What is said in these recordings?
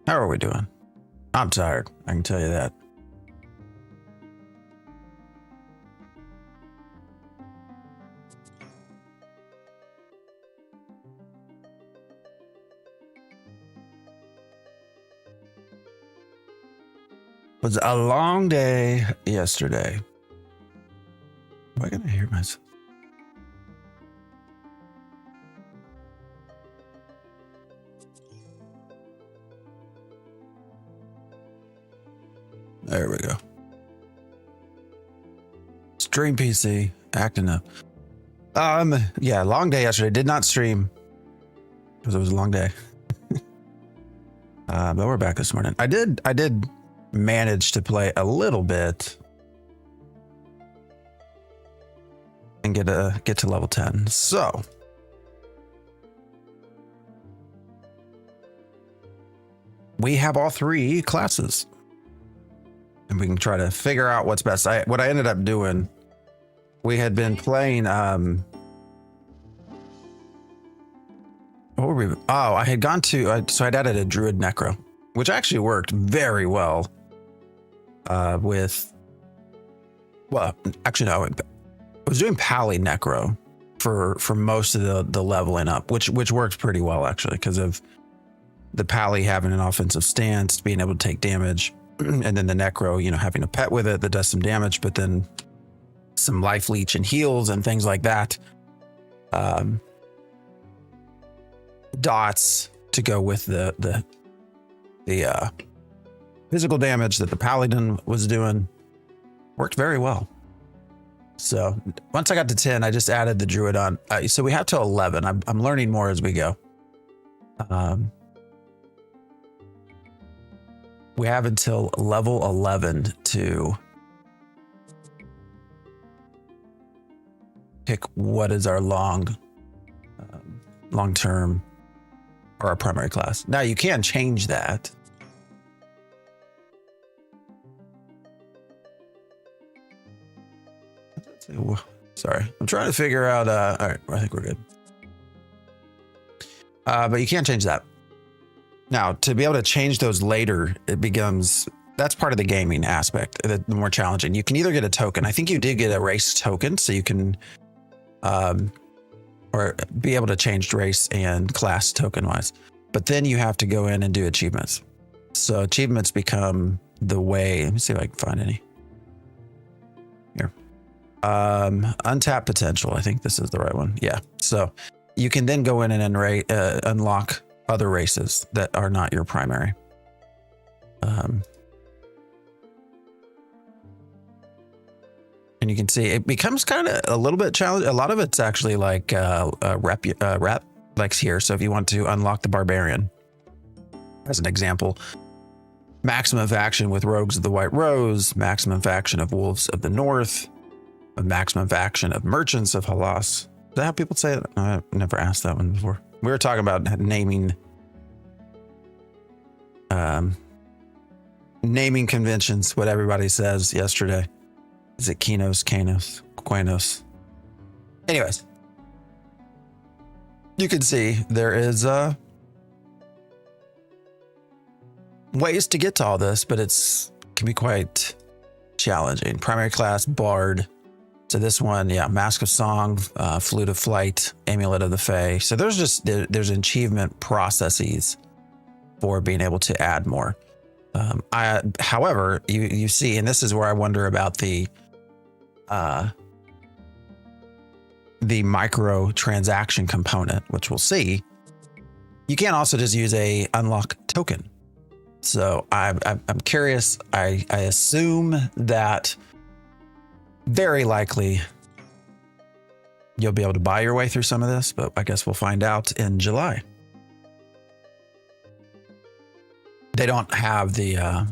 How are we doing? I'm tired. I can tell you that. It was a long day yesterday. Why can't I hear myself? There we go. Stream PC acting up. Yeah, long day yesterday. Did not stream because it was a long day. But we're back this morning. I did manage to play a little bit and get to level 10. So we have all three classes. And we can try to figure out what's best. What I ended up doing, we had been playing, what were we? Oh, I had gone to, so I'd added a Druid Necro, which actually worked very well actually no, I was doing Pally Necro for most of the leveling up, which worked pretty well actually, because of the Pally having an offensive stance, being able to take damage. And then the Necro, having a pet with it that does some damage, but then some life leech and heals and things like that. Dots to go with the physical damage that the Paladin was doing worked very well. So once I got to 10, I just added the Druid on. So we have to 11. I'm learning more as we go. We have until level 11 to pick what is our long-term or our primary class. Now you can change that. Sorry, I'm trying to figure out. All right, I think we're good. But you can't change that. Now, to be able to change those later, that's part of the gaming aspect, the more challenging. You can either get a token. I think you did get a race token, so you can or be able to change race and class token wise. But then you have to go in and do achievements. So achievements become the way. Let me see if I can find any. Here. Untapped potential. I think this is the right one. Yeah. So you can then go in and unlock other races that are not your primary. And you can see it becomes kind of a little bit challenging. A lot of it's actually like rep likes here. So if you want to unlock the Barbarian, as an example, maximum faction with Rogues of the White Rose, maximum faction of Wolves of the North, a maximum faction of Merchants of Halas. Is that how people say it? I've never asked that one before. We were talking about naming conventions, what everybody says yesterday. Is it Kinos, Kanos, Quanos? Anyways, you can see there is ways to get to all this, but can be quite challenging. Primary class, Bard. So this one, yeah, Mask of Song, Flute of Flight, Amulet of the Fae. So there's achievement processes for being able to add more. However, you see, and this is where I wonder about the micro transaction component, which we'll see. You can also just use a unlock token. So I'm curious. I assume that very likely you'll be able to buy your way through some of this, but I guess we'll find out in July. They don't have the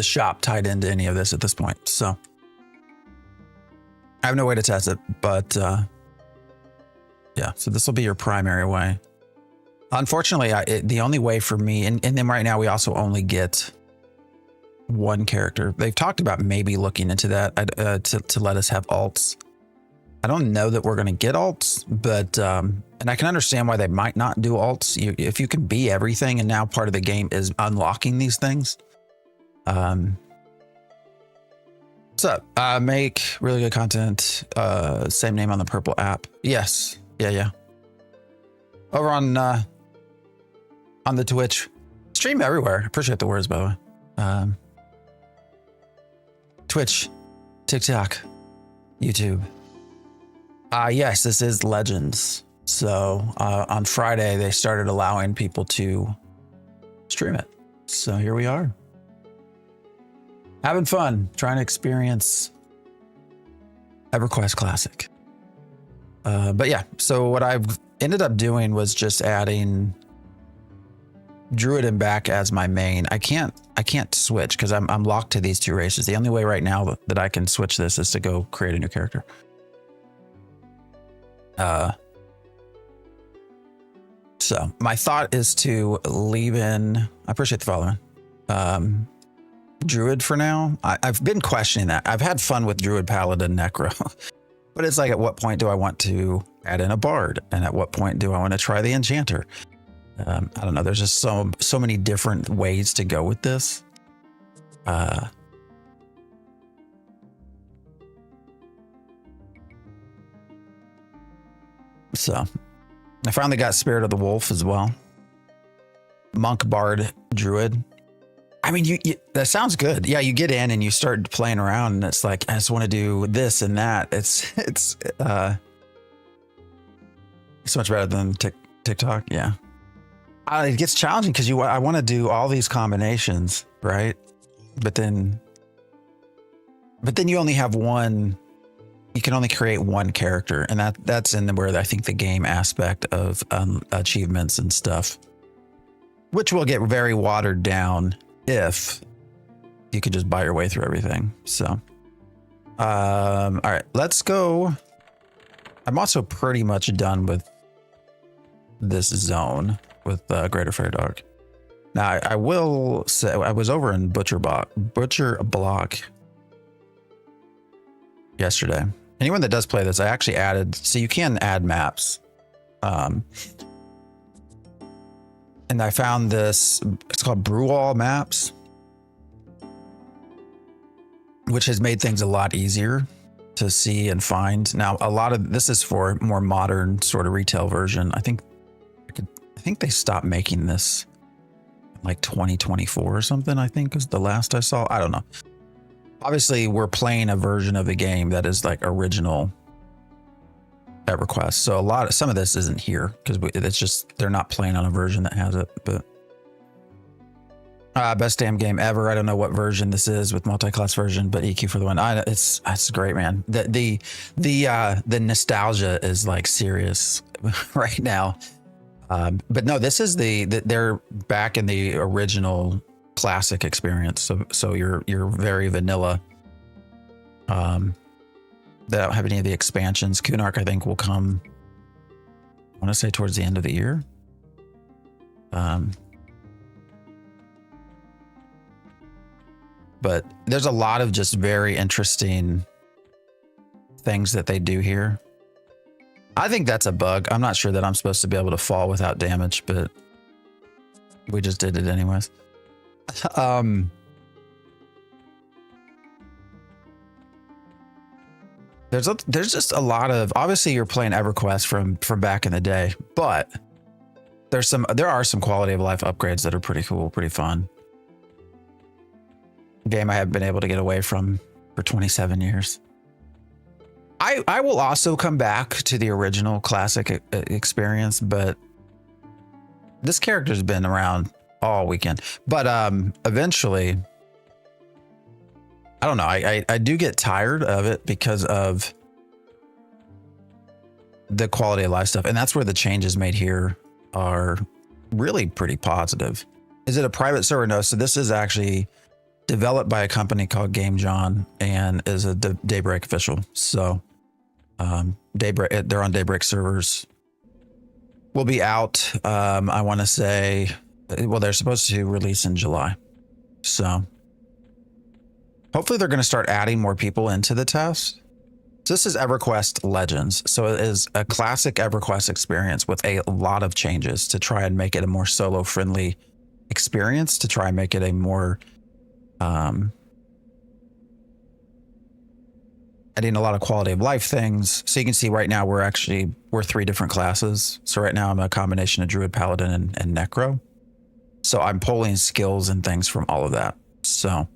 shop tied into any of this at this point, so I have no way to test it. But yeah, so this will be your primary way. Unfortunately, the only way for me, and then right now we also only get one character. They've talked about maybe looking into that to let us have alts. I don't know that we're going to get alts, but and I can understand why they might not do alts. If you can be everything, and now part of the game is unlocking these things. What's up? Make really good content. Same name on the purple app. Yes. Yeah. Over on the Twitch. Stream everywhere. Appreciate the words, by the way. Twitch, TikTok, YouTube. Yes, this is Legends. So on Friday, they started allowing people to stream it. So here we are. Having fun, trying to experience EverQuest Classic. But yeah, so what I've ended up doing was just adding Druid back as my main. I can't switch because I'm locked to these two races. The only way right now that I can switch this is to go create a new character. So my thought is to leave in, I appreciate the following, Druid for now. I've been questioning that. I've had fun with Druid, Paladin, Necro, but it's like, at what point do I want to add in a Bard? And at what point do I want to try the Enchanter? I don't know. There's just so many different ways to go with this. So I finally got Spirit of the Wolf as well. Monk, Bard, Druid. I mean, you that sounds good. Yeah, you get in and you start playing around, and it's like, I just want to do this and that. It's so much better than TikTok. Yeah. It gets challenging because I want to do all these combinations, right? But then you only have one. You can only create one character, and that's in where I think the game aspect of achievements and stuff, which will get very watered down if you could just buy your way through everything. So, all right, let's go. I'm also pretty much done with this zone with Greater Fair Dark. Now, I will say I was over in Butcher Block yesterday. Anyone that does play this, I actually added, so you can add maps. And I found this, it's called Brewall Maps, which has made things a lot easier to see and find. Now, a lot of this is for more modern sort of retail version. I think they stopped making this like 2024 or something, I think is the last I saw. I don't know. Obviously, we're playing a version of the game that is like original EverQuest. So some of this isn't here because it's just, they're not playing on a version that has it. But best damn game ever. I don't know what version this is with multi-class version, but EQ for the win. It's great, man. The nostalgia is like serious right now. But no, this is they're back in the original classic experience. So you're very vanilla. They don't have any of the expansions. Kunark, I think, will come, I want to say, towards the end of the year. But there's a lot of just very interesting things that they do here. I think that's a bug. I'm not sure that I'm supposed to be able to fall without damage, but we just did it anyways. There's just a lot of, obviously you're playing EverQuest from back in the day, but there are some quality of life upgrades that are pretty cool, pretty fun. Game I have been able to get away from for 27 years. I will also come back to the original classic experience, but this character's been around all weekend. But eventually, I don't know. I do get tired of it because of the quality of life stuff, and that's where the changes made here are really pretty positive. Is it a private server? No. So this is actually developed by a company called Jawn and is a Daybreak official. So Daybreak, they're on Daybreak servers. Will be out. I want to say, well, they're supposed to release in July. So hopefully they're going to start adding more people into the test So this is EverQuest Legends. So it is a classic EverQuest experience with a lot of changes to try and make it a more solo friendly experience, to try and make it a more adding a lot of quality of life things. So you can see right now we're 3 different classes. So right now I'm a combination of Druid, Paladin, and Necro. So I'm pulling skills and things from all of that. So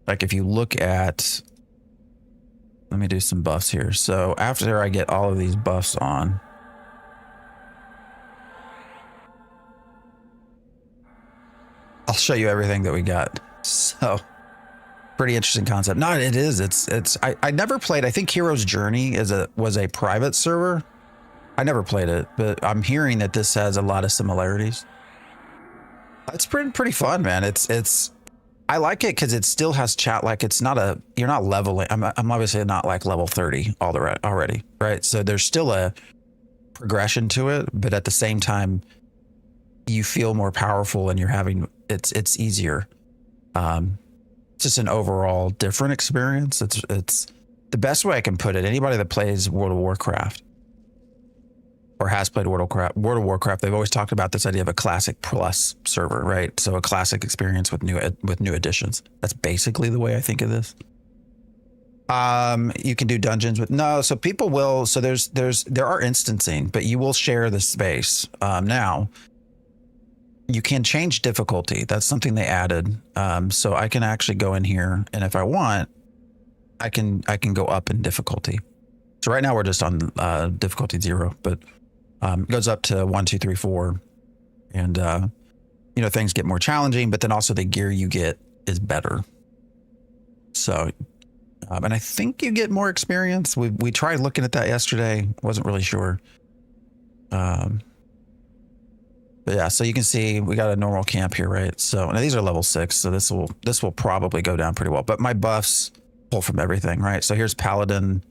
like if you look at, let me do some buffs here. So after I get all of these buffs on, I'll show you everything that we got. So pretty interesting concept. No, it is. I never played. I think Hero's Journey was a private server. I never played it, but I'm hearing that this has a lot of similarities. It's pretty fun, man. I like it because it still has chat. Like it's not you're not leveling. I'm obviously not like level 30 already, right? So there's still a progression to it, but at the same time, you feel more powerful and it's easier. It's just an overall different experience. It's the best way I can put it. Anybody that plays World of Warcraft or has played World of Warcraft, they've always talked about this idea of a classic plus server, right? So a classic experience with new additions. That's basically the way I think of this. You can do dungeons so people will. So there are instancing, but you will share the space. Now you can change difficulty. That's something they added. So I can actually go in here, and if I want, I can go up in difficulty. So right now we're just on difficulty 0, but it goes up to 1, 2, 3, 4, and things get more challenging. But then also the gear you get is better. So, and I think you get more experience. We tried looking at that yesterday. Wasn't really sure. But yeah, so you can see we got a normal camp here, right? So now these are level 6, so this will probably go down pretty well. But my buffs pull from everything, right? So here's Paladin,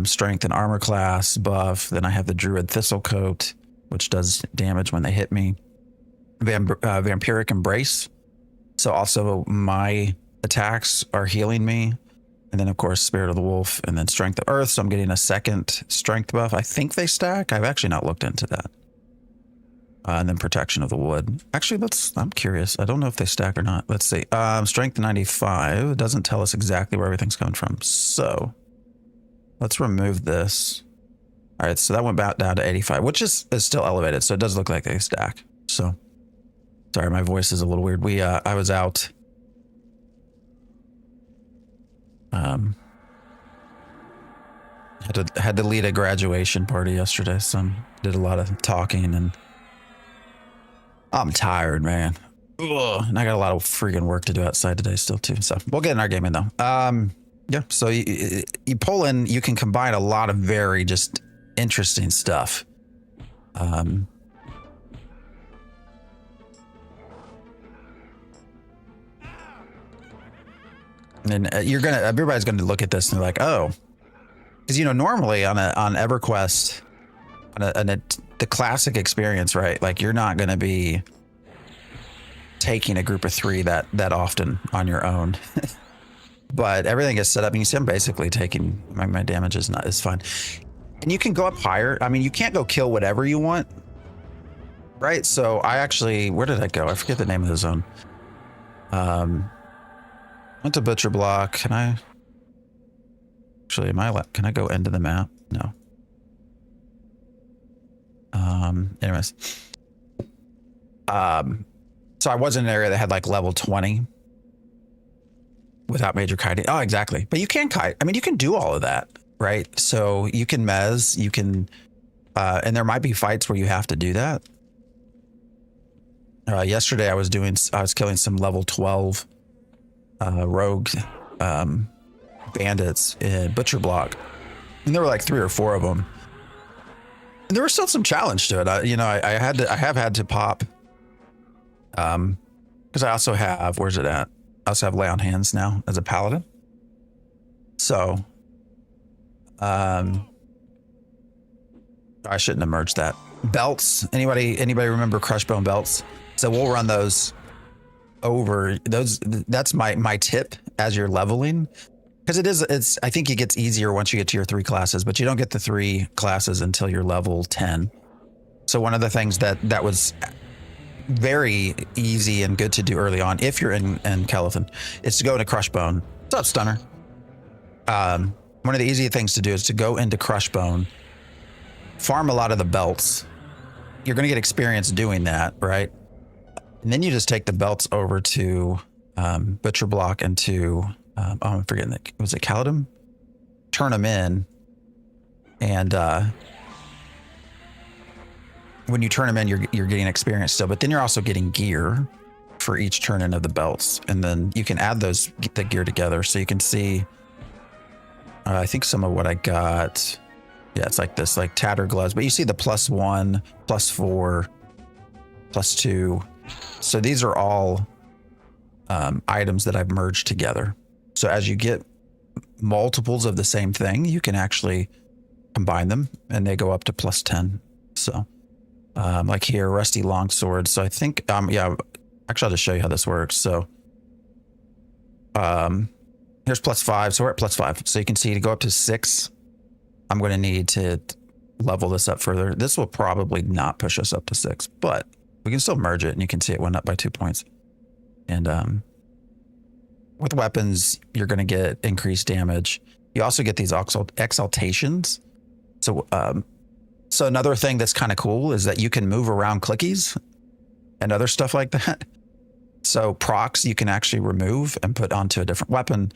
strength and armor class buff. Then I have the Druid Thistlecoat, which does damage when they hit me. Vampiric Embrace. So also my attacks are healing me. And then of course Spirit of the Wolf, and then Strength of Earth. So I'm getting a second strength buff. I think they stack. I've actually not looked into that. And then Protection of the Wood. Actually, I'm curious. I don't know if they stack or not. Let's see. Strength 95. It doesn't tell us exactly where everything's coming from. So let's remove this. All right, so that went back down to 85, which is still elevated. So it does look like they stack. So sorry, my voice is a little weird. I was out. Had to lead a graduation party yesterday, so I did a lot of talking, and I'm tired, man. Ugh, and I got a lot of freaking work to do outside today still too. So we'll get in our game in though. Yeah. So you pull in, you can combine a lot of very just interesting stuff. And everybody's gonna look at this and they're like, oh, because normally on EverQuest, the classic experience, right? Like you're not going to be taking a group of 3 that often on your own, but everything is set up. And you see, I'm basically taking my damage is fine, and you can go up higher. I mean, you can't go kill whatever you want, right? So where did I go? I forget the name of the zone. Went to Butcher Block. Can I go into the map? No. Anyways. So I was in an area that had like level 20 without major kiting. Oh, exactly. But you can kite. I mean, you can do all of that, right? So you can mez, you can, and there might be fights where you have to do that. Yesterday I was killing some level 12 rogue bandits in Butcher Block, and there were like 3 or 4 of them. And there was still some challenge to it. I have had to pop, because I also have, where's it at? I also have Lay on Hands now as a paladin. So, I shouldn't have merged that. Belts. Anybody remember Crushbone belts? So we'll run those over those. That's my tip as you're leveling, because it's I think it gets easier once you get to your 3 classes, but you don't get the 3 classes until you're level 10. So one of the things that was very easy and good to do early on, if you're in Kellethan, is to go into Crushbone. What's up, Stunner? One of the easy things to do is to go into Crushbone, farm a lot of the belts. You're going to get experience doing that, right? And then you just take the belts over to Butcher Block and to, I'm forgetting, was it Caledon? Turn them in. And when you turn them in, you're getting experience still, but then you're also getting gear for each turn in of the belts. And then you can add the gear together. So you can see, I think some of what I got, yeah, it's like this, like tatter gloves, but you see the +1, +4, +2. So these are all items that I've merged together. So as you get multiples of the same thing, you can actually combine them and they go up to +10. So like here, rusty longsword. So I think, yeah, actually I'll just show you how this works. So here's +5. So we're at +5. So you can see to go up to 6, I'm going to need to level this up further. This will probably not push us up to 6, but we can still merge it and you can see it went up by 2 points. And with weapons, you're going to get increased damage. You also get these exaltations. So so another thing that's kind of cool is that you can move around clickies and other stuff like that. So procs you can actually remove and put onto a different weapon.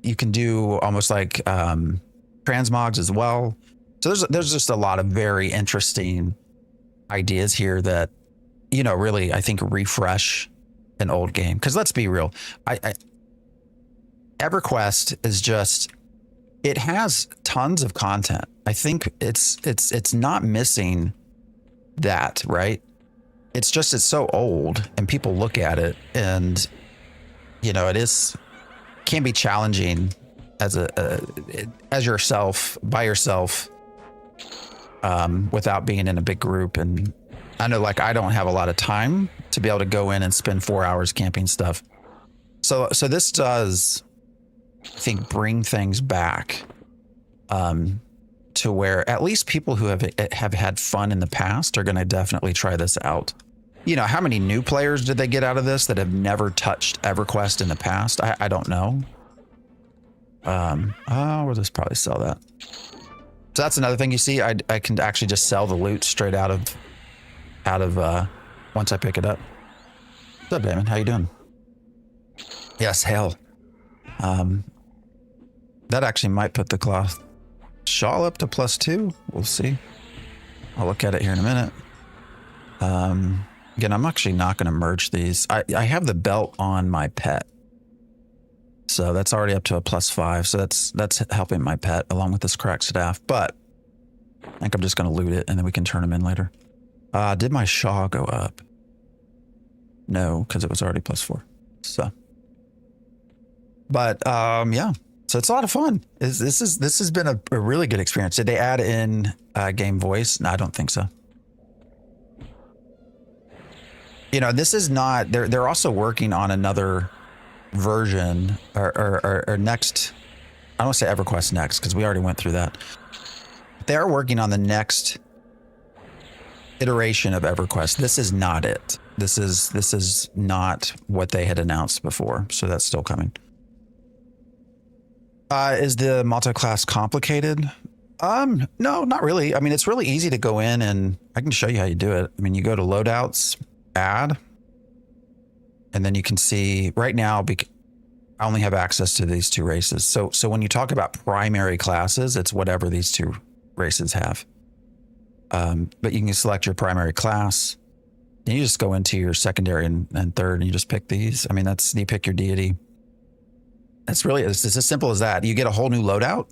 You can do almost like transmogs as well. So there's just a lot of very interesting ideas here that, you know, really I think refresh an old game. Because let's be real, EverQuest is just, it has tons of content. I think it's not missing that, right? It's just, it's so old and people look at it and, you know, can be challenging as yourself, by yourself, without being in a big group. And I know, like, I don't have a lot of time to be able to go in and spend 4 hours camping stuff. So this does, I think, bring things back, to where at least people who have had fun in the past are going to definitely try this out. You know, how many new players did they get out of this that have never touched EverQuest in the past? I don't know. We'll just probably sell that. So that's another thing you see. I can actually just sell the loot straight out of once I pick it up. What's up, Damon? How you doing? Yes, hell. That actually might put the cloth shawl up to +2. We'll see. I'll look at it here in a minute. Again, I'm actually not going to merge these. I have the belt on my pet. So that's already up to a +5. So that's helping my pet along with this cracked staff. But I think I'm just going to loot it and then we can turn them in later. Did my shawl go up? No, because it was already +4. So, but yeah. So it's a lot of fun. This has been a really good experience. Did they add in game voice? No, I don't think so. You know, this is not. They're also working on another version or next. I don't want to say EverQuest next because we already went through that. They're working on the next iteration of EverQuest. This is not it. This is not what they had announced before. So that's still coming. Is the multi-class complicated? No, not really. I mean, it's really easy to go in and I can show you how you do it. I mean, you go to loadouts, add, and then you can see right now, I only have access to these 2 races. So when you talk about primary classes, it's whatever these 2 races have. But you can select your primary class. Then you just go into your secondary and third and you just pick these. I mean, you pick your deity. It's as simple as that. You get a whole new loadout.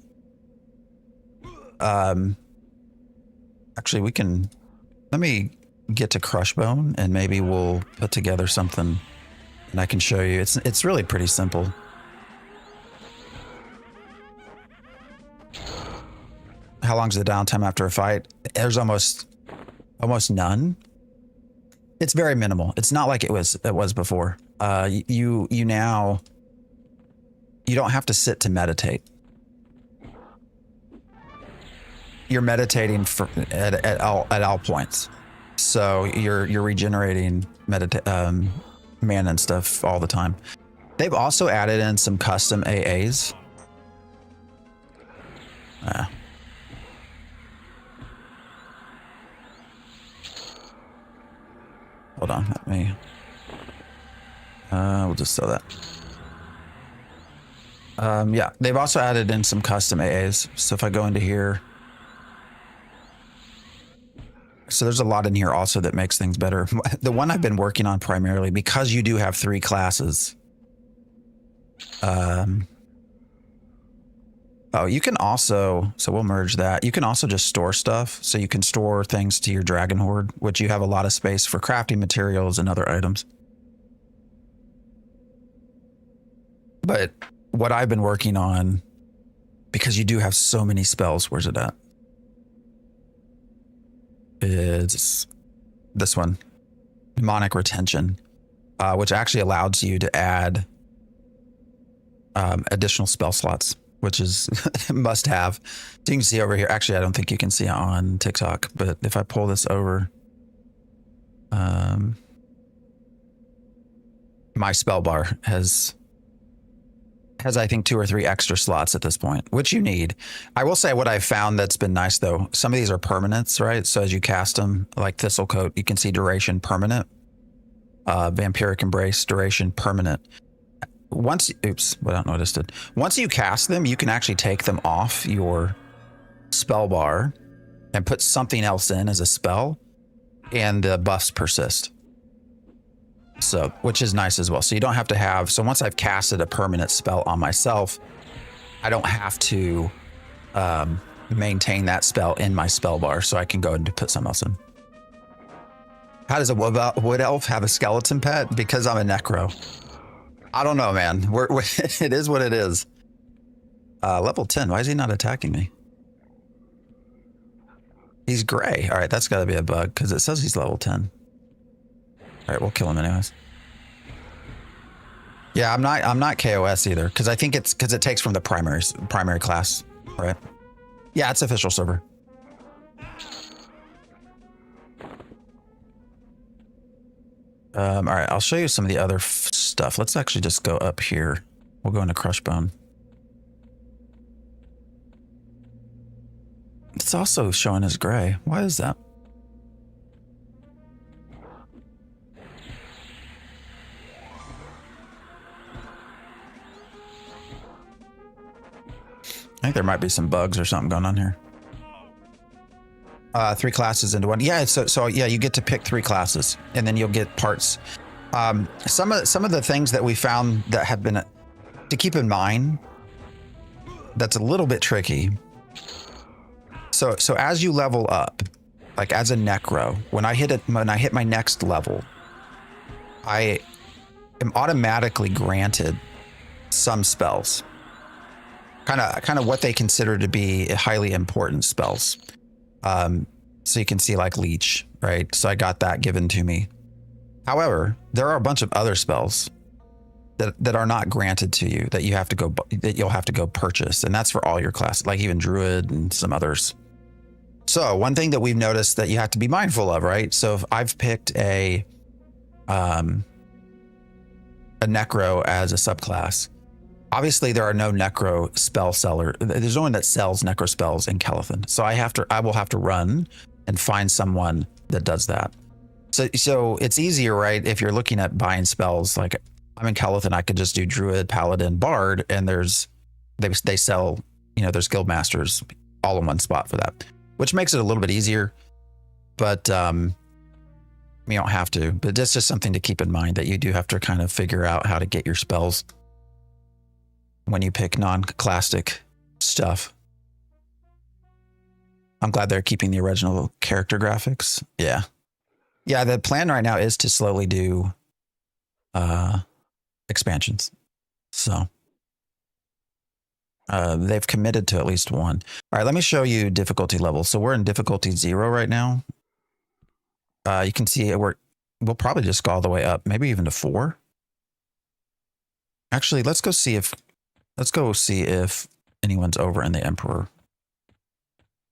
Actually, let me get to Crushbone and maybe we'll put together something and I can show you. It's really pretty simple. How long's the downtime after a fight? There's almost none. It's very minimal. It's not like it was before. You now you don't have to sit to meditate. You're meditating at all points. So you're regenerating mana and stuff all the time. They've also added in some custom AAs. Hold on, let me. We'll just sell that. Yeah, they've also added in some custom AAs. So if I go into here, so there's a lot in here also that makes things better. The one I've been working on primarily, because you do have 3 classes. Oh, you can also, so we'll merge that. You can also just store stuff. So you can store things to your Dragon Horde, which you have a lot of space for crafting materials and other items. But what I've been working on, because you do have so many spells, where's it at? Is this one, Mnemonic Retention, which actually allows you to add additional spell slots, which is must have. So you can see over here, actually I don't think you can see it on TikTok, but if I pull this over, my spell bar has I think 2 or 3 extra slots at this point, which you need. I will say what I've found that's been nice though, some of these are permanents, right? So as you cast them, like Thistle Coat, you can see duration permanent. Vampiric Embrace, duration permanent. Once, oops, what I don't know what I just did. Once you cast them, you can actually take them off your spell bar and put something else in as a spell, and the buffs persist. So, which is nice as well. So you don't have to have, so once I've casted a permanent spell on myself, I don't have to maintain that spell in my spell bar, so I can go and put something else in. How does a wood elf have a skeleton pet? Because I'm a necro. I don't know, man. It is what it is. Level 10, why is he not attacking me? He's gray. All right, that's gotta be a bug, because it says he's level 10. All right, we'll kill him anyways. Yeah, I'm not KOS either, because I think it's because it takes from the primary class, right? Yeah, it's official server. All right, I'll show you some of the other stuff. Let's actually just go up here. We'll go into Crushbone. It's also showing as gray. Why is that? I think there might be some bugs or something going on here. 3 classes into one. Yeah, so yeah, you get to pick 3 classes, and then you'll get parts. Some of the things that we found that have been to keep in mind, that's a little bit tricky. So as you level up, like as a necro, when I hit my next level, I am automatically granted some spells. Kind of what they consider to be highly important spells. So you can see like Leech, right? So I got that given to me. However, there are a bunch of other spells that are not granted to you that you'll have to go purchase, and that's for all your classes, like even Druid and some others. So one thing that we've noticed that you have to be mindful of, right? So if I've picked a Necro as a subclass, obviously there are no Necro spell seller. There's no one that sells Necro spells in Calithan. So I will have to run and find someone that does that. So it's easier, right? If you're looking at buying spells, like I'm in Calithan, I could just do Druid, Paladin, Bard, and they sell, there's guild masters all in one spot for that, which makes it a little bit easier, but you don't have to. But it's just something to keep in mind, that you do have to kind of figure out how to get your spells when you pick non-classic stuff. I'm glad they're keeping the original character graphics. Yeah. Yeah, the plan right now is to slowly do expansions. So they've committed to at least one. All right, let me show you difficulty levels. So we're in difficulty 0 right now. You can see we'll probably just go all the way up, maybe even to 4. Actually, let's go see if Let's go see if anyone's over in the Emperor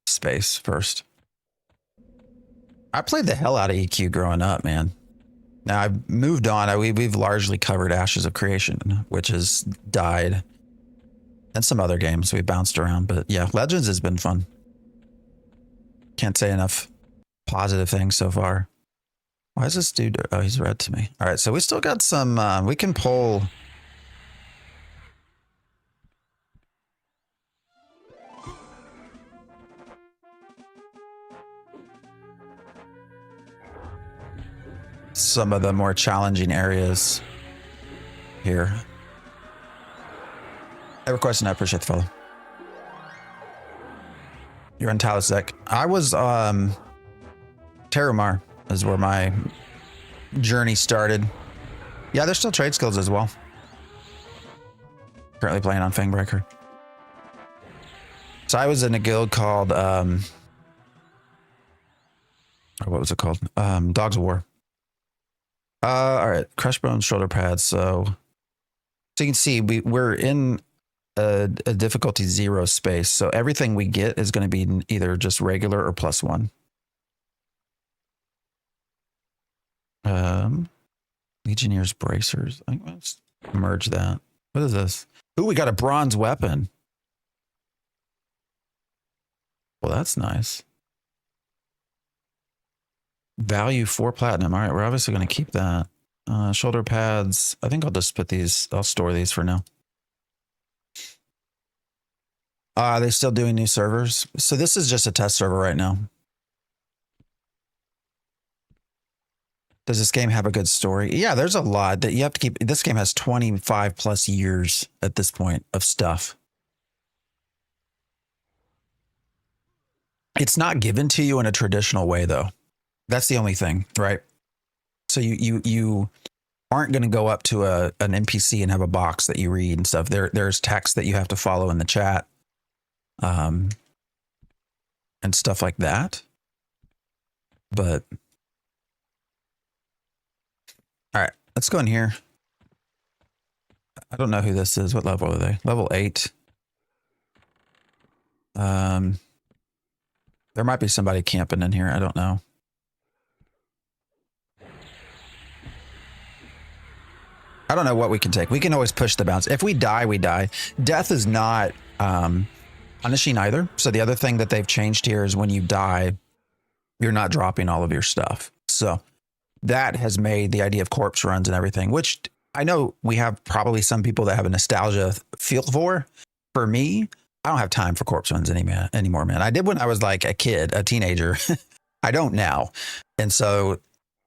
space first. I played the hell out of EQ growing up, man. Now I've moved on. We've largely covered Ashes of Creation, which has died, and some other games we bounced around. But yeah, Legends has been fun. Can't say enough positive things so far. Why is this dude? Oh, he's red to me. All right, so we still got some. We can pull. Some of the more challenging areas here. EverQuest, and I appreciate the follow. You're in Talisek. I was Terramar is where my journey started. Yeah, there's still trade skills as well. Currently playing on Fangbreaker. So I was in a guild called what was it called? Dogs of War. All right, crush bones, shoulder pads. So you can see we're in a difficulty 0 space. So everything we get is going to be either just regular or +1. Legionnaires bracers. I think let's merge that. What is this? Ooh, we got a bronze weapon. Well, that's nice. Value 4 platinum. All right, we're obviously going to keep that. Shoulder pads. I think I'll just put these. I'll store these for now. They're still doing new servers. So this is just a test server right now. Does this game have a good story? Yeah, there's a lot that you have to keep. This game has 25 plus years at this point of stuff. It's not given to you in a traditional way, though. That's the only thing, right? So you aren't going to go up to an NPC and have a box that you read and stuff. There's text that you have to follow in the chat, and stuff like that. But all right, let's go in here. I don't know who this is. What level are they? Level 8. There might be somebody camping in here. I don't know. I don't know what we can take. We can always push the bounce. If we die, we die. Death is not punishing either. So the other thing that they've changed here is when you die, you're not dropping all of your stuff. So that has made the idea of corpse runs and everything, which I know we have probably some people that have a nostalgia feel for. For me, I don't have time for corpse runs anymore, man. I did when I was like a kid, a teenager. I don't now. And so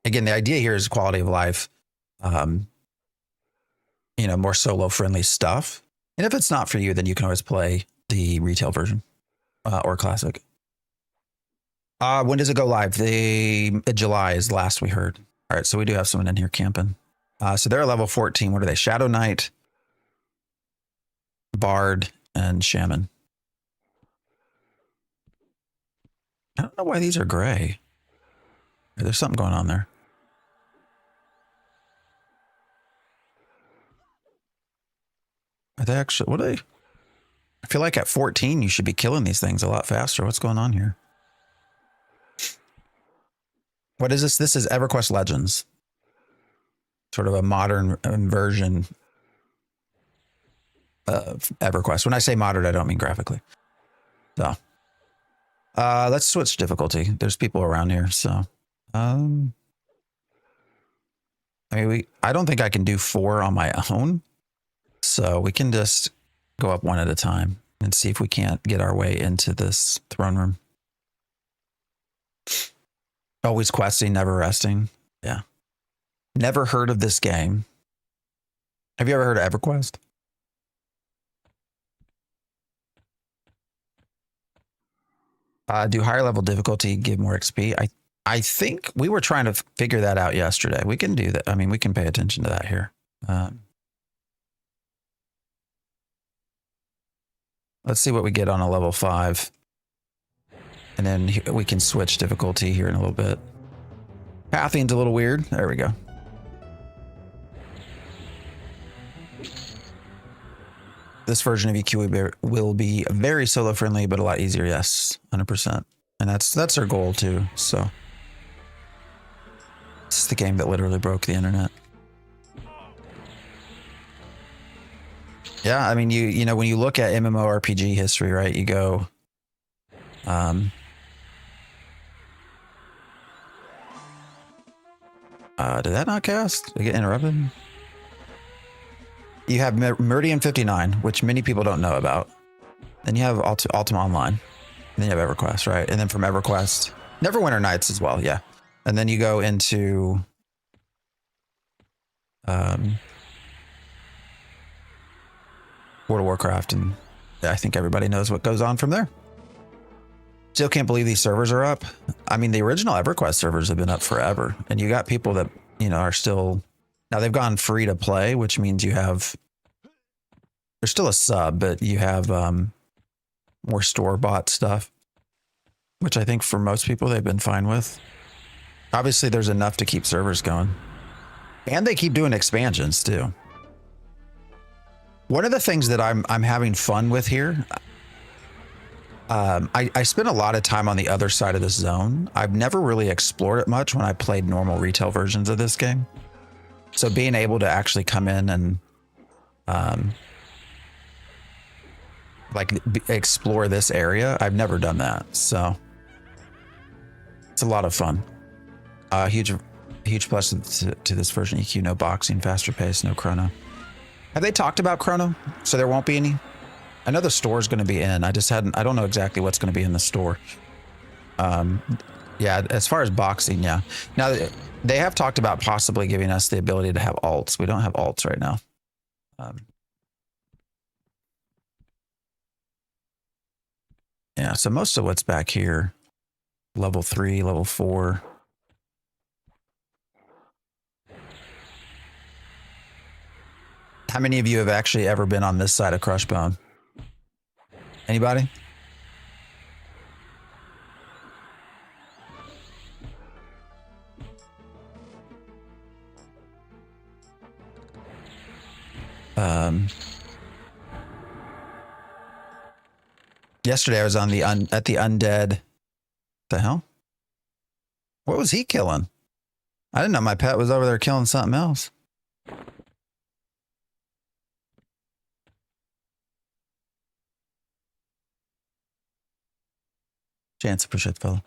again, the idea here is quality of life. More solo friendly stuff. And if it's not for you, then you can always play the retail version or classic. When does it go live? July is last we heard. All right, so we do have someone in here camping. So they're level 14. What are they? Shadow Knight, Bard, and Shaman. I don't know why these are gray. There's something going on there. Are they actually, what are they? I feel like at 14, you should be killing these things a lot faster. What's going on here? What is this? This is EverQuest Legends. Sort of a modern version of EverQuest. When I say modern, I don't mean graphically. So, let's switch difficulty. There's people around here, so. I don't think I can do 4 on my own. So we can just go up one at a time and see if we can't get our way into this throne room. Always questing, never resting. Yeah. Never heard of this game. Have you ever heard of EverQuest? Do higher level difficulty give more XP? I think we were trying to figure that out yesterday. We can do that. I mean, we can pay attention to that here. Let's see what we get on a level 5. And then we can switch difficulty here in a little bit. Pathing's a little weird. There we go. This version of EQ will be very solo friendly, but a lot easier. Yes, 100%. And that's our goal too. So this is the game that literally broke the internet. Yeah, I mean, you know, when you look at MMORPG history, right, you go, did that not cast? Did I get interrupted? You have Meridian 59, which many people don't know about. Then you have Ultima Online. And then you have EverQuest, right? And then from EverQuest, Neverwinter Nights as well, yeah. And then you go into World of Warcraft, and I think everybody knows what goes on from there. Still can't believe these servers are up. I mean, the original EverQuest servers have been up forever, and you got people that, you know, are still, now they've gone free to play, which means you have, there's still a sub, but you have more store-bought stuff, which I think for most people they've been fine with. Obviously, there's enough to keep servers going, and they keep doing expansions too. One of the things that I'm having fun with here, I spent a lot of time on the other side of this zone. I've never really explored it much when I played normal retail versions of this game. So being able to actually come in and explore this area, I've never done that. So it's a lot of fun. Huge plus to this version EQ, no boxing, faster pace, no chrono. Have they talked about chrono? So there won't be any? I know the store is going to be in. I don't know exactly what's going to be in the store. Yeah, as far as boxing, yeah. Now, they have talked about possibly giving us the ability to have alts. We don't have alts right now. Yeah, so most of what's back here, level 3, level 4. How many of you have actually ever been on this side of Crushbone? Anybody? Yesterday I was on at the undead. The hell? What was he killing? I didn't know my pet was over there killing something else. Chance, appreciate the fellow.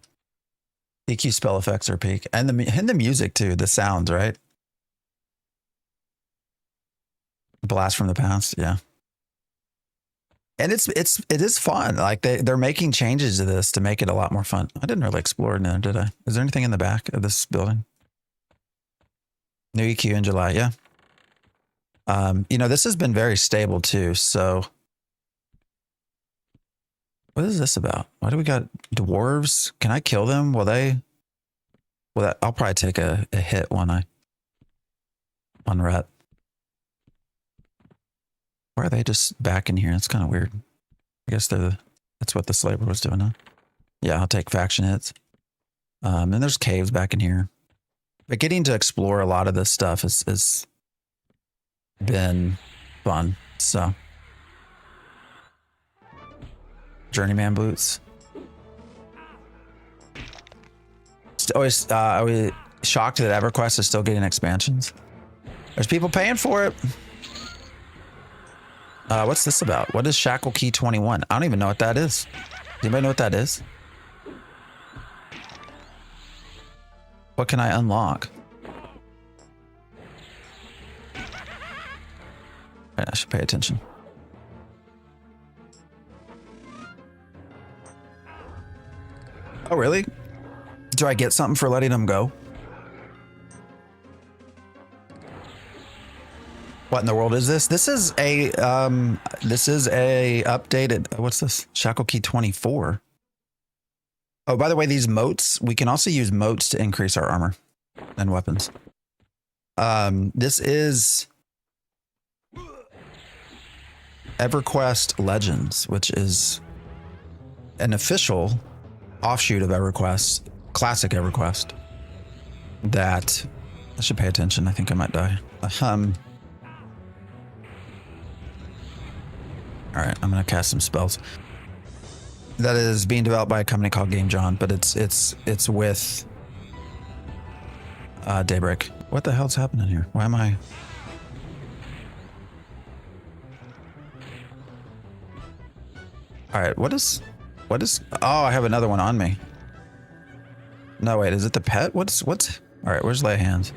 EQ spell effects are peak, and the music too. The sounds, right? Blast from the past, yeah. And it is fun. Like they're making changes to this to make it a lot more fun. I didn't really explore it now, did I? Is there anything in the back of this building? New EQ in July, yeah. You know, this has been very stable too. So what is this about? Why do we got dwarves? Can I kill them? Will they? Well, I'll probably take a hit when on ret. Why are they just back in here? It's kind of weird. I guess that's what the slaver was doing, huh? Yeah, I'll take faction hits. And there's caves back in here. But getting to explore a lot of this stuff has been fun. So, journeyman boots. Always shocked that EverQuest is still getting expansions. There's people paying for it. What's this about? What is Shackle Key 21? I don't even know what that is. Does anybody know what that is? What can I unlock? I should pay attention. Oh, really? Do I get something for letting them go? What in the world is this? This is a updated, what's this? Shackle Key 24. Oh, by the way, these moats, we can also use moats to increase our armor and weapons. This is EverQuest Legends, which is an official offshoot of EverQuest, classic EverQuest, that I should pay attention. I think I might die. All right, I'm gonna cast some spells. That is being developed by a company called Jawn, but it's with Daybreak. What the hell's happening here? Why am I? All right, what is? Oh, I have another one on me. No, wait, is it the pet? What's? All right, where's lay hands?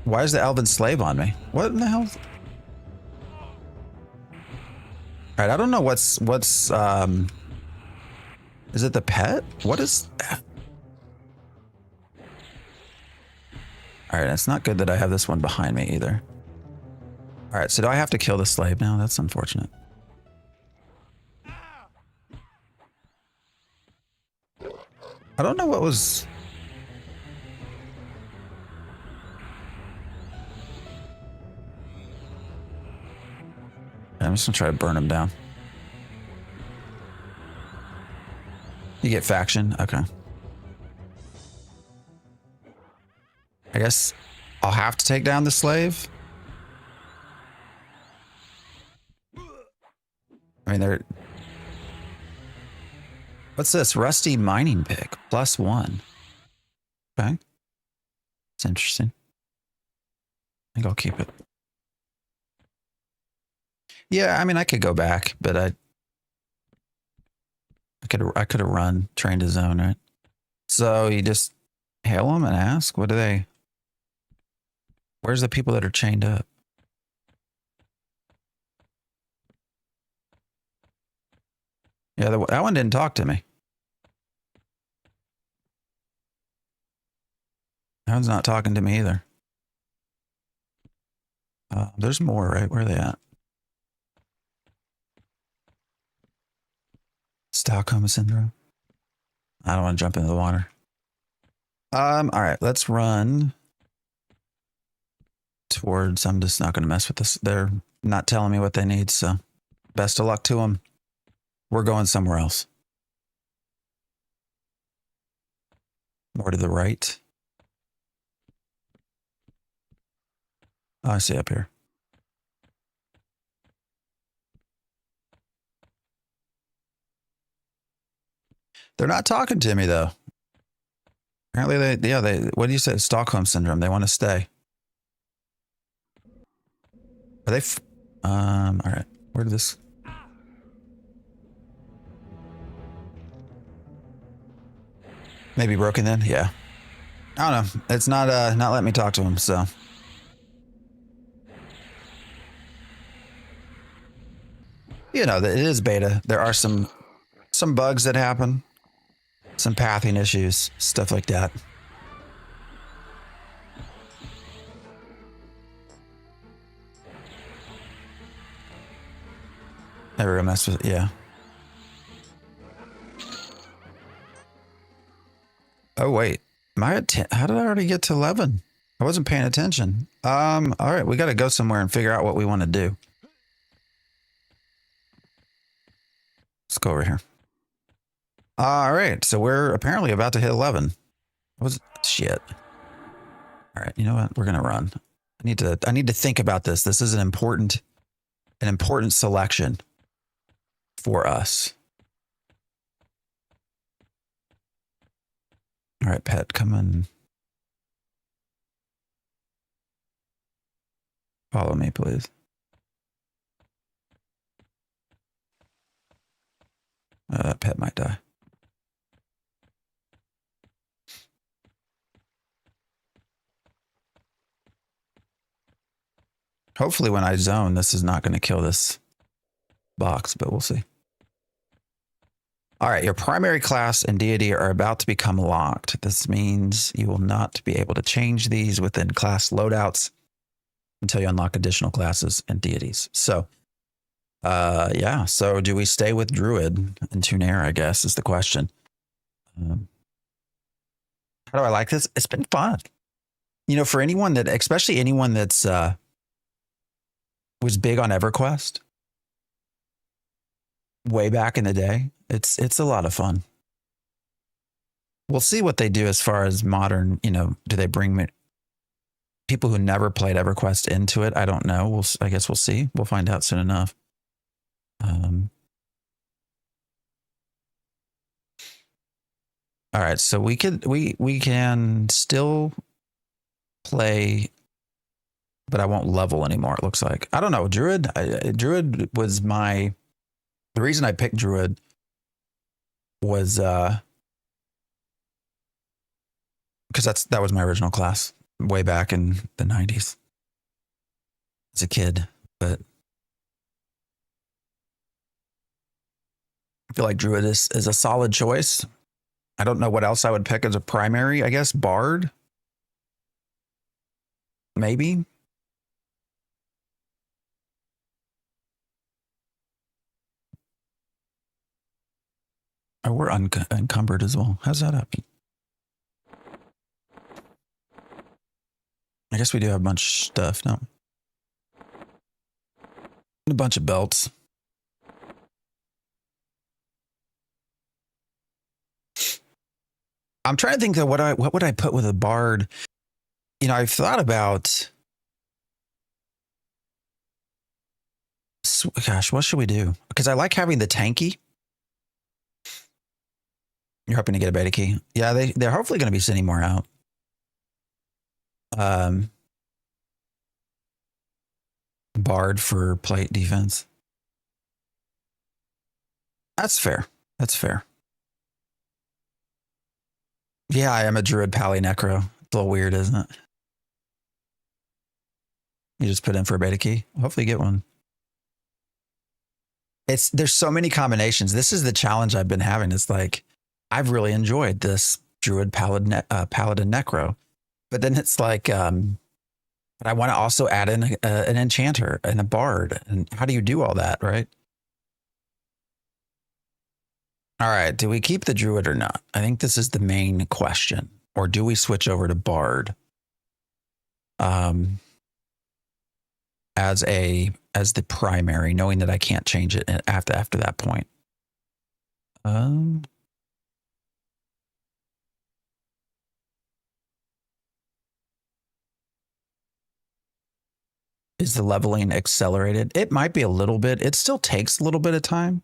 Why is the elven slave on me? What in the hell? All right, I don't know what's is it the pet? What is? All right, it's not good that I have this one behind me either. All right, so do I have to kill the slave now? That's unfortunate. I don't know what was... I'm just gonna try to burn him down. You get faction? Okay. I guess I'll have to take down the slave. I mean, they're... What's this? Rusty mining pick. +1. Okay. It's interesting. I think I'll keep it. Yeah, I mean, I could go back, but I could have run, trained his zone, right? So you just hail them and ask, what do they... Where's the people that are chained up? Yeah, that one didn't talk to me. That one's not talking to me either. There's more, right? Where are they at? Stockholm Syndrome. I don't want to jump into the water. All right, let's run towards... I'm just not going to mess with this. They're not telling me what they need, so best of luck to them. We're going somewhere else. More to the right. Oh, I see up here. They're not talking to me though. Apparently they, what do you say? Stockholm Syndrome. They want to stay. Are they, all right. Where did this? Maybe broken then? Yeah. I don't know. It's not letting me talk to him, so. You know, it is beta. There are some bugs that happen. Some pathing issues, stuff like that. Never gonna mess with it, yeah. Oh wait, am I at 10? How did I already get to 11? I wasn't paying attention. All right, we got to go somewhere and figure out what we want to do. Let's go over here. All right, so we're apparently about to hit 11. What was shit? All right, you know what? We're gonna run. I need to think about this. This is an important selection for us. All right, pet, come on. Follow me, please. That pet might die. Hopefully when I zone, this is not going to kill this box, but we'll see. All right, your primary class and deity are about to become locked. This means you will not be able to change these within class loadouts until you unlock additional classes and deities. So, yeah. So do we stay with Druid and Tunair, I guess, is the question. How do I like this? It's been fun. You know, for anyone that, especially anyone that's was big on EverQuest way back in the day, it's a lot of fun. We'll see what they do as far as modern, you know, do they bring people who never played EverQuest into it. I don't know. I guess we'll see. We'll find out soon enough. All right, so we can still play, but I won't level anymore. It looks like. I don't know. Druid. Druid was the reason I picked Druid was because that was my original class way back in the 90s as a kid. But I feel like Druid is a solid choice. I don't know what else I would pick as a primary. I guess Bard, maybe. Oh, we're encumbered as well. How's that happen? I guess we do have a bunch of stuff. No. A bunch of belts. I'm trying to think though, what would I put with a Bard? You know, I've thought about, gosh, what should we do? Because I like having the tanky. You're hoping to get a beta key. Yeah, they're hopefully going to be sending more out. Bard for plate defense. That's fair. That's fair. Yeah, I am a Druid Pally Necro. It's a little weird, isn't it? You just put in for a beta key. Hopefully you get one. There's so many combinations. This is the challenge I've been having. It's like, I've really enjoyed this Druid Paladin Necro. But then it's like, but I want to also add in an Enchanter and a Bard. And how do you do all that, right? All right. Do we keep the Druid or not? I think this is the main question. Or do we switch over to Bard? As the primary, knowing that I can't change it after that point. Is the leveling accelerated? It might be a little bit. It still takes a little bit of time.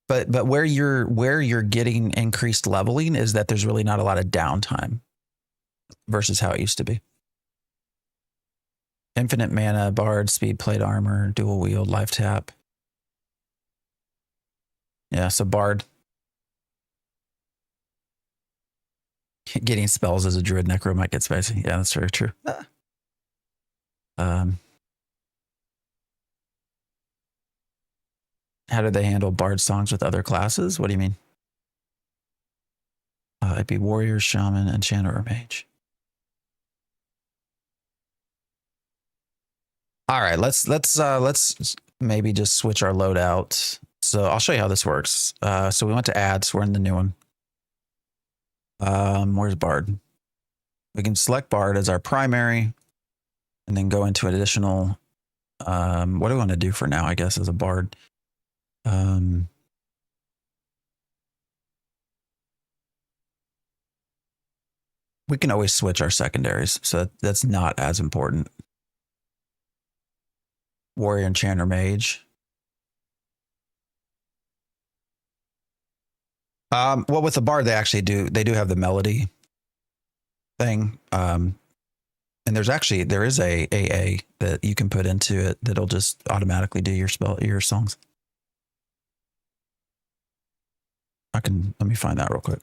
But where you're getting increased leveling is that there's really not a lot of downtime versus how it used to be. Infinite mana, Bard, speed, plate armor, dual wield, life tap. Yeah, so Bard. Getting spells as a Druid Necro might get spicy. Yeah, that's very true. How do they handle Bard songs with other classes? What do you mean? It'd be Warrior, Shaman, Enchanter, or Mage. All right, let's maybe just switch our loadout. So I'll show you how this works. So we went to ads. We're in the new one. Where's Bard? We can select Bard as our primary and then go into an additional. What do we want to do for now, I guess, as a Bard? We can always switch our secondaries, so that's not as important. Warrior, Enchanter, Mage. Well, with the Bard, they do have the melody thing. And there is a AA that you can put into it that'll just automatically do your songs. Let me find that real quick.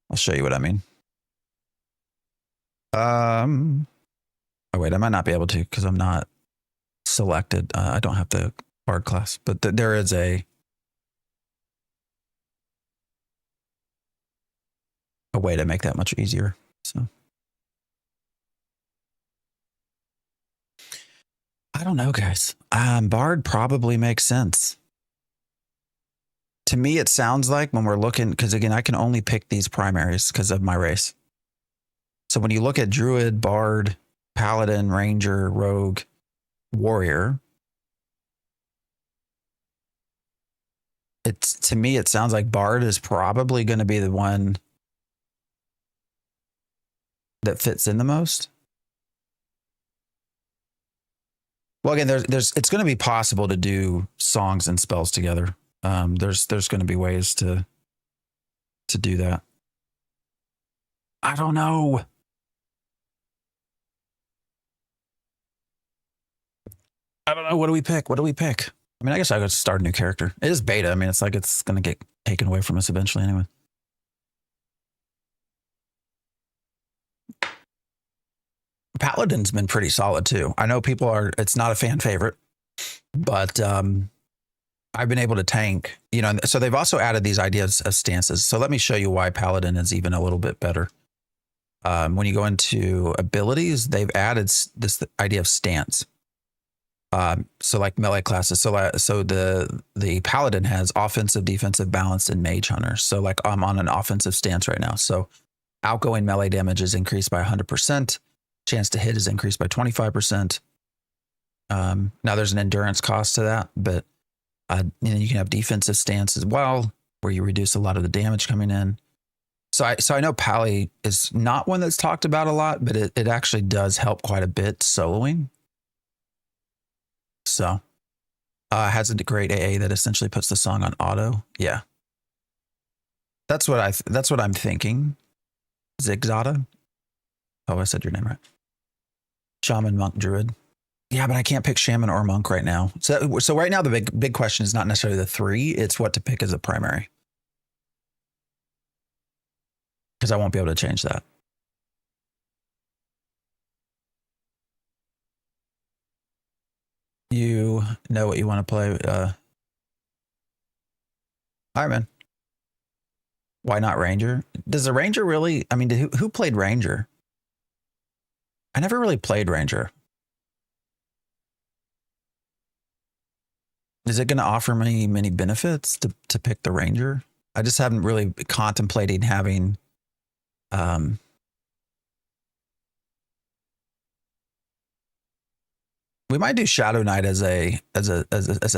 I'll show you what I mean. Oh wait, I might not be able to because I'm not selected. I don't have the Bard class, but there is a way to make that much easier. So I don't know, guys. Bard probably makes sense. To me, it sounds like when we're looking, because again, I can only pick these primaries because of my race. So when you look at Druid, Bard, Paladin, Ranger, Rogue, Warrior, to me, it sounds like Bard is probably going to be the one that fits in the most. Well, again, it's going to be possible to do songs and spells together. There's going to be ways to do that. I don't know. I don't know. What do we pick? What do we pick? I mean, I guess I could start a new character. It is beta. I mean, it's like it's going to get taken away from us eventually anyway. Paladin's been pretty solid too. I know people are, it's not a fan favorite, but I've been able to tank, you know, so they've also added these ideas of stances. So let me show you why Paladin is even a little bit better. When you go into abilities, they've added this idea of stance. So like melee classes. So the Paladin has offensive, defensive, balance, and mage hunter. So like I'm on an offensive stance right now. So outgoing melee damage is increased by 100%. Chance to hit is increased by 25%. Now there's an endurance cost to that, but you can have defensive stance as well, where you reduce a lot of the damage coming in. So I know Pally is not one that's talked about a lot, but it actually does help quite a bit soloing. So has a great AA that essentially puts the song on auto. Yeah, that's what I'm thinking. Zigzada. Oh, I said your name right. Shaman, monk, druid. Yeah, but I can't pick shaman or monk right now. So right now the big question is not necessarily the 3; it's what to pick as a primary, because I won't be able to change that. You know what you want to play. All right, man. Why not Ranger? Does the Ranger really? I mean, who played Ranger? I never really played Ranger. Is it going to offer me many benefits to pick the Ranger? I just haven't really contemplated having. We might do Shadow Knight as a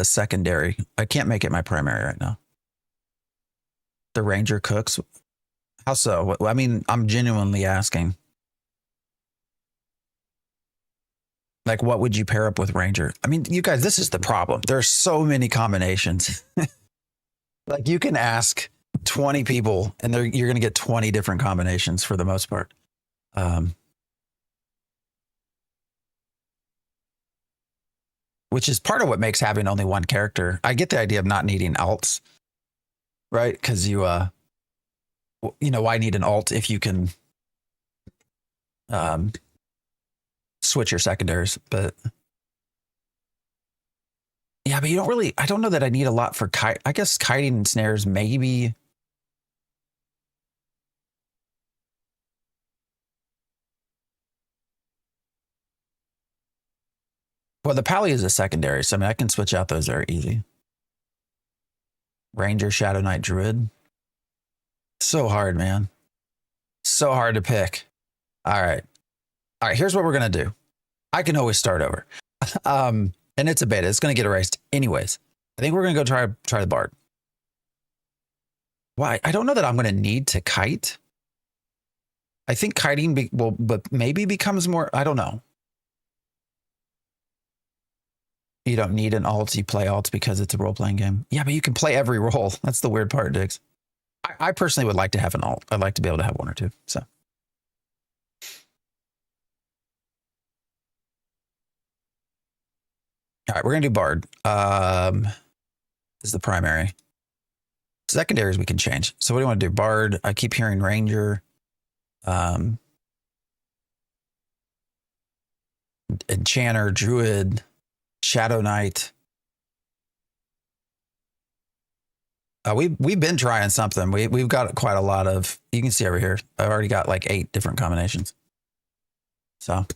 secondary. I can't make it my primary right now. The Ranger cooks. How so? I mean, I'm genuinely asking. Like, what would you pair up with Ranger? I mean, you guys, this is the problem. There's so many combinations. Like, you can ask 20 people and you're going to get 20 different combinations for the most part. Which is part of what makes having only one character. I get the idea of not needing alts, right? Because you know, why need an alt if you can switch your secondaries? But yeah, but you don't really, I don't know that I need a lot for kite. I guess kiting and snares maybe. Well, the Pally is a secondary, so I mean, I can switch out those very easy. Ranger, Shadow Knight, Druid. So hard, man. So hard to pick. All right. Here's what we're going to do. I can always start over. And it's a beta. It's going to get erased anyways. I think we're going to go try the Bard. Why? I don't know that I'm going to need to kite. I think kiting but maybe becomes more, I don't know. You don't need an alt. You play alts because it's a role-playing game. Yeah, but you can play every role. That's the weird part, Diggs. I personally would like to have an alt. I'd like to be able to have one or two. So. All right, we're going to do Bard. This is the primary. Secondaries we can change. So what do you want to do? Bard. I keep hearing Ranger. Enchanter, Druid, Shadow Knight. We've been trying something. We've got quite a lot of, you can see over here, I've already got like 8 different combinations. So.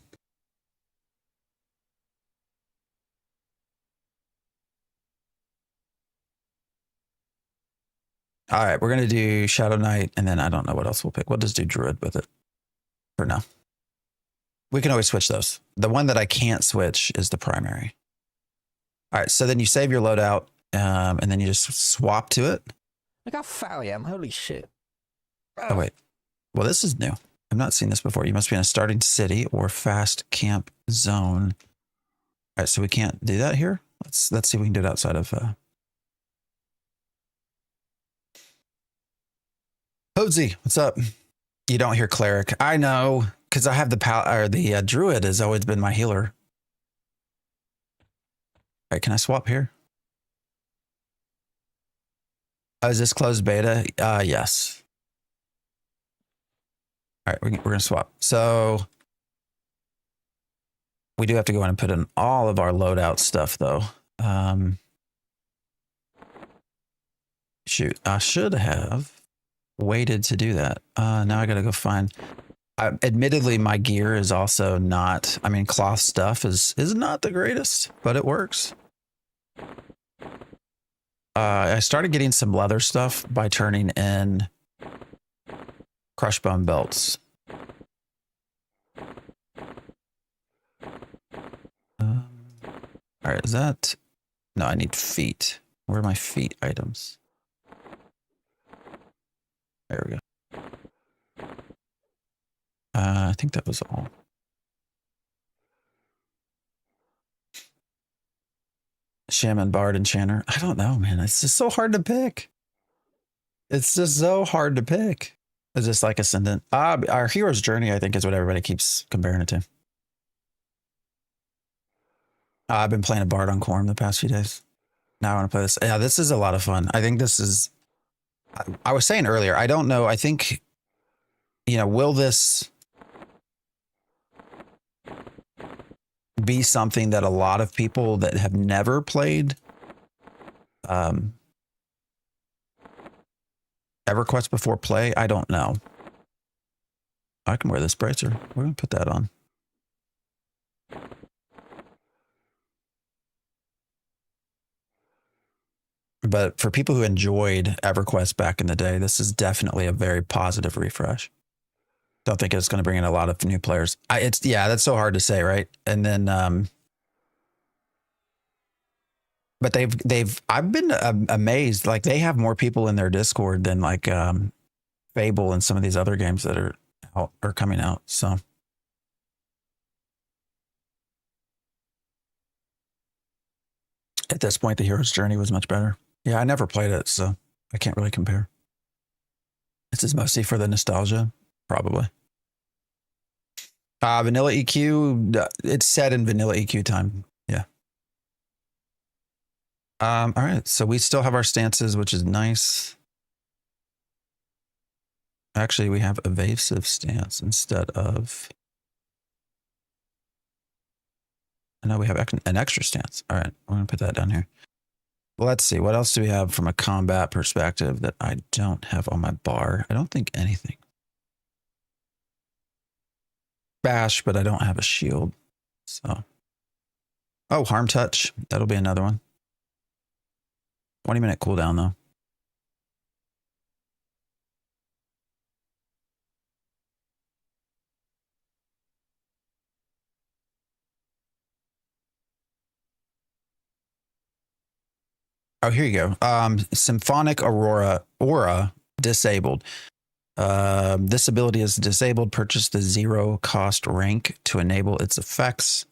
All right, we're going to do Shadow Knight, and then I don't know what else we'll pick. We'll just do Druid with it for now. We can always switch those. The one that I can't switch is the primary. All right, so then you save your loadout, and then you just swap to it. Look how fat I am. Holy shit. Oh, wait. Well, this is new. I've not seen this before. You must be in a starting city or fast camp zone. All right, so we can't do that here. Let's see if we can do it outside of. Posey, what's up? You don't hear cleric. I know, because I have the druid has always been my healer. All right, can I swap here? Oh, is this closed beta? Yes. All right, we're gonna swap. So we do have to go in and put in all of our loadout stuff, though. Shoot, I should have waited to do that. Now I gotta go find. Admittedly, my gear is also not. I mean, cloth stuff is not the greatest, but it works. I started getting some leather stuff by turning in crush bone belts. All right, is that? No, I need feet. Where are my feet items? There we go. I think that was all. Shaman, Bard, Enchanter. I don't know, man. It's just so hard to pick. It's just so hard to pick. Is this like Ascendant? Our hero's journey, I think, is what everybody keeps comparing it to. I've been playing a Bard on Quorum the past few days. Now I want to play this. Yeah, this is a lot of fun. I think this is. I was saying earlier, I don't know. I think, will this be something that a lot of people that have never played EverQuest before play? I don't know. I can wear this bracer. We're going to put that on. But for people who enjoyed EverQuest back in the day, this is definitely a very positive refresh. Don't think it's going to bring in a lot of new players. That's so hard to say, right? And then, but I've been amazed. Like, they have more people in their Discord than like Fable and some of these other games that are coming out. So. At this point, the hero's journey was much better. Yeah, I never played it, so I can't really compare. This is mostly for the nostalgia, probably. Vanilla EQ, it's set in vanilla EQ time. Yeah. All right, so we still have our stances, which is nice. Actually, we have evasive stance instead of. No, we have an extra stance. All right, we're gonna put that down here. Let's see, what else do we have from a combat perspective that I don't have on my bar? I don't think anything. Bash, but I don't have a shield. So. Oh, harm touch. That'll be another one. 20-minute cooldown, though. Oh, here you go. Symphonic Aura disabled. This ability is disabled. Purchase the 0-cost rank to enable its effects.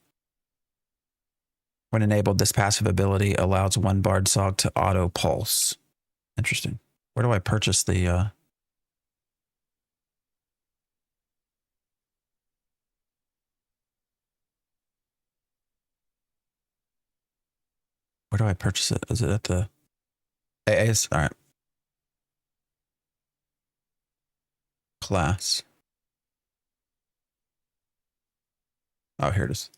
When enabled, this passive ability allows one bard song to auto pulse. Interesting. Where do I purchase the? Where do I purchase it? Is it at the AAs? All right. Class. Oh, here it is.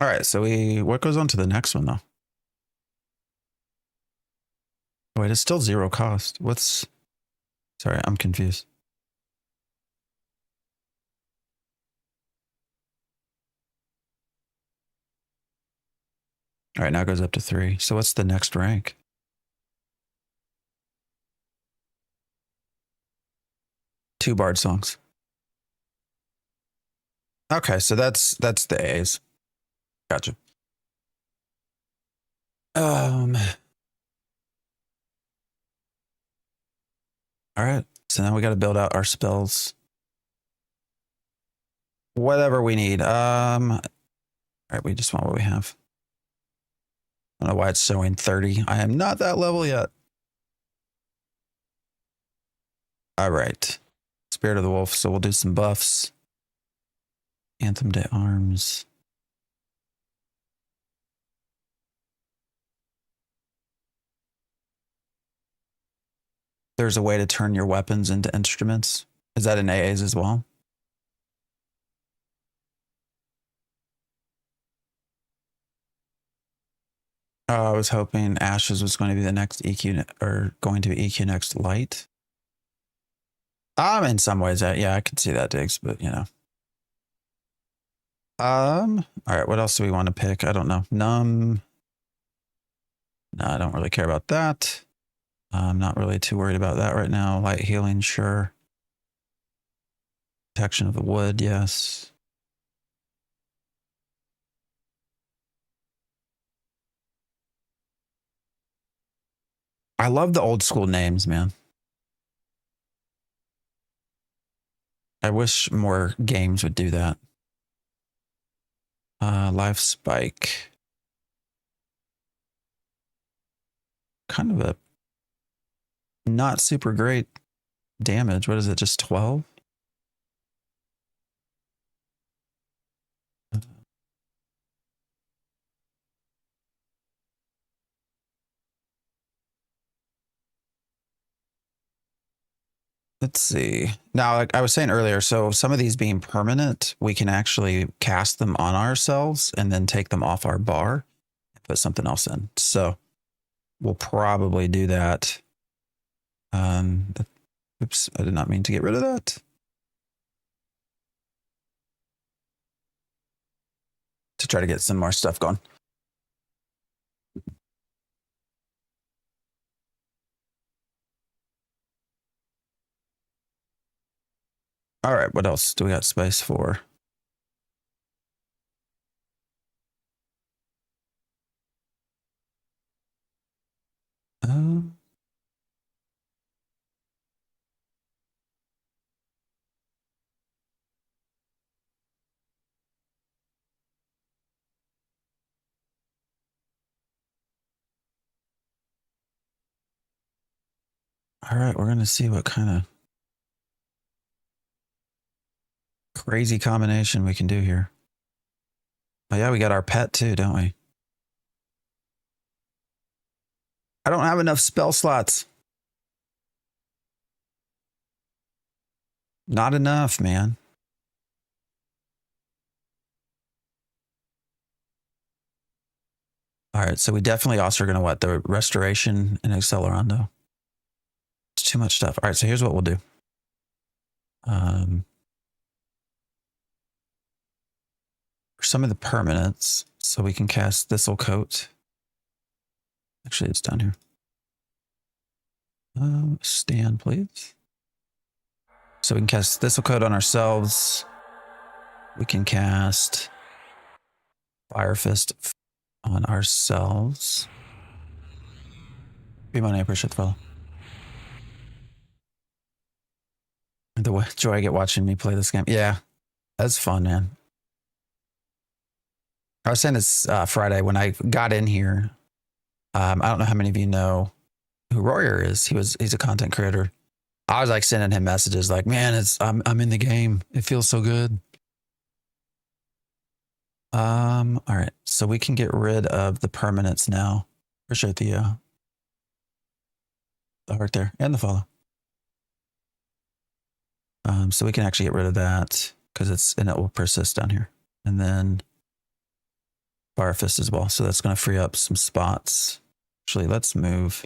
All right, so what goes on to the next one, though? Wait, it's still 0 cost. Sorry, I'm confused. All right, now it goes up to 3. So what's the next rank? Two bard songs. Okay, so that's the A's. Gotcha. All right. So now we got to build out our spells. Whatever we need. All right, we just want what we have. I don't know why it's showing 30. I am not that level yet. All right. Spirit of the Wolf. So we'll do some buffs. Anthem to Arms. There's a way to turn your weapons into instruments. Is that in AAs as well? I was hoping Ashes was going to be the next EQ, or going to be EQ next light. In some ways, yeah, I could see that, Diggs, but you know. All right, what else do we want to pick? I don't know. Numb. No, I don't really care about that. I'm not really too worried about that right now. Light healing, sure. Protection of the wood, yes. I love the old school names, man. I wish more games would do that. Life spike. Kind of a not super great damage. What is it? Just 12? Let's see. Now, like I was saying earlier, so some of these being permanent, we can actually cast them on ourselves and then take them off our bar and put something else in. So we'll probably do that. Oops, I did not mean to get rid of that. To try to get some more stuff going. All right, what else do we got space for? All right, we're going to see what kind of crazy combination we can do here. Oh yeah, we got our pet too, don't we? I don't have enough spell slots. Not enough, man. All right, so we definitely also are going to what? The Restoration and Accelerando. It's too much stuff. All right, so here's what we'll do. For some of the permanents, so we can cast Thistle Coat. Actually, it's down here. Stand, please. So we can cast Thistle Coat on ourselves. We can cast Fire Fist on ourselves. Be money, I appreciate the follow. The joy I get watching me play this game. Yeah, that's fun, man. I was saying this Friday when I got in here. I don't know how many of you know who Royer is. He's a content creator. I was like sending him messages like, man, I'm in the game. It feels so good. All right, so we can get rid of the permanents now. Appreciate the heart there and the follow. So we can actually get rid of that because it will persist down here. And then Fire Fist as well. So that's going to free up some spots. Actually, let's move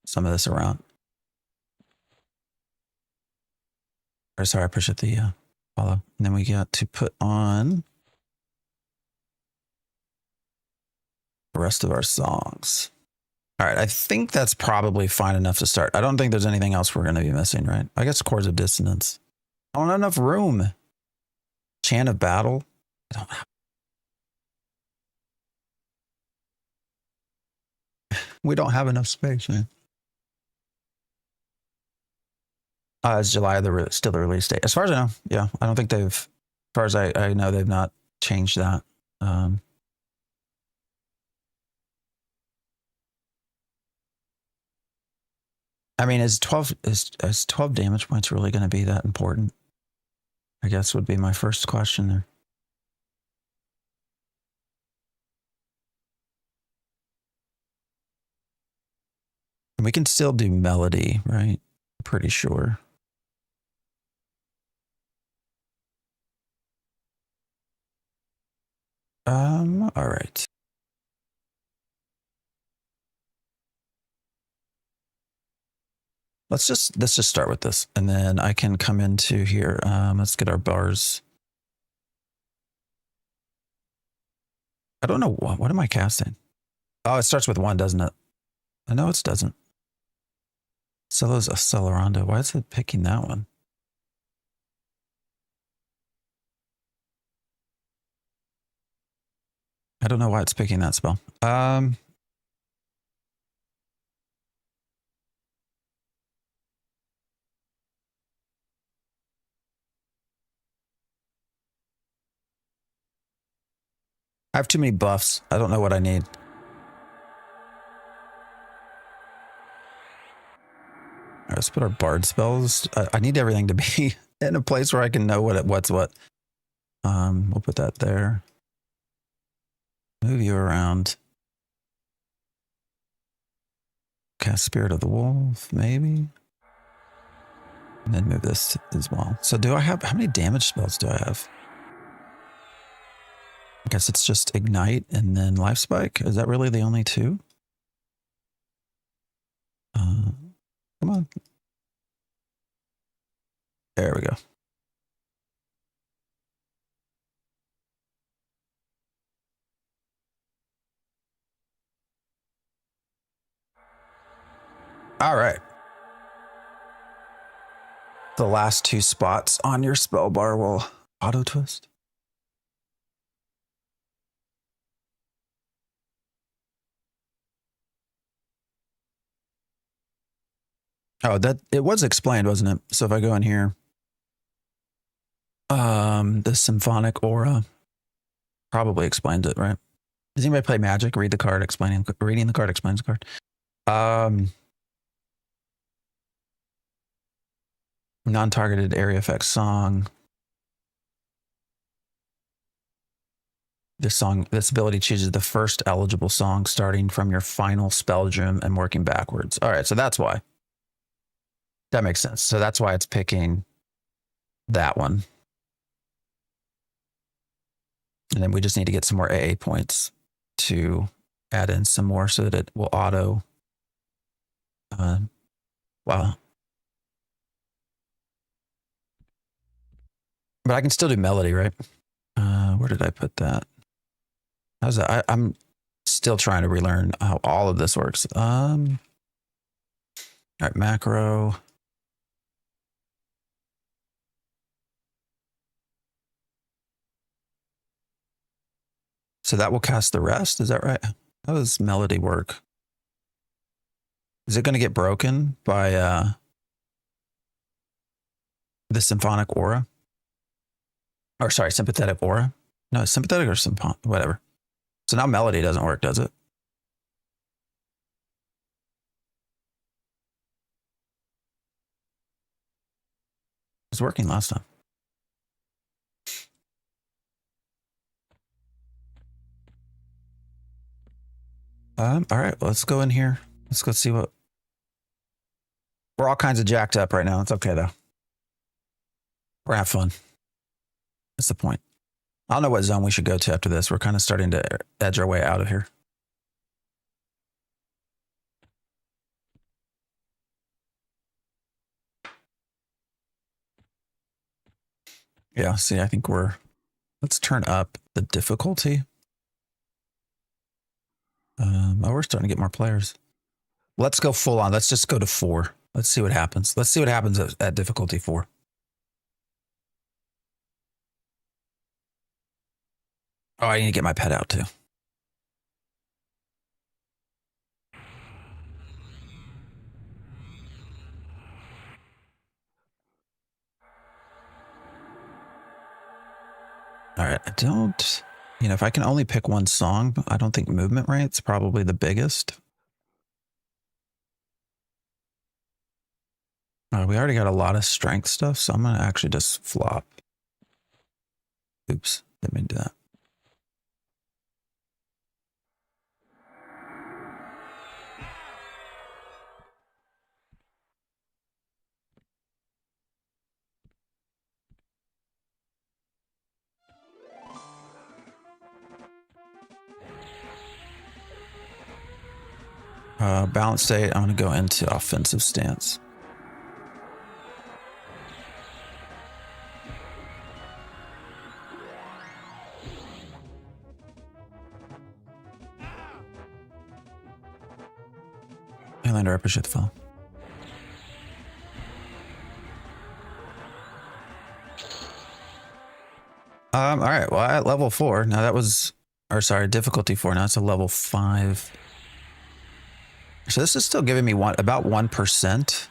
some of this around. Sorry, I appreciate the follow. And then we got to put on the rest of our songs. All right, I think that's probably fine enough to start. I don't think there's anything else we're going to be missing, right? I guess Chords of Dissonance. I don't have enough room. Chant of Battle. I don't have. We don't have enough space, man. It's July, still the release date. As far as I know, yeah. I don't think they've, as far as I know, they've not changed that. I mean, is 12 damage points really going to be that important? I guess would be my first question there. We can still do melody, right? Pretty sure. All right. Let's just start with this, and then I can come into here. Let's get our bars. I don't know what am I casting? Oh, it starts with 1, doesn't it? I know it doesn't. Celo's Accelerando. Why is it picking that one? I don't know why it's picking that spell. I have too many buffs. I don't know what I need. All right, let's put our bard spells. I need everything to be in a place where I can know what's what. We'll put that there. Move you around. Cast Spirit of the Wolf, maybe. And then move this as well. So do I have, how many damage spells do I have? I guess it's just Ignite and then Life Spike. Is that really the only 2? Come on. There we go. All right. The last 2 spots on your spell bar will auto twist. Oh, it was explained, wasn't it? So if I go in here, the symphonic aura probably explains it, right? Does anybody play Magic? Reading the card explains the card. Non-targeted area effect song. This ability chooses the first eligible song starting from your final spell gem and working backwards. All right, so that's why. That makes sense. So that's why it's picking that one. And then we just need to get some more AA points to add in some more so that it will auto. Wow. But I can still do melody, right? Where did I put that? How's that? I'm still trying to relearn how all of this works. All right, macro. So that will cast the rest. Is that right? How does melody work? Is it going to get broken by the symphonic aura? Or sorry, sympathetic aura? No, sympathetic or symphonic, whatever. So now melody doesn't work, does it? It was working last time. All right, let's go in here. Let's go see what. We're all kinds of jacked up right now. It's okay though. We're having fun. That's the point. I don't know what zone we should go to after this. We're kind of starting to edge our way out of here. Yeah, see, I think let's turn up the difficulty. We're starting to get more players. Let's go full on. Let's just go to 4. Let's see what happens. Let's see what happens at difficulty 4. Oh, I need to get my pet out too. right, I don't, if I can only pick one song, I don't think movement rate's probably the biggest. We already got a lot of strength stuff, so I'm going to actually just flop. Oops, didn't mean to do that. Balance state, I'm going to go into offensive stance. Highlander, I appreciate the follow. All right, well, at level 4, now that was, or sorry, difficulty 4, now it's a level 5. So this is still giving me about 1%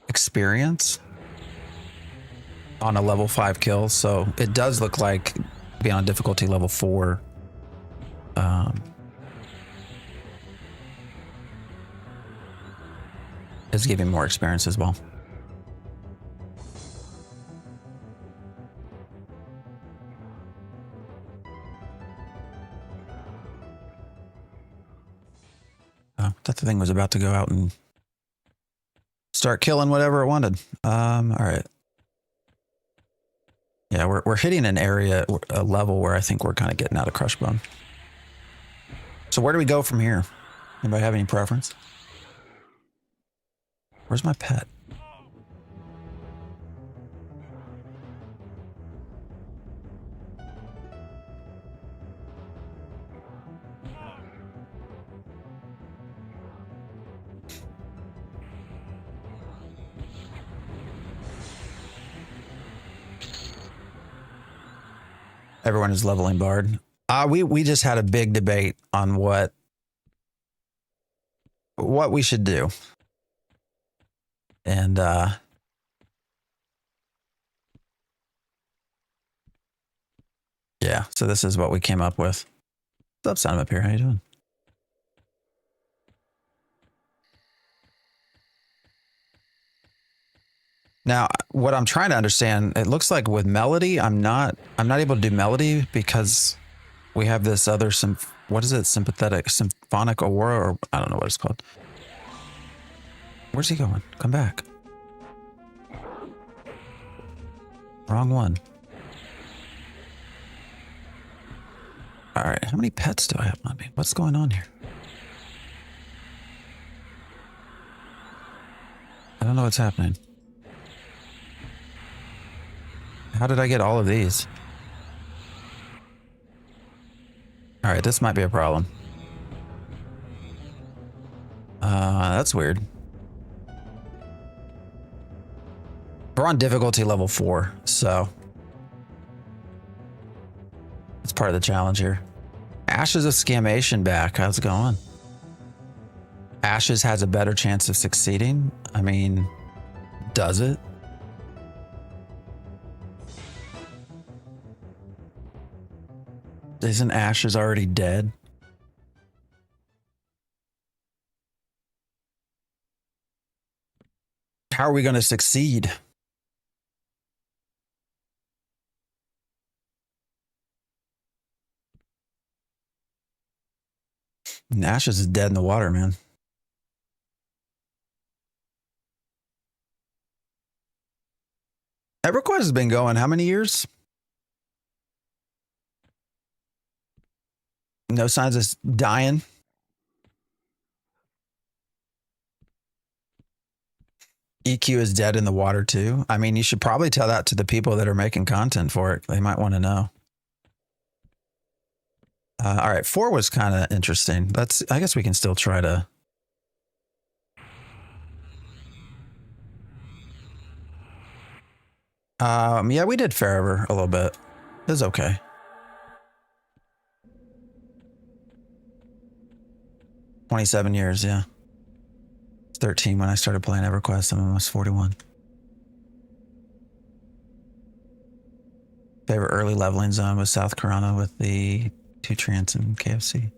experience on a level 5 kill. So it does look like being on difficulty level 4. Is giving more experience as well. That thing was about to go out and start killing whatever it wanted. All right. Yeah, we're hitting an area, a level where I think we're kind of getting out of Crush Bone. So where do we go from here? Anybody have any preference? Where's my pet? Everyone is leveling Bard. We just had a big debate on what we should do. And yeah, so this is what we came up with. What's up, Sound up here? How you doing? Now, what I'm trying to understand, it looks like with melody, I'm not able to do melody because we have this other what is it? Symphonic aurora, or I don't know what it's called. Where's he going? Come back. Wrong one. All right, how many pets do I have on me? What's going on here? I don't know what's happening. How did I get all of these? All right, this might be a problem. That's weird. We're on difficulty level 4, so it's part of the challenge here. Ashes of Scamation back. How's it going? Ashes has a better chance of succeeding. I mean, does it? Isn't Ashes already dead? How are we going to succeed? And Ashes is dead in the water, man. EverQuest has been going how many years? No signs of dying. EQ is dead in the water too. I mean, you should probably tell that to the people that are making content for it. They might want to know. All right, 4 was kind of interesting. I guess we can still try to. Yeah, we did Forever a little bit. It was okay. $27 years, yeah. 13 when I started playing EverQuest. I'm almost 41. Favorite early leveling zone was South Corona with the two Trans and KFC.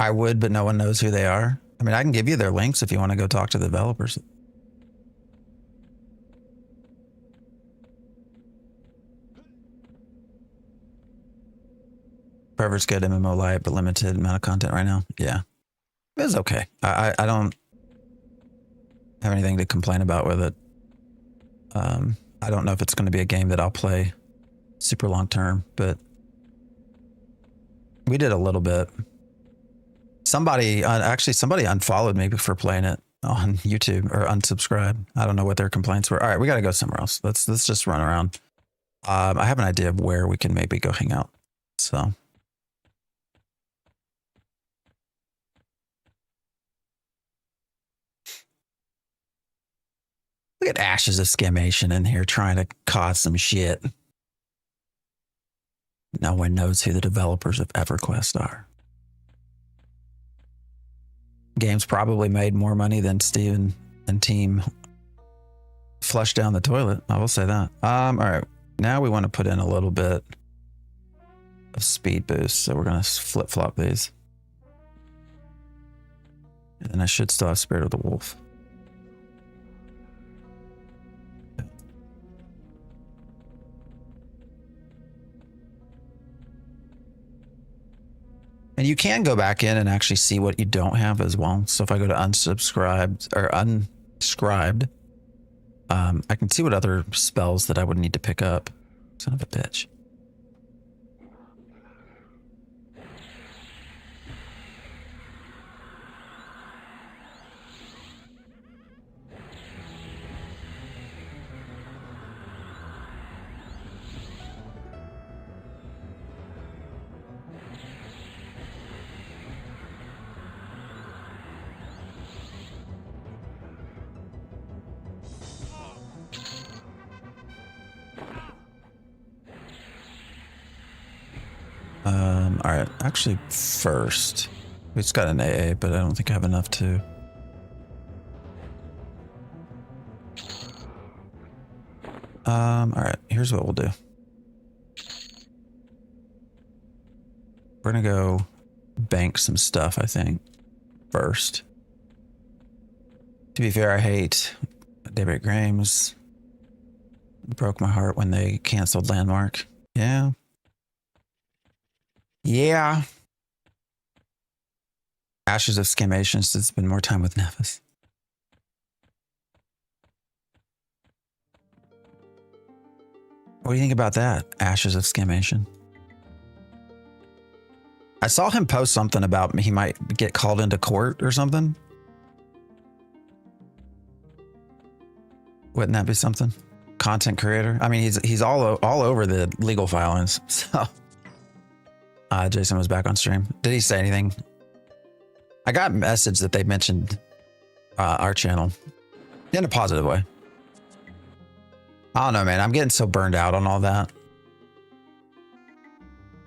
I would, but no one knows who they are. I mean, I can give you their links if you want to go talk to the developers. Forever's good MMO Lite, but limited amount of content right now. Yeah, it was okay. I don't have anything to complain about with it. I don't know if it's going to be a game that I'll play super long term, but we did a little bit. Somebody unfollowed me for playing it on YouTube or unsubscribed. I don't know what their complaints were. All right, we got to go somewhere else. Let's just run around. I have an idea of where we can maybe go hang out. So. Look at Ashes of Scamation in here trying to cause some shit. No one knows who the developers of EverQuest are. Game's probably made more money than Steven and team flushed down the toilet. I will say that. All right. Now we want to put in a little bit of speed boost. So we're going to flip flop these. And I should still have Spirit of the Wolf. And you can go back in and actually see what you don't have as well. So if I go to unsubscribed or unscribed, I can see what other spells that I would need to pick up. Son of a bitch. All right, actually first, it's got an AA, but I don't think I have enough to. All right, here's what we'll do. We're gonna go bank some stuff, I think, first. To be fair, I hate Daybreak Games. It broke my heart when they canceled Landmark. Yeah. Yeah. Ashes of Scamation since spend more time with Nevis. What do you think about that? Ashes of Scamation. I saw him post something about he might get called into court or something. Wouldn't that be something? Content creator. I mean, he's all over the legal filings. So. Jason was back on stream. Did he say anything? I got a message that they mentioned our channel in a positive way. I don't know, man. I'm getting so burned out on all that.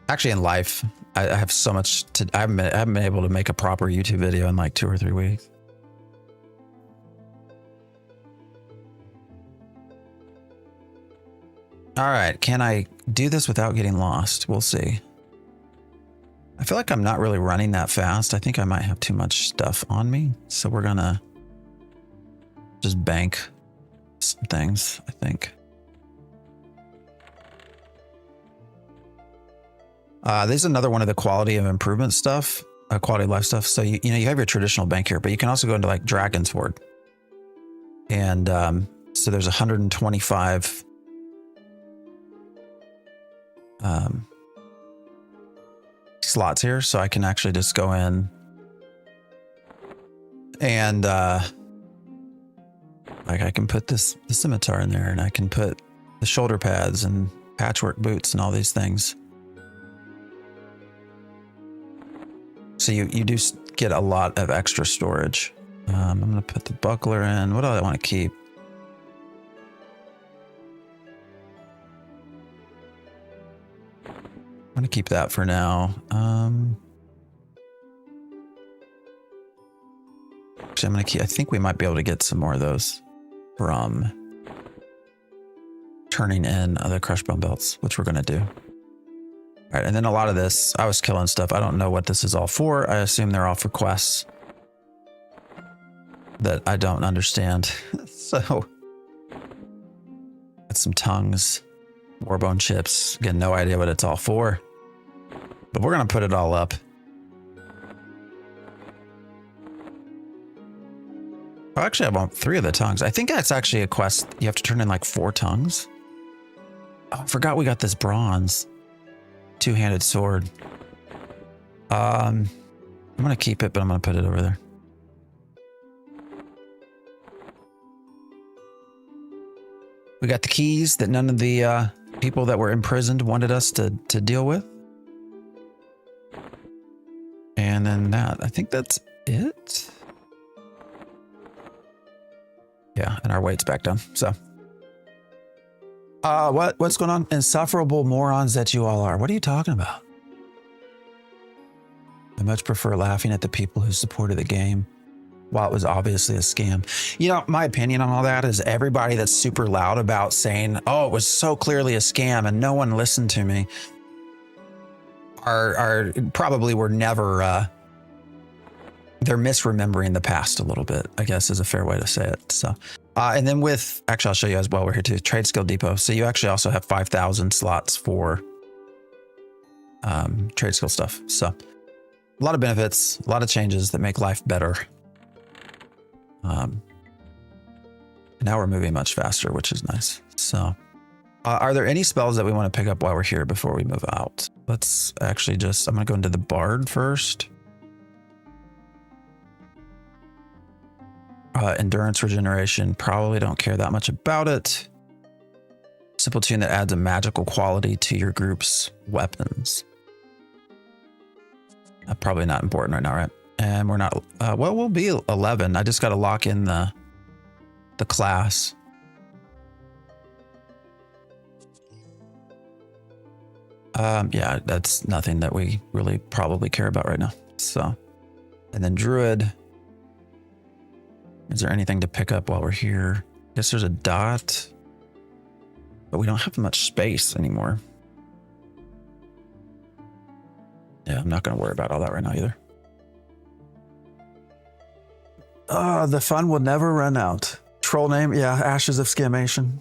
Actually, in life, I have so much to. I haven't been able to make a proper YouTube video in like 2 or 3 weeks. All right. Can I do this without getting lost? We'll see. I feel like I'm not really running that fast. I think I might have too much stuff on me. So we're going to just bank some things, I think. This is another one of the quality of improvement stuff, quality of life stuff. So, you know, you have your traditional bank here, but you can also go into like Dragon's Hoard. And so there's 125 slots here, so I can actually just go in and like I can put the scimitar in there, and I can put the shoulder pads and patchwork boots and all these things. So you do get a lot of extra storage. I'm gonna put the buckler in. What do I want to keep? I'm gonna keep that for now. Actually, I'm gonna keep. I think we might be able to get some more of those from turning in other crushed bone belts, which we're going to do. All right, and then a lot of this, I was killing stuff. I don't know what this is all for. I assume they're all for quests that I don't understand. So, got some tongues, warbone chips. Again, no idea what it's all for. But we're going to put it all up. Oh, actually, I want 3 of the tongues. I think that's actually a quest. You have to turn in like 4 tongues. Oh, I forgot we got this bronze. 2-handed sword. I'm going to keep it, but I'm going to put it over there. We got the keys that none of the people that were imprisoned wanted us to deal with. And then that, I think that's it. Yeah, and our weight's back down. So, what's going on? Insufferable morons that you all are. What are you talking about? I much prefer laughing at the people who supported the game while it was obviously a scam. You know, my opinion on all that is everybody that's super loud about saying, oh, it was so clearly a scam and no one listened to me are probably were never, they're misremembering the past a little bit, I guess is a fair way to say it. So, and then with, actually, I'll show you as well. We're here too, Trade Skill Depot. So you actually also have 5,000 slots for trade skill stuff. So a lot of benefits, a lot of changes that make life better. Now we're moving much faster, which is nice. So are there any spells that we want to pick up while we're here before we move out? Let's actually just, I'm going to go into the Bard first. Endurance regeneration, probably don't care that much about it. Simple tune that adds a magical quality to your group's weapons. Probably not important right now, right? And we're not, well, we'll be 11. I just got to lock in the class. Yeah, that's nothing that we really probably care about right now. So, and then Druid. Is there anything to pick up while we're here? I guess there's a dot, but we don't have much space anymore. Yeah, I'm not going to worry about all that right now either. The fun will never run out. Troll name, yeah, Ashes of Scamation.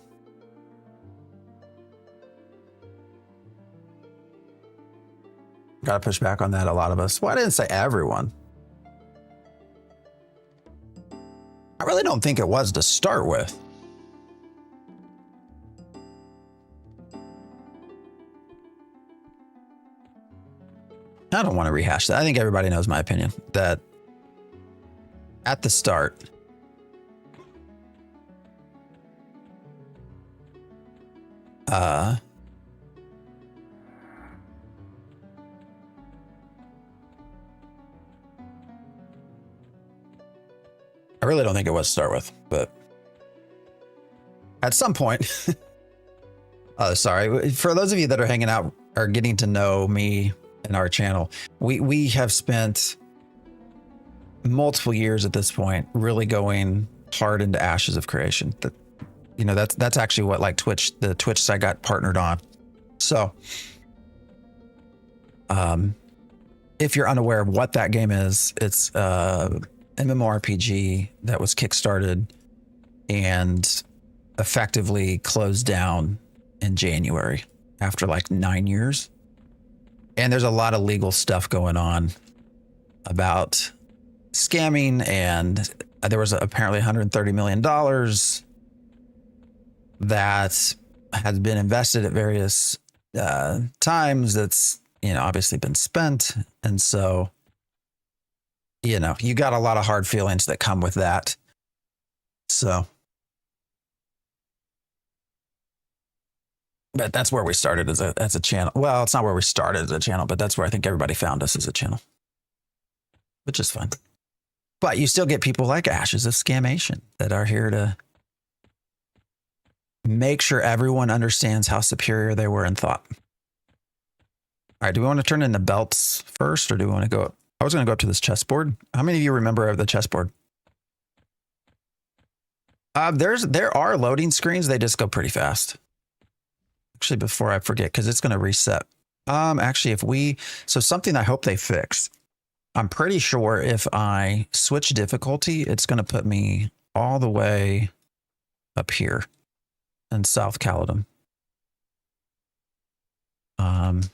Gotta push back on that, a lot of us. Well, I didn't say everyone. I really don't think it was to start with. I don't want to rehash that. I think everybody knows my opinion that at the start, I really don't think it was to start with, but at some point, sorry, for those of you that are hanging out or getting to know me and our channel, we have spent multiple years at this point really going hard into Ashes of Creation. That, you know, that's actually what like the Twitch site got partnered on. So, if you're unaware of what that game is, it's MMORPG that was kickstarted and effectively closed down in January after like 9 years. And there's a lot of legal stuff going on about scamming, and there was apparently $130 million that has been invested at various times that's, you know, obviously been spent. And so, you know, you got a lot of hard feelings that come with that. So, but that's where we started as a channel. Well, it's not where we started as a channel, but that's where I think everybody found us as a channel, which is fun. But you still get people like Ashes of Scamation that are here to make sure everyone understands how superior they were in thought. All right, do we want to turn in the belts first, or do we want to go? I was going to go up to this chessboard. How many of you remember of the chessboard? There are loading screens. They just go pretty fast. actually, before I forget, because it's going to reset. Actually, so something I hope they fix. I'm pretty sure if I switch difficulty, it's going to put me all the way up here in South Caledon. And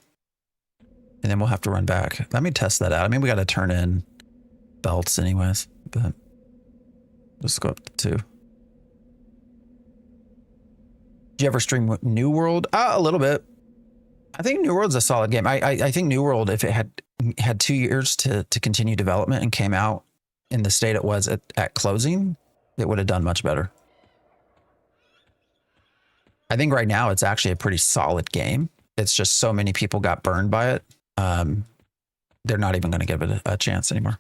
then we'll have to run back. Let me test that out. I mean, we got to turn in belts anyways, but let's go up to 2. Did you ever stream New World? A little bit. I think New World's a solid game. I think New World, if it had 2 years to continue development and came out in the state it was at closing, it would have done much better. I think right now it's actually a pretty solid game. It's just so many people got burned by it. They're not even going to give it a chance anymore.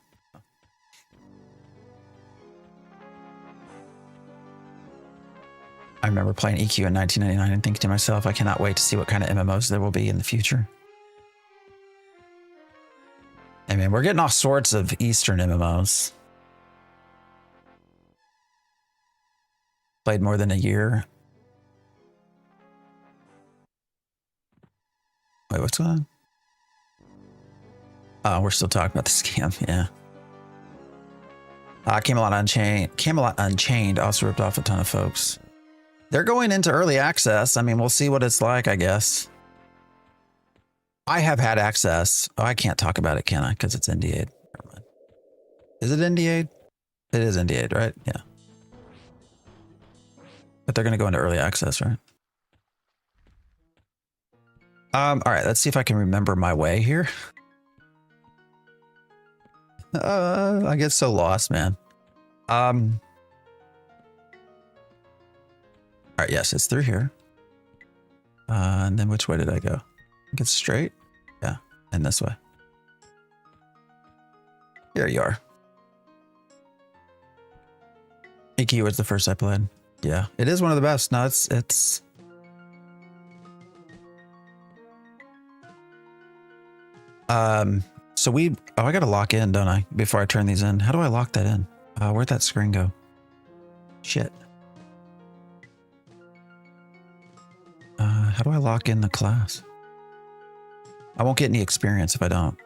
I remember playing EQ in 1999 and thinking to myself, I cannot wait to see what kind of MMOs there will be in the future. I mean, we're getting all sorts of Eastern MMOs. Played more than a year. Wait, what's going on? Oh, we're still talking about the scam, yeah. Camelot Unchained also ripped off a ton of folks. They're going into early access. I mean, we'll see what it's like, I guess. I have had access. Oh, I can't talk about it, can I? Because it's NDA'd. Never mind. Is it NDA'd? It is NDA'd, right? Yeah. But they're going to go into early access, right? All right, let's see if I can remember my way here. I get so lost, man. All right, yes, it's through here. And then which way did I go? I think it's straight. Yeah, and this way. Here you are. EQ was the first I played. Yeah, it is one of the best. No, it's. So I got to lock in, don't I? Before I turn these in. How do I lock that in? Where'd that screen go? Shit. How do I lock in the class? I won't get any experience if I don't.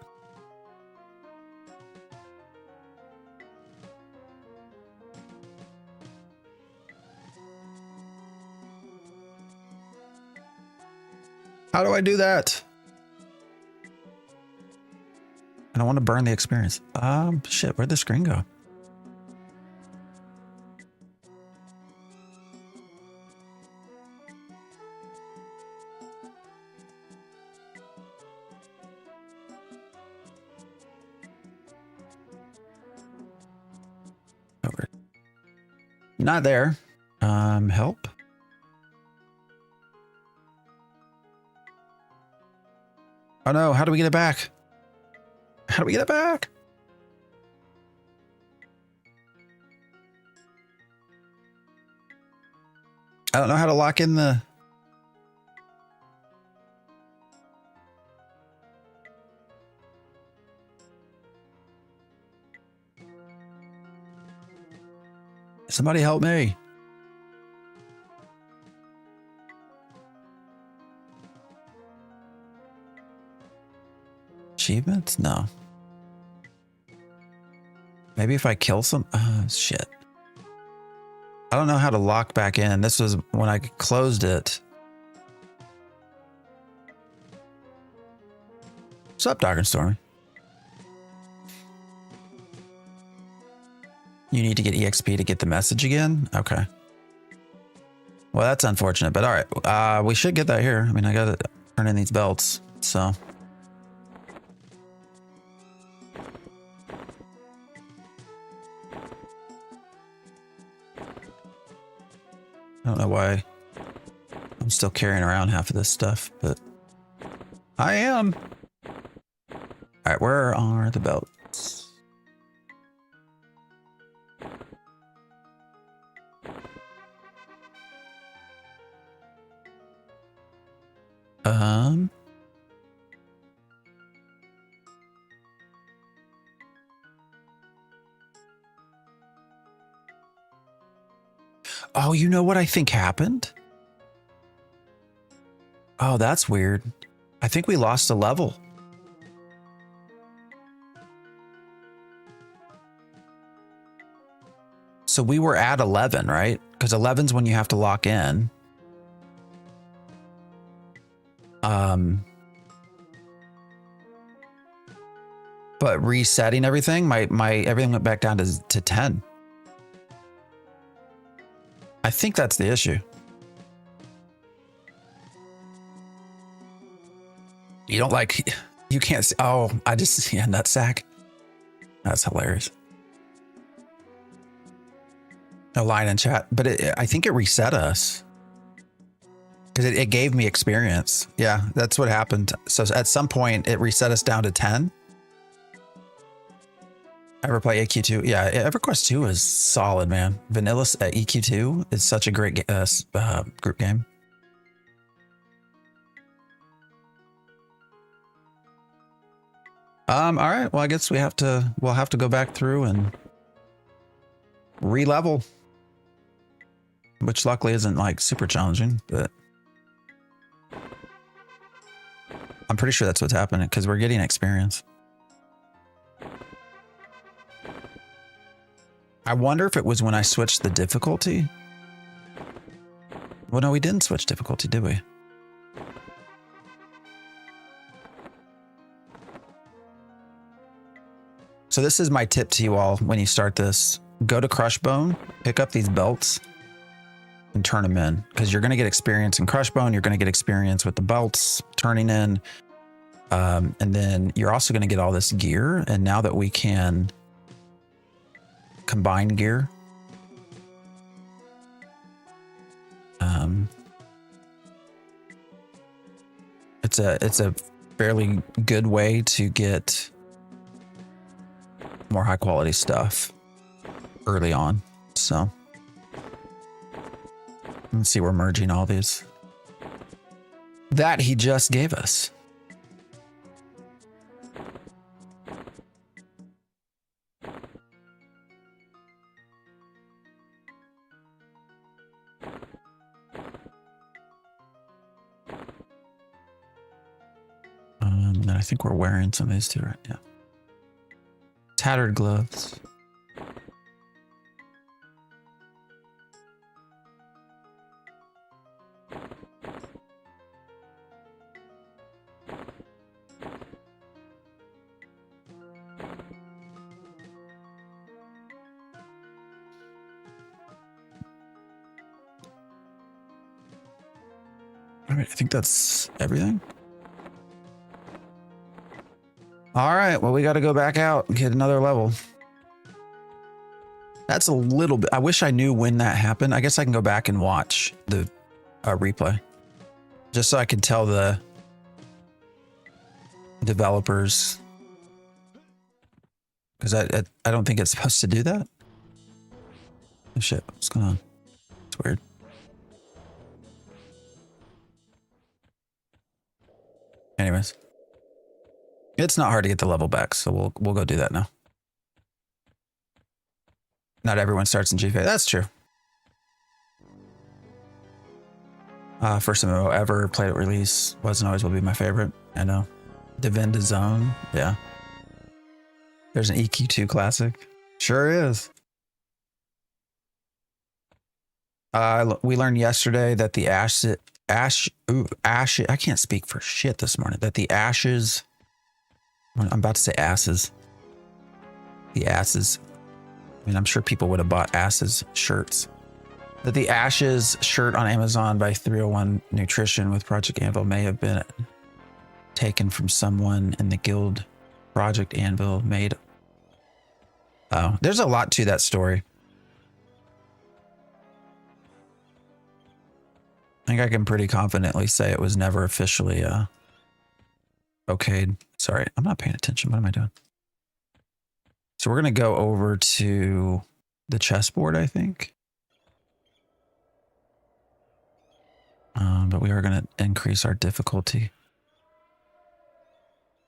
How do I do that? I don't want to burn the experience. Shit, where'd the screen go? Over. Not there. Help. Oh no, how do we get it back? How do we get it back? I don't know how to lock in the... Somebody help me. Achievements? No. Maybe if I kill some... shit. I don't know how to lock back in. This was when I closed it. What's up, Dark and Stormy? You need to get EXP to get the message again? Okay. Well, that's unfortunate, but all right. We should get that here. I mean, I got to turn in these belts, so... I don't know why I'm still carrying around half of this stuff, but I am. All right, where are the belts? Oh, you know what I think happened? Oh, that's weird. I think we lost a level. So we were at 11, right? Because 11's when you have to lock in. But resetting everything, my everything went back down to 10. I think that's the issue. You don't like, you can't see. Oh, I just see a nutsack. That's hilarious. No line in chat, but I think it reset us because it gave me experience. Yeah, that's what happened. So at some point it reset us down to 10. Ever play EQ2? Yeah, EverQuest 2 is solid, man. Vanilla EQ2 is such a great group game. All right. Well, I guess we'll have to go back through and re-level, which luckily isn't like super challenging, but I'm pretty sure that's what's happening because we're getting experience. I wonder if it was when I switched the difficulty. Well, no, we didn't switch difficulty, did we? So this is my tip to you all when you start this. Go to Crushbone, pick up these belts, and turn them in. Because you're going to get experience in Crushbone. You're going to get experience with the belts, turning in. And then you're also going to get all this gear. And now that we can combine gear, it's a fairly good way to get more high quality stuff early on. So let's see, we're merging all these that he just gave us. And I think we're wearing some of these too, right? Yeah. Tattered gloves. All right, I think that's everything. All right, well, we got to go back out and get another level. That's a little bit. I wish I knew when that happened. I guess I can go back and watch the replay just so I can tell the developers, because I don't think it's supposed to do that. Oh shit, what's going on? It's weird. Anyways, it's not hard to get the level back, so we'll go do that now. Not everyone starts in GFA. That's true. First MMO ever played at release. Wasn't always will be my favorite. I know. Divenda Zone. Yeah. There's an EQ2 classic. Sure is. We learned yesterday that the ashes. I can't speak for shit this morning. That the ashes. I'm about to say asses. The asses. I mean, I'm sure people would have bought asses shirts. That the Ashes shirt on Amazon by 301 Nutrition with Project Anvil may have been taken from someone in the guild Project Anvil made. Oh, there's a lot to that story. I think I can pretty confidently say it was never officially okayed. Sorry, I'm not paying attention. What am I doing? So we're going to go over to the chessboard, I think. But we are going to increase our difficulty.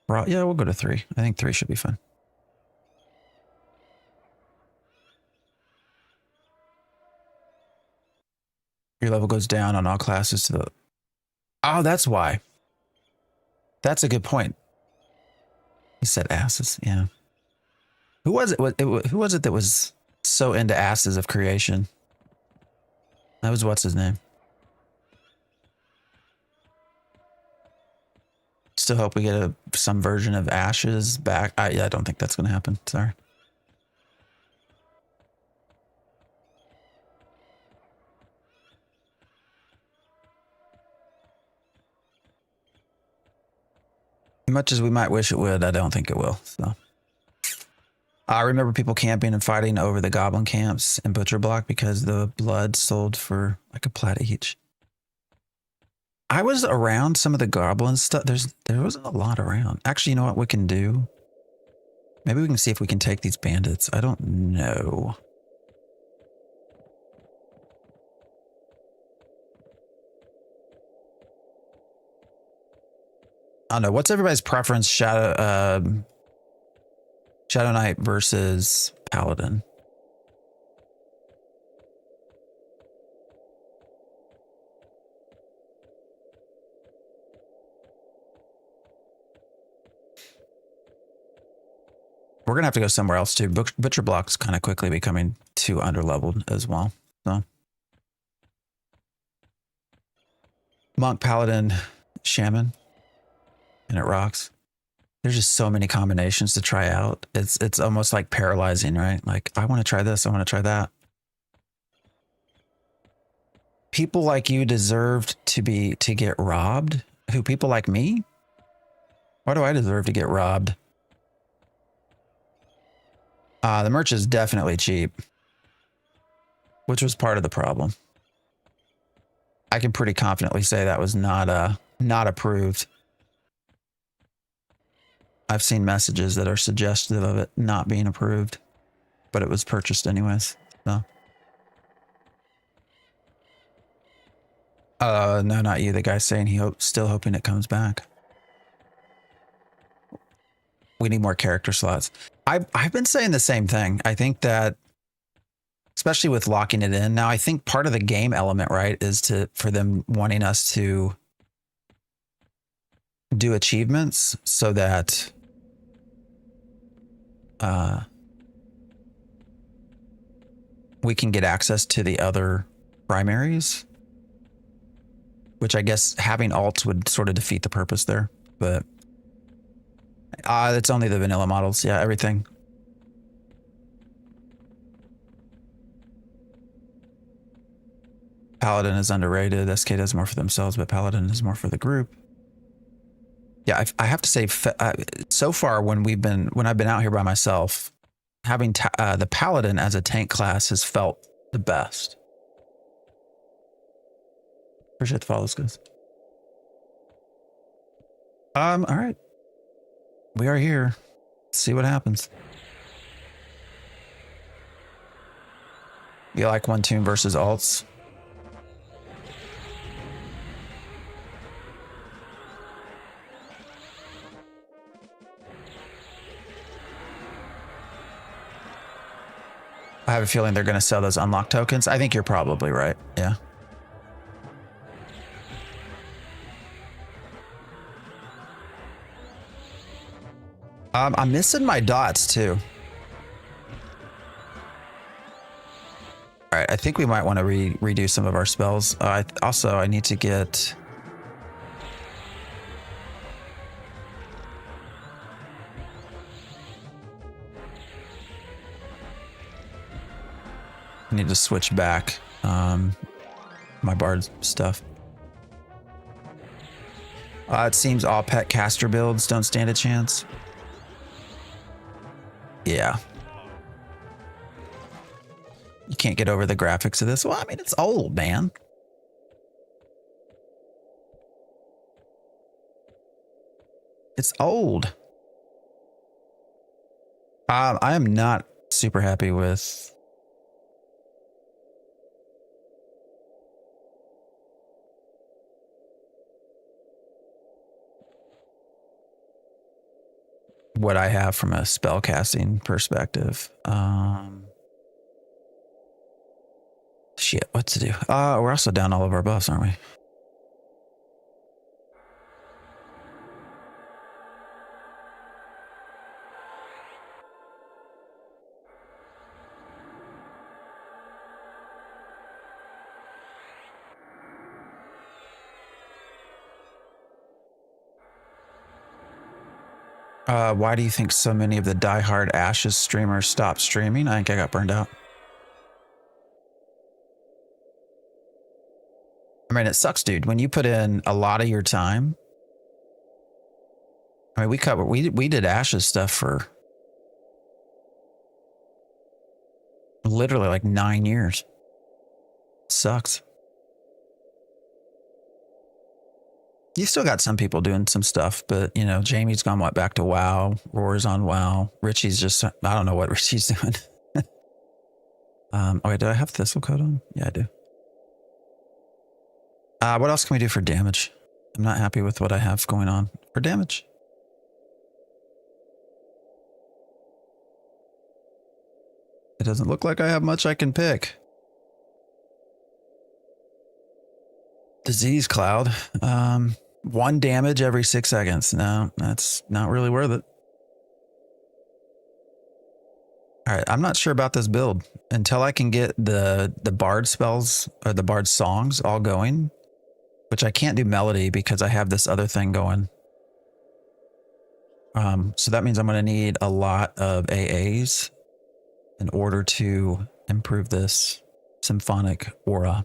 Yeah, we'll go to 3. I think 3 should be fun. Your level goes down on all classes to the Oh, that's why. That's a good point. He said asses. Yeah. Who was it? Who was it that was so into asses of creation? That was what's his name. Still hope we get some version of Ashes back. Yeah, I don't think that's going to happen. Sorry. Much as we might wish it would, I don't think it will. So I remember people camping and fighting over the goblin camps in Butcher Block because the blood sold for like a plat each. I was around some of the goblin stuff. There wasn't a lot around. Actually, you know what we can do? Maybe we can see if we can take these bandits. I don't know. I don't know. What's everybody's preference? Shadow Knight versus Paladin. We're going to have to go somewhere else too. Butcher Block's kind of quickly becoming too underleveled as well. So Monk, Paladin, Shaman, and it rocks. There's just so many combinations to try out. It's almost like paralyzing, right? Like, I want to try this. I want to try that. People like you deserved to get robbed. Who, people like me? Why do I deserve to get robbed? The merch is definitely cheap, which was part of the problem. I can pretty confidently say that was not approved. I've seen messages that are suggestive of it not being approved, but it was purchased anyways. So. No, not you. The guy's saying still hoping it comes back. We need more character slots. I've been saying the same thing. I think that, especially with locking it in now, I think part of the game element, right, is for them wanting us to do achievements so that we can get access to the other primaries, which I guess having alts would sort of defeat the purpose there, but it's only the vanilla models. Yeah, everything. Paladin is underrated. SK does more for themselves, but Paladin is more for the group. Yeah, I have to say, so far when I've been out here by myself, having the Paladin as a tank class has felt the best. Appreciate the follows, guys. All right. We are here. Let's see what happens. You like one tune versus alts? I have a feeling they're going to sell those unlock tokens. I think you're probably right. Yeah. I'm missing my dots too. All right, I think we might want to redo some of our spells. I need to get... I need to switch back my bard stuff. It seems all pet caster builds don't stand a chance. Yeah. You can't get over the graphics of this. Well, I mean, it's old, man. It's old. I am not super happy with... what I have from a spell casting perspective. Shit, what to do? We're also down all of our buffs, aren't we? Why do you think so many of the diehard Ashes streamers stopped streaming? I think I got burned out. I mean, it sucks, dude. When you put in a lot of your time. I mean, we did Ashes stuff for literally like 9 years. Sucks. You still got some people doing some stuff, but you know, Jamie's gone back to WoW. Roar's on WoW. Richie's just, I don't know what Richie's doing. Oh wait, do I have Thistle Coat on? Yeah, I do. What else can we do for damage? I'm not happy with what I have going on for damage. It doesn't look like I have much I can pick. Disease Cloud. 1 damage every 6 seconds. No, that's not really worth it. All right, I'm not sure about this build until I can get the bard spells or the bard songs all going, which I can't do melody because I have this other thing going. So that means I'm going to need a lot of AAs in order to improve this symphonic aura.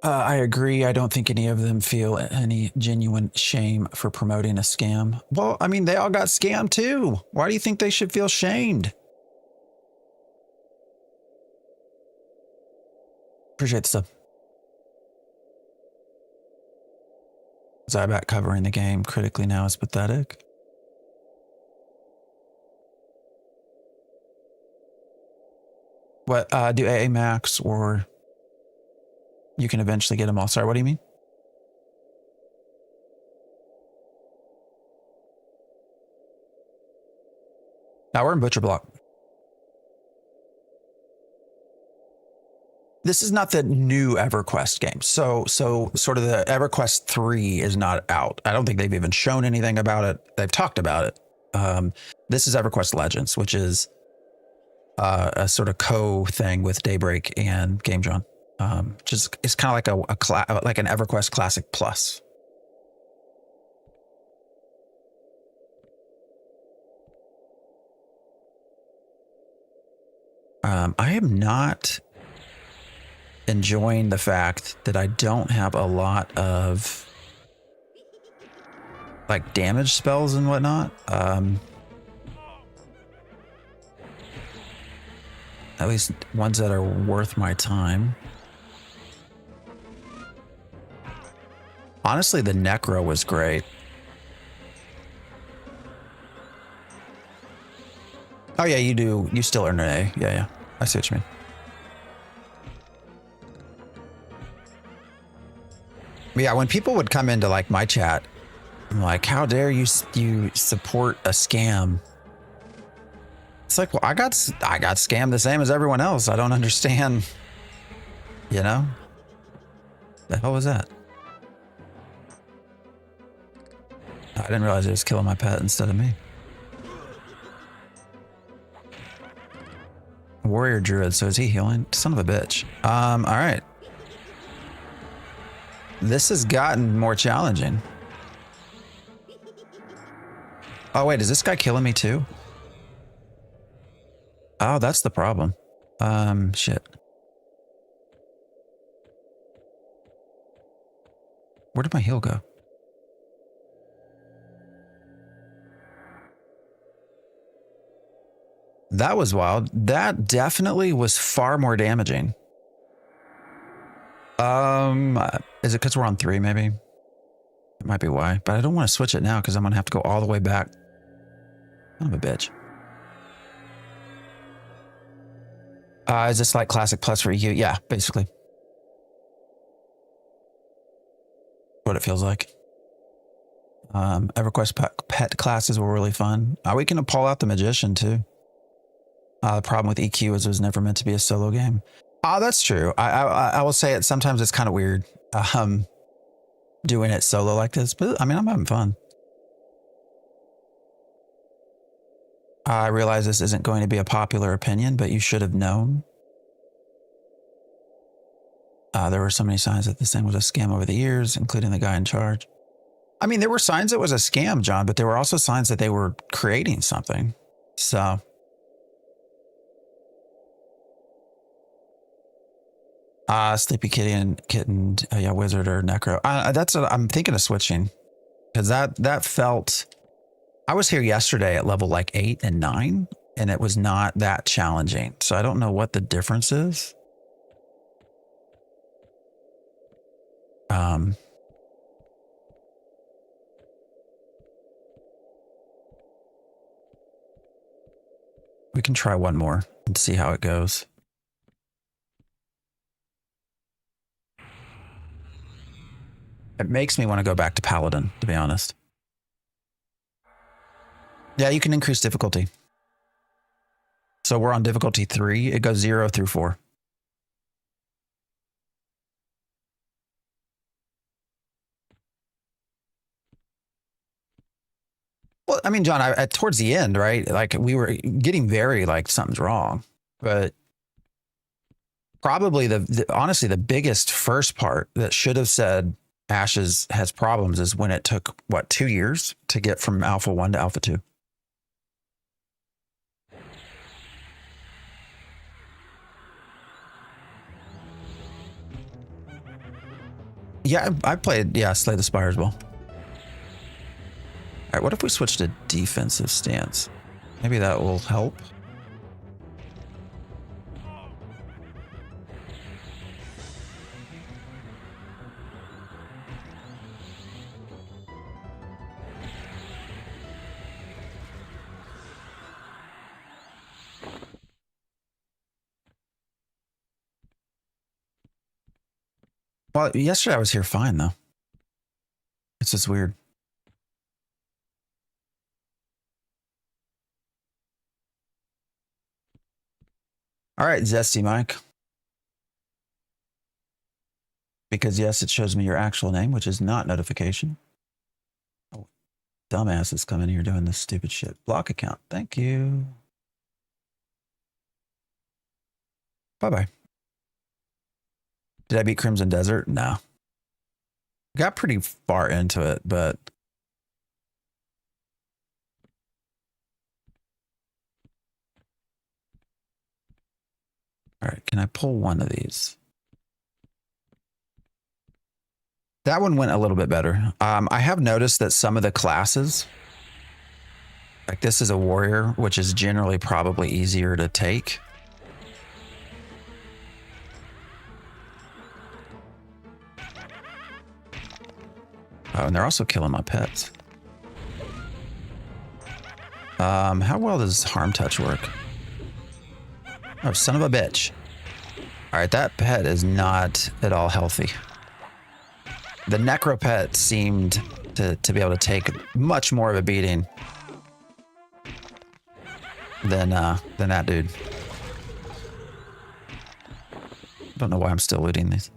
I agree. I don't think any of them feel any genuine shame for promoting a scam. Well, I mean, they all got scammed too. Why do you think they should feel shamed? Appreciate the stuff. Zybat covering the game critically now is pathetic. What, do AA max or you can eventually get them all. Sorry, what do you mean? Now we're in Butcher Block. This is not the new EverQuest game. So sort of the EverQuest 3 is not out. I don't think they've even shown anything about it. They've talked about it. This is EverQuest Legends, which is a sort of co-thing with Daybreak and Jawn. Just it's kind of like an EverQuest Classic Plus. I am not enjoying the fact that I don't have a lot of like damage spells and whatnot. At least ones that are worth my time. Honestly, the Necro was great. Oh yeah, you do. You still earn an A. Yeah. I see what you mean. But yeah, when people would come into like my chat, I'm like, how dare you support a scam? It's like, well, I got scammed the same as everyone else. I don't understand. You know? The hell was that? I didn't realize it was killing my pet instead of me. Warrior Druid, so is he healing? Son of a bitch. All right. This has gotten more challenging. Oh wait, is this guy killing me too? Oh, that's the problem. Shit. Where did my heal go? That was wild. That definitely was far more damaging. Is it because we're on 3 maybe? It might be why, but I don't want to switch it now because I'm going to have to go all the way back. Son of a bitch. Is this like Classic Plus for you? Yeah, basically. What it feels like. EverQuest pet classes were really fun. We can pull out the Magician too. The problem with EQ is it was never meant to be a solo game. Oh, that's true. I will say it. Sometimes it's kind of weird doing it solo like this, but I mean, I'm having fun. I realize this isn't going to be a popular opinion, but you should have known. There were so many signs that this thing was a scam over the years, including the guy in charge. I mean, there were signs it was a scam, John, but there were also signs that they were creating something. So. Sleepy Kitty and Kitten, yeah, Wizard or Necro. That's what I'm thinking of switching. Because that felt... I was here yesterday at level like 8 and 9, and it was not that challenging. So I don't know what the difference is. We can try one more and see how it goes. It makes me want to go back to Paladin, to be honest. Yeah, you can increase difficulty. So we're on difficulty 3. It goes 0 through 4. Well, I mean, John, towards the end, right? Like we were getting very like something's wrong, but probably honestly, the biggest first part that should have said Ashes has problems is when it took, what, 2 years to get from Alpha 1 to Alpha 2. Yeah, I played, Slay the Spire as well. All right, what if we switch to defensive stance? Maybe that will help. Well, yesterday I was here fine, though. It's just weird. All right, Zesty Mike. Because, yes, it shows me your actual name, which is not notification. Oh, dumbass is coming here doing this stupid shit. Block account. Thank you. Bye-bye. Did I beat Crimson Desert? No. Got pretty far into it, but... All right, can I pull one of these? That one went a little bit better. I have noticed that some of the classes, like this is a warrior, which is generally probably easier to take. Oh, and they're also killing my pets. How well does Harm Touch work? Oh, son of a bitch. All right, that pet is not at all healthy. The Necro pet seemed to be able to take much more of a beating than that dude. Don't know why I'm still looting these.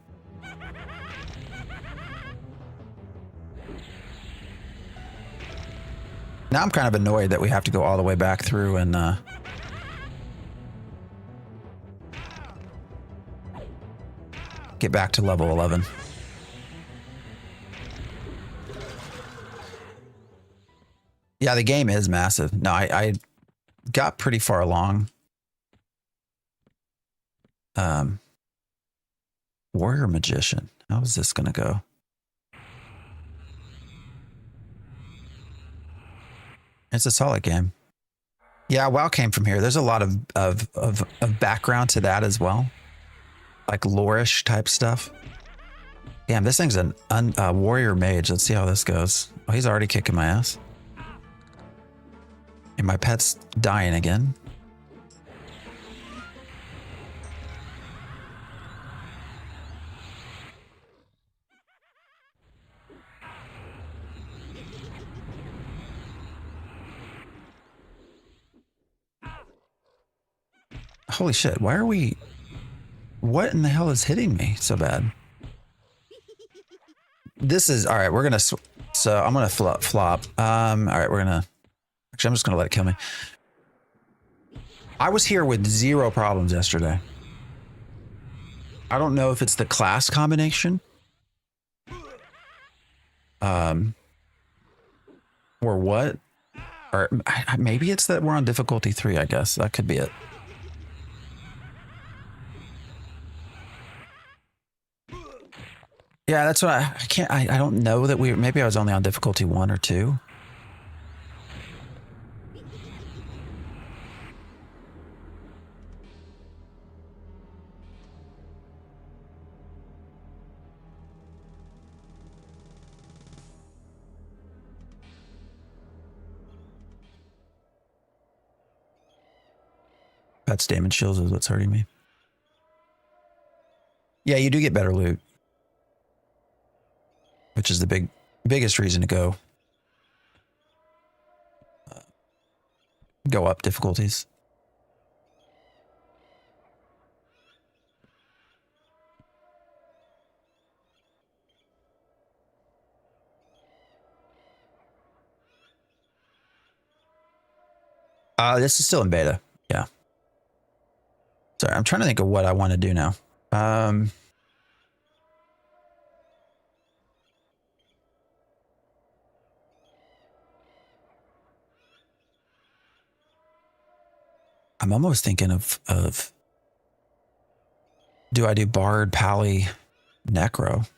Now I'm kind of annoyed that we have to go all the way back through and get back to level 11. Yeah, the game is massive. No, I got pretty far along. Warrior Magician. How is this going to go? It's a solid game. Yeah, WoW came from here. There's a lot of background to that as well. Like lore-ish type stuff. Damn, this thing's a warrior mage. Let's see how this goes. Oh, he's already kicking my ass. And my pet's dying again. Holy shit, why are we... What in the hell is hitting me so bad? This is... All right, we're going to... So I'm going to flop. All right, we're going to... Actually, I'm just going to let it kill me. I was here with 0 problems yesterday. I don't know if it's the class combination. Or what? Or maybe it's that we're on difficulty 3, I guess. That could be it. Yeah, that's what I can't, I don't know that maybe I was only on difficulty 1 or 2. That's damage shields is what's hurting me. Yeah, you do get better loot, which is the biggest reason to go up difficulties. This is still in beta. Yeah. Sorry, I'm trying to think of what I want to do now. I'm almost thinking of do I do Bard, Pally, Necro?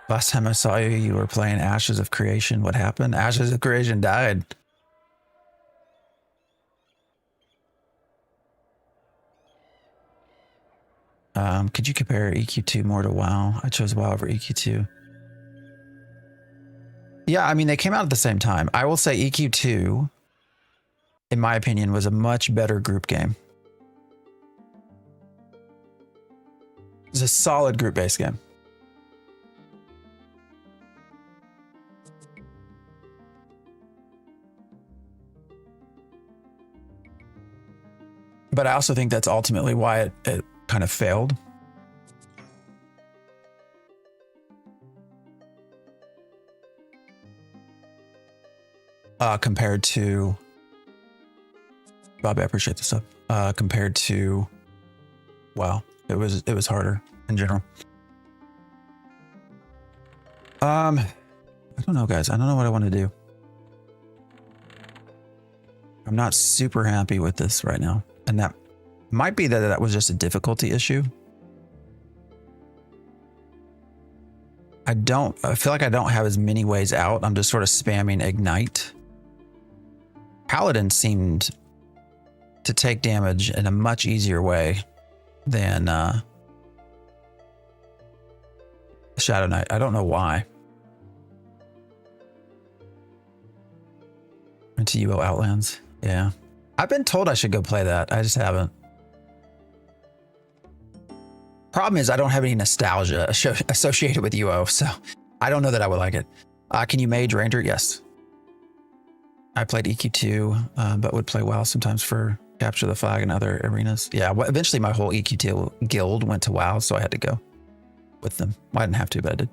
Last time I saw you, you were playing Ashes of Creation. What happened? Ashes of Creation died. Could you compare EQ2 more to WoW? I chose WoW over EQ2. Yeah, I mean, they came out at the same time. I will say EQ2, in my opinion, was a much better group game. It's a solid group-based game. But I also think that's ultimately why it kind of failed. Compared to Bobby, I appreciate the stuff. Compared to WoW, it was harder in general. I don't know, guys. I don't know what I want to do. I'm not super happy with this right now. And that might be that was just a difficulty issue. I feel like I don't have as many ways out. I'm just sort of spamming Ignite. Paladin seemed to take damage in a much easier way than Shadow Knight. I don't know why. Into UO Outlands. Yeah. I've been told I should go play that. I just haven't. Problem is I don't have any nostalgia associated with UO, so I don't know that I would like it. Can you mage Ranger? Yes. I played EQ2, but would play WoW sometimes for Capture the Flag and other arenas. Yeah, well, eventually my whole EQ2 guild went to WoW, so I had to go with them. Well, I didn't have to, but I did.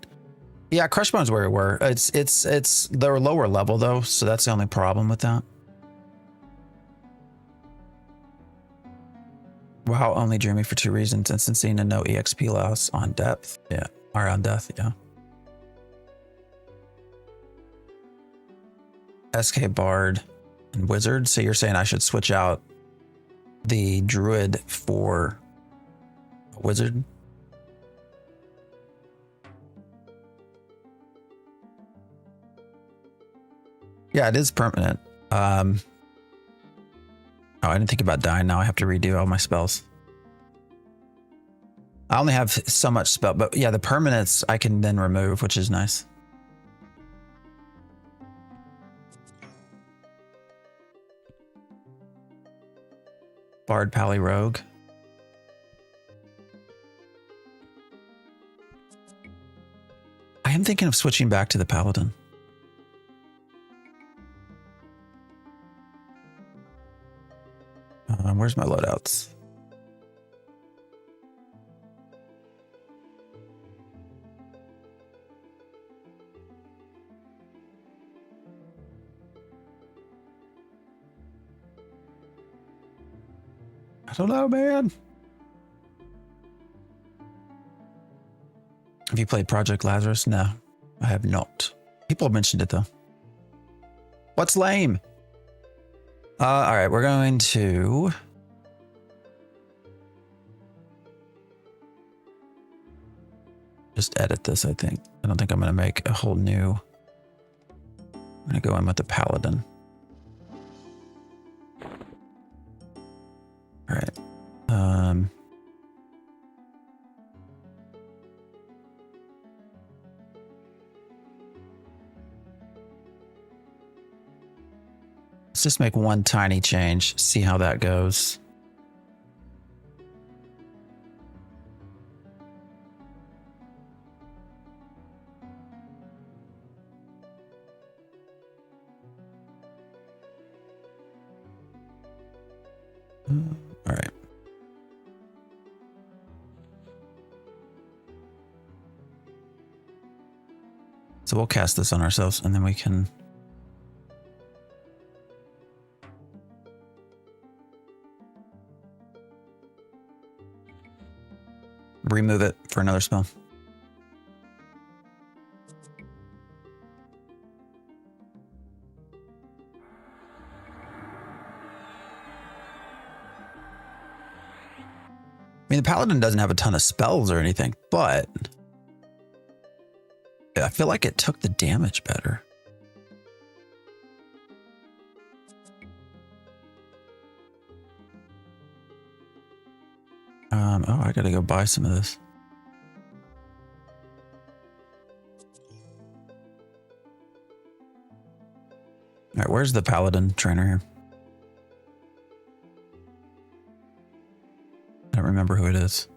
Yeah, Crushbone's where we were. It's they're lower level though, so that's the only problem with that. WoW only drew me for 2 reasons: instancing and no EXP loss on depth. Yeah, or on death. Yeah. SK Bard and Wizard. So you're saying I should switch out the Druid for a Wizard? Yeah, it is permanent. Oh, I didn't think about dying. Now I have to redo all my spells. I only have so much spell, but yeah, the permanents I can then remove, which is nice. Bard, Pally, Rogue. I am thinking of switching back to the Paladin. Where's my loadouts? I don't know, man. Have you played Project Lazarus? No, I have not. People have mentioned it though. What's lame? All right, we're going to just edit this, I think. I don't think I'm going to make a whole new. I'm going to go in with the Paladin. All right. Let's just make one tiny change, see how that goes. All right. So we'll cast this on ourselves and then we can remove it for another spell. I mean, the Paladin doesn't have a ton of spells or anything, but I feel like it took the damage better. Oh, I gotta go buy some of this. All right, where's the Paladin trainer here? I don't remember who it is.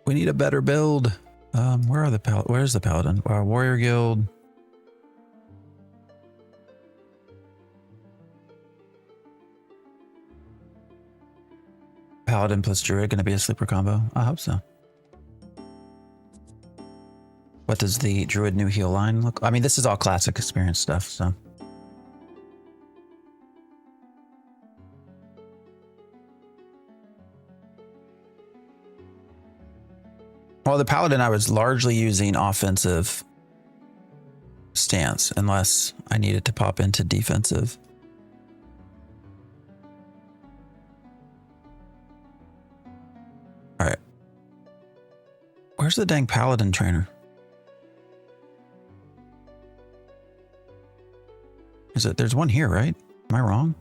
We need a better build. Where are the where's the Paladin? Warrior Guild. Paladin plus Druid gonna be a sleeper combo? I hope so. What does the Druid new heal line look? I mean, this is all classic experience stuff, so. Well, the Paladin, I was largely using offensive stance unless I needed to pop into defensive. All right. Where's the dang Paladin trainer? Is it? There's one here, right? Am I wrong?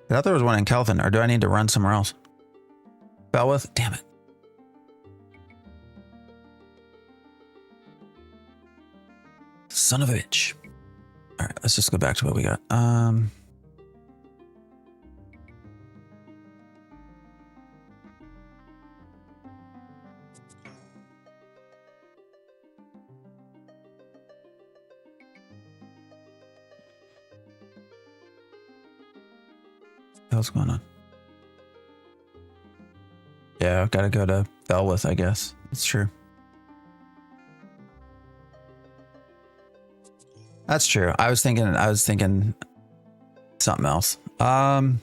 I thought there was one in Kelvin, or do I need to run somewhere else? Belwith? Damn it. Son of a bitch. All right, let's just go back to what we got. What's going on? Yeah, I've got to go to Belwith, I guess. It's true. That's true. I was thinking something else. What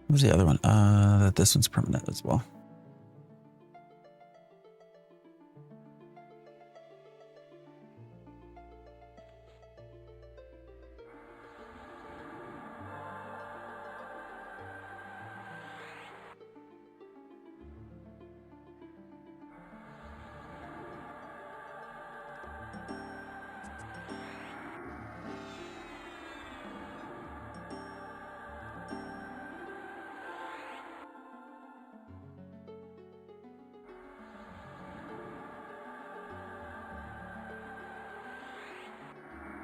was the other one? That this one's permanent as well.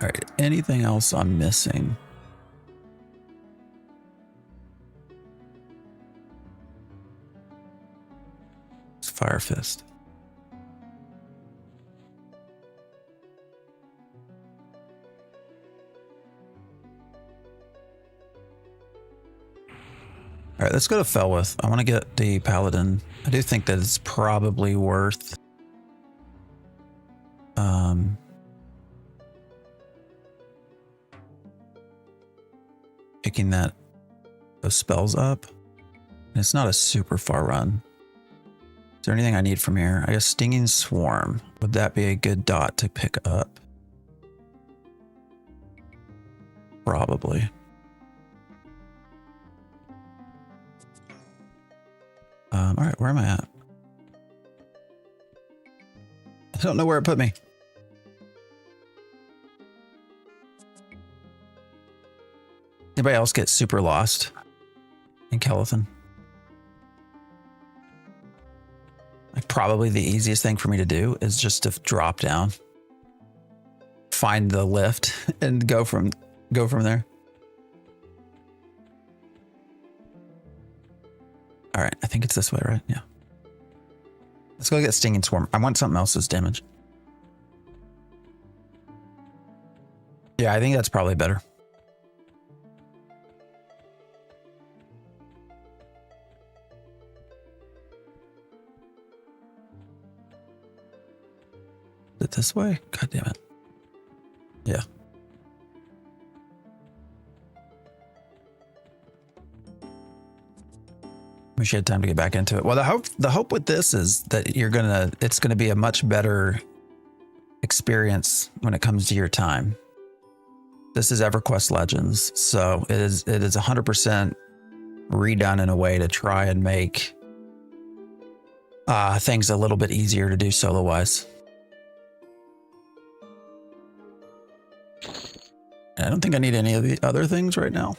All right, anything else I'm missing? Fire Fist. All right, let's go to Felwith. I want to get the Paladin. I do think that it's probably worth picking those spells up. And it's not a super far run. Is there anything I need from here? I guess Stinging Swarm. Would that be a good dot to pick up? Probably. All right, where am I at? I don't know where it put me. Anybody else get super lost in Kelethan? Like probably the easiest thing for me to do is just to drop down, find the lift, and go from there. All right, I think it's this way, right? Yeah. Let's go get Stinging Swarm. I want something else's damage. Yeah, I think that's probably better. Is it this way? God damn it. Yeah. Wish you had time to get back into it. Well, the hope with this is that it's gonna be a much better experience when it comes to your time. This is EverQuest Legends, so it is 100% redone in a way to try and make things a little bit easier to do solo wise. I don't think I need any of the other things right now.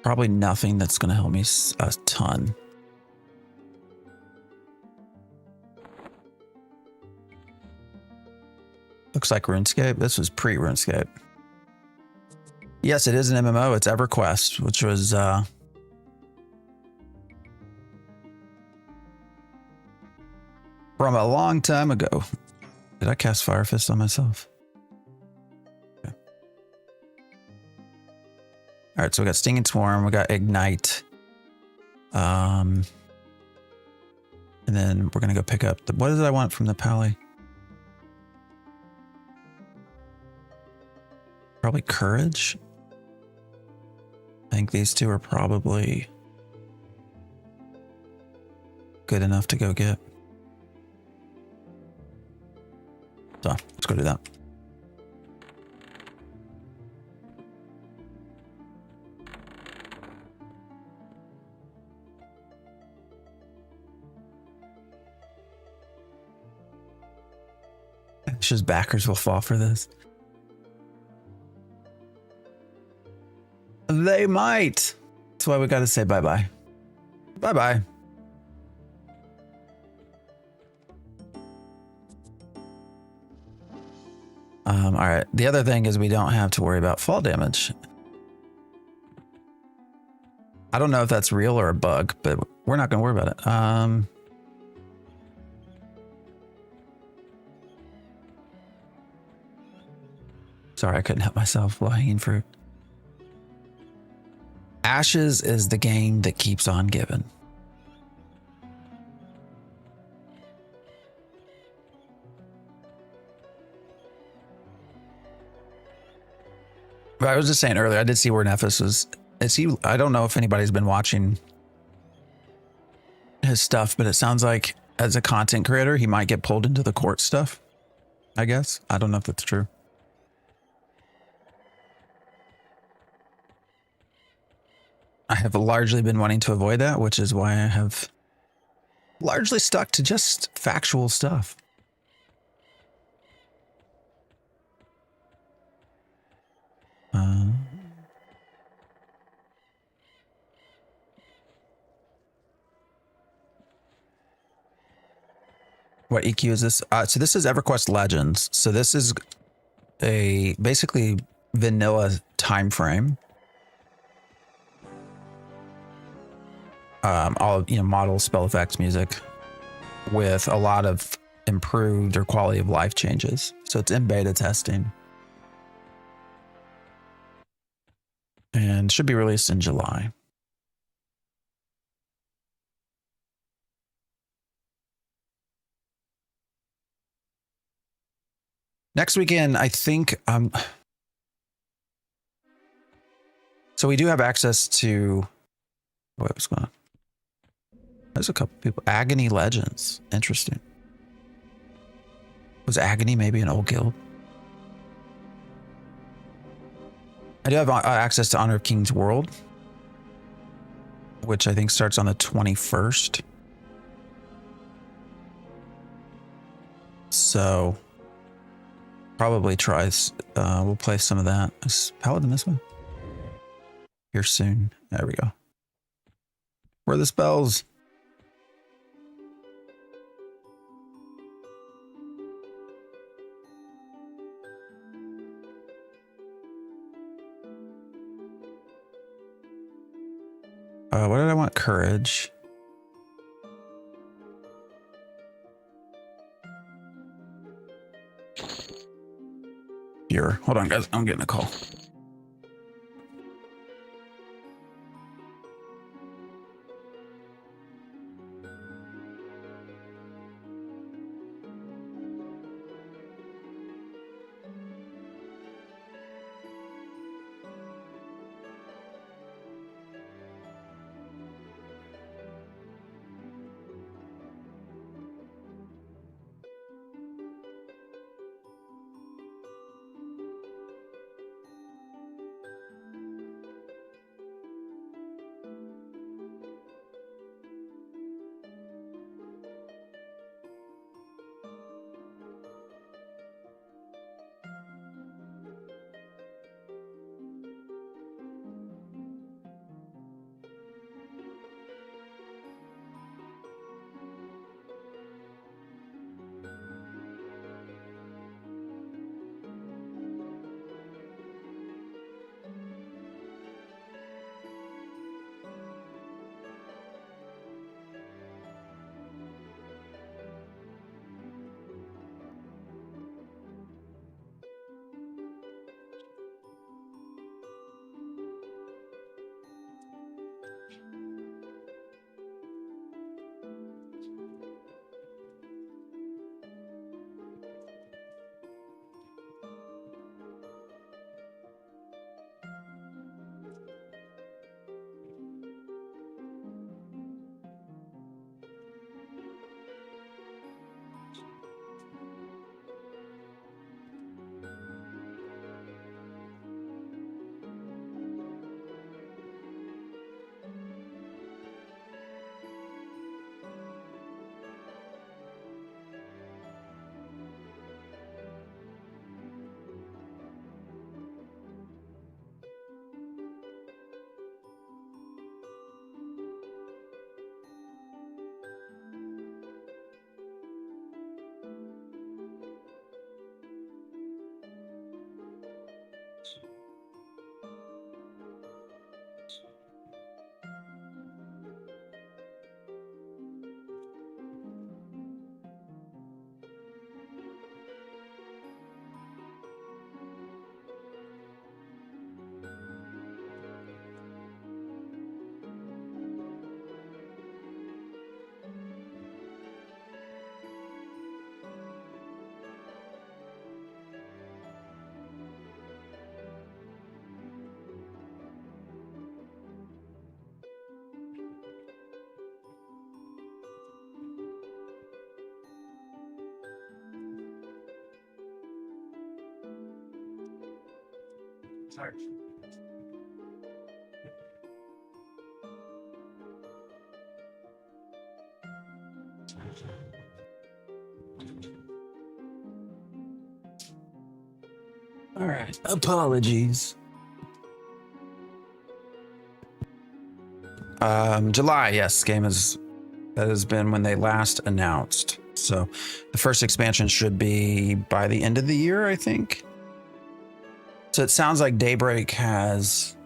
Probably nothing that's going to help me a ton. Looks like RuneScape. This was pre-RuneScape. Yes, it is an MMO. It's EverQuest, which was from a long time ago. Did I cast Fire Fist on myself? Okay. All right, so we got Stinging Swarm, we got Ignite. And then we're gonna go pick up what is it I want from the Pally? Probably Courage. I think these two are probably good enough to go get. So let's go do that. It's just backers will fall for this. They might. That's why we got to say bye-bye. Bye-bye. All right. The other thing is we don't have to worry about fall damage. I don't know if that's real or a bug, but we're not going to worry about it. Sorry, I couldn't help myself. Low-hanging fruit. Ashes is the game that keeps on giving. But I was just saying earlier, I did see where Nephis was. I don't know if anybody's been watching his stuff, but it sounds like as a content creator, he might get pulled into the court stuff, I guess. I don't know if that's true. I have largely been wanting to avoid that, which is why I have largely stuck to just factual stuff. What EQ is this? So this is EverQuest Legends. So this is a basically vanilla time frame. all model spell effects music with a lot of improved or quality of life changes. So it's in beta testing and should be released in July. Next weekend, I think, so we do have access to, what's going on? There's a couple people. Agony Legends. Interesting. Was Agony maybe an old guild? I do have access to Honor of King's World, which I think starts on the 21st. So probably tries, we'll play some of that. Is Paladin this way? Here soon. There we go. Where are the spells? What did I want? Courage. Here. Hold on, guys. I'm getting a call. Sorry. All right. Apologies. July, yes, that has been when they last announced. So the first expansion should be by the end of the year, I think. So it sounds like Daybreak has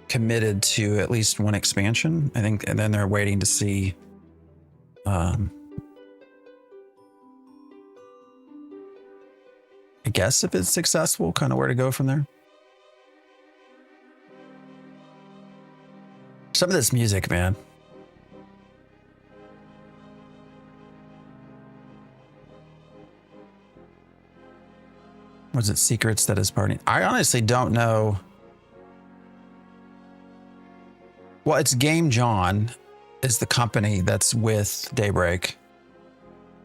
committed to at least one expansion, I think, and then they're waiting to see. I guess if it's successful, kind of where to go from there. Some of this music, man. Was it Secrets that is partying? I honestly don't know. Well, it's Jawn is the company that's with Daybreak.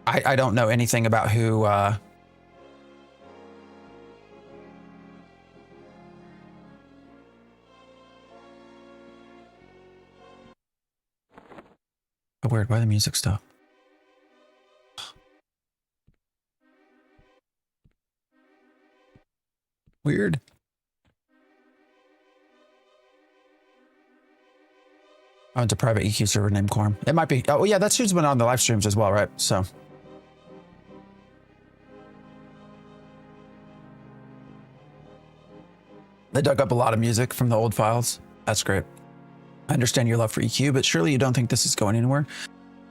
I don't know anything about who. Oh, weird. Why the music stop? Weird. Oh, it's a private EQ server named Quorum. It might be. Oh, yeah, that's who's been on the live streams as well, right? So. They dug up a lot of music from the old files. That's great. I understand your love for EQ, but surely you don't think this is going anywhere?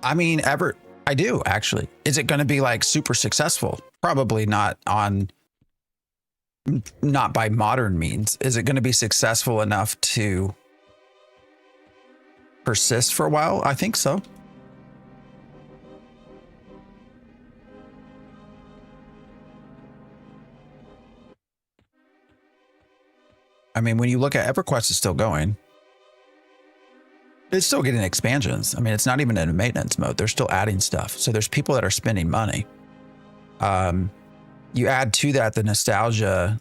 I mean, I do, actually. Is it going to be like super successful? Probably not by modern means. Is it going to be successful enough to persist for a while? I think so. I mean, when you look at EverQuest, it's still going. It's still getting expansions. I mean, it's not even in a maintenance mode. They're still adding stuff. So there's people that are spending money. You add to that the nostalgia.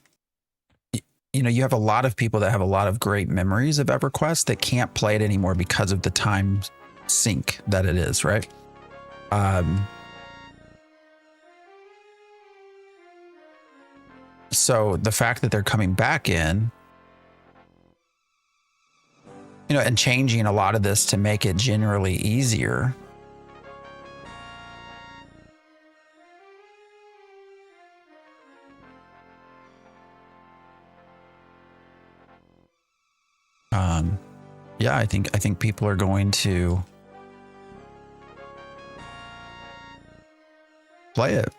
You know, you have a lot of people that have a lot of great memories of EverQuest that can't play it anymore because of the time sink that it is, right? So the fact that they're coming back in, you know, and changing a lot of this to make it generally easier. Yeah, I think people are going to play it.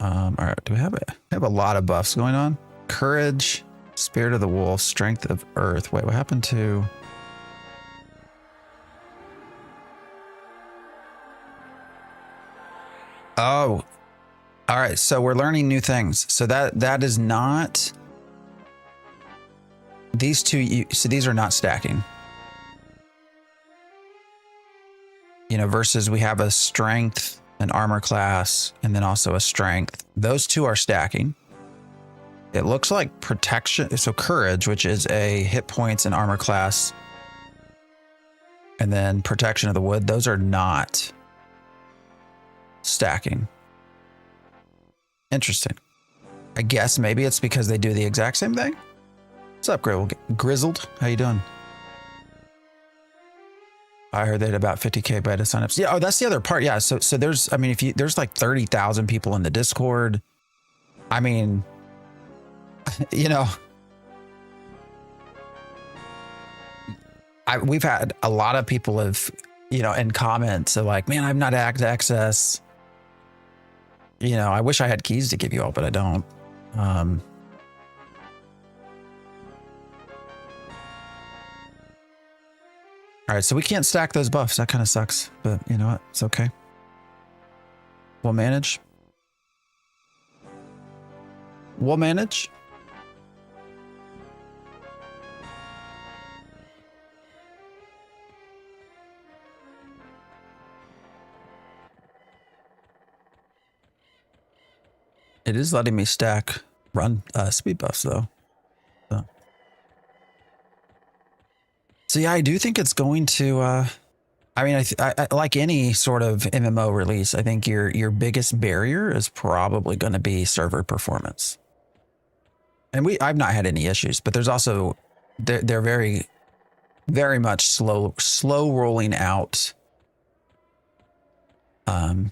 All right, do we have it? We have a lot of buffs going on. Courage, Spirit of the Wolf, Strength of Earth. Wait, what happened to? Oh, all right. So we're learning new things. So that is not. These two, so these are not stacking. You know, versus we have a strength, an armor class, and then also a strength. Those two are stacking. It looks like protection. So courage, which is a hit points and armor class. And then protection of the wood. Those are not stacking. Interesting. I guess maybe it's because they do the exact same thing. What's up, Grizzled? How you doing? I heard they had about 50K beta signups. Yeah, oh, that's the other part. Yeah, so there's, I mean, there's like 30,000 people in the Discord. I mean, you know, we've had a lot of people have, you know, in comments are like, man, I've not had access. You know, I wish I had keys to give you all, but I don't. All right, so we can't stack those buffs. That kind of sucks, but you know what? It's okay. We'll manage. We'll manage. It is letting me stack run speed buffs though. So yeah, I do think it's going to. I mean, I like any sort of MMO release. I think your biggest barrier is probably going to be server performance. And I've not had any issues, but there's also they're very, very much slow rolling out. All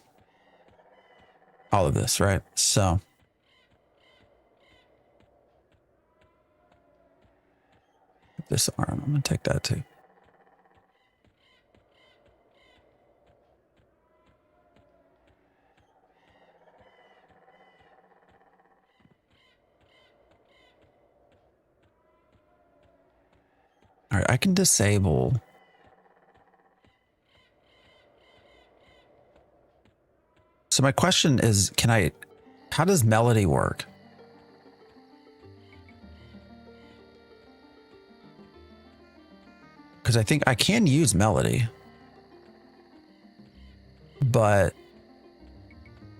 of this, right? So Disarm. I'm gonna take that too. All right, I can disable. So my question is, how does melody work? Because I think I can use melody, but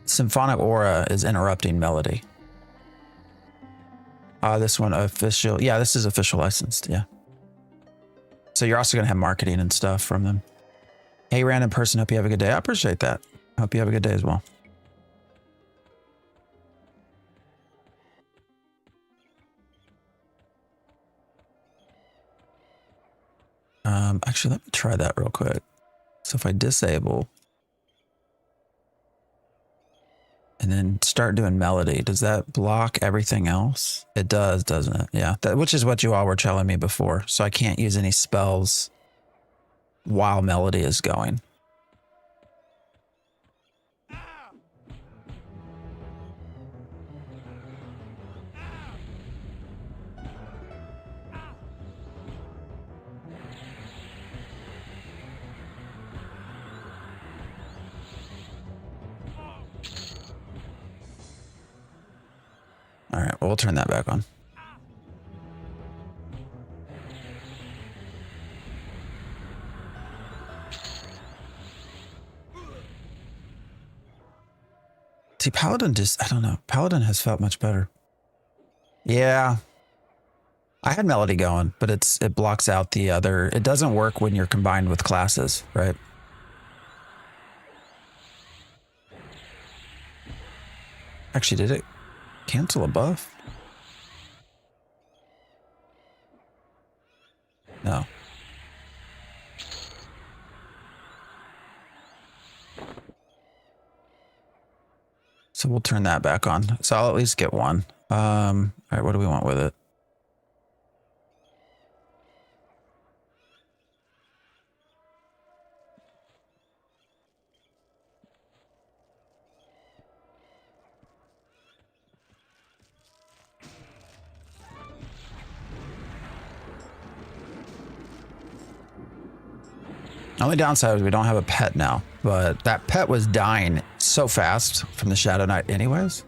Symphonic Aura is interrupting melody. This one official. Yeah, this is official licensed. Yeah. So you're also going to have marketing and stuff from them. Hey, random person. Hope you have a good day. I appreciate that. Hope you have a good day as well. Actually, let me try that real quick. So if I disable and then start doing melody, does that block everything else? It does, doesn't it? Yeah, which is what you all were telling me before. So I can't use any spells while melody is going. All right, well, we'll turn that back on. See, Paladin I don't know. Paladin has felt much better. Yeah. I had melody going, but it blocks out the other. It doesn't work when you're combined with classes, right? Actually, did it cancel a buff? No. So we'll turn that back on. So I'll at least get one. All right, what do we want with it? Only downside is we don't have a pet now, but that pet was dying so fast from the Shadow Knight anyways.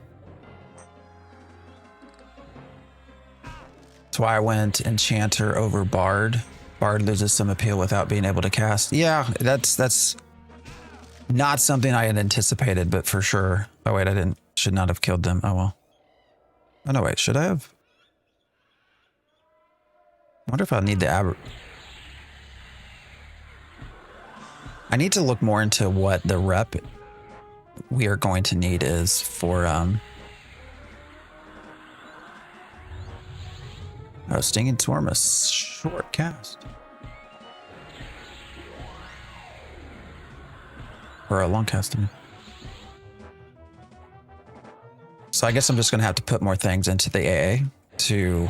That's why I went Enchanter over Bard. Bard loses some appeal without being able to cast. Yeah, that's not something I had anticipated, but for sure. Oh wait, should not have killed them. Oh well. Oh no, wait, should I have? I wonder if I'll need the I need to look more into what the rep we are going to need is for Stinging Swarm, a short cast. Or a long cast. So I guess I'm just going to have to put more things into the AA to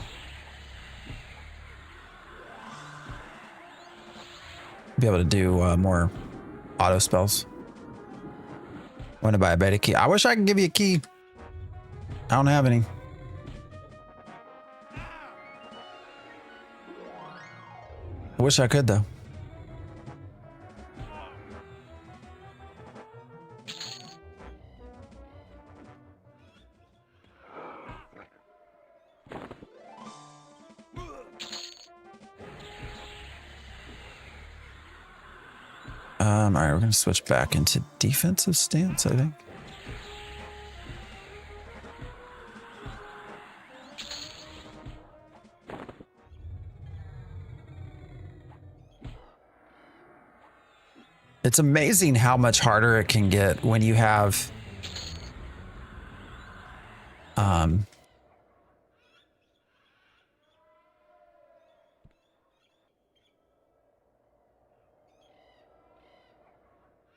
be able to do more auto spells. Want to buy a beta key? I wish I could give you a key. I don't have any. I wish I could though. All right, we're going to switch back into defensive stance, I think. It's amazing how much harder it can get when you have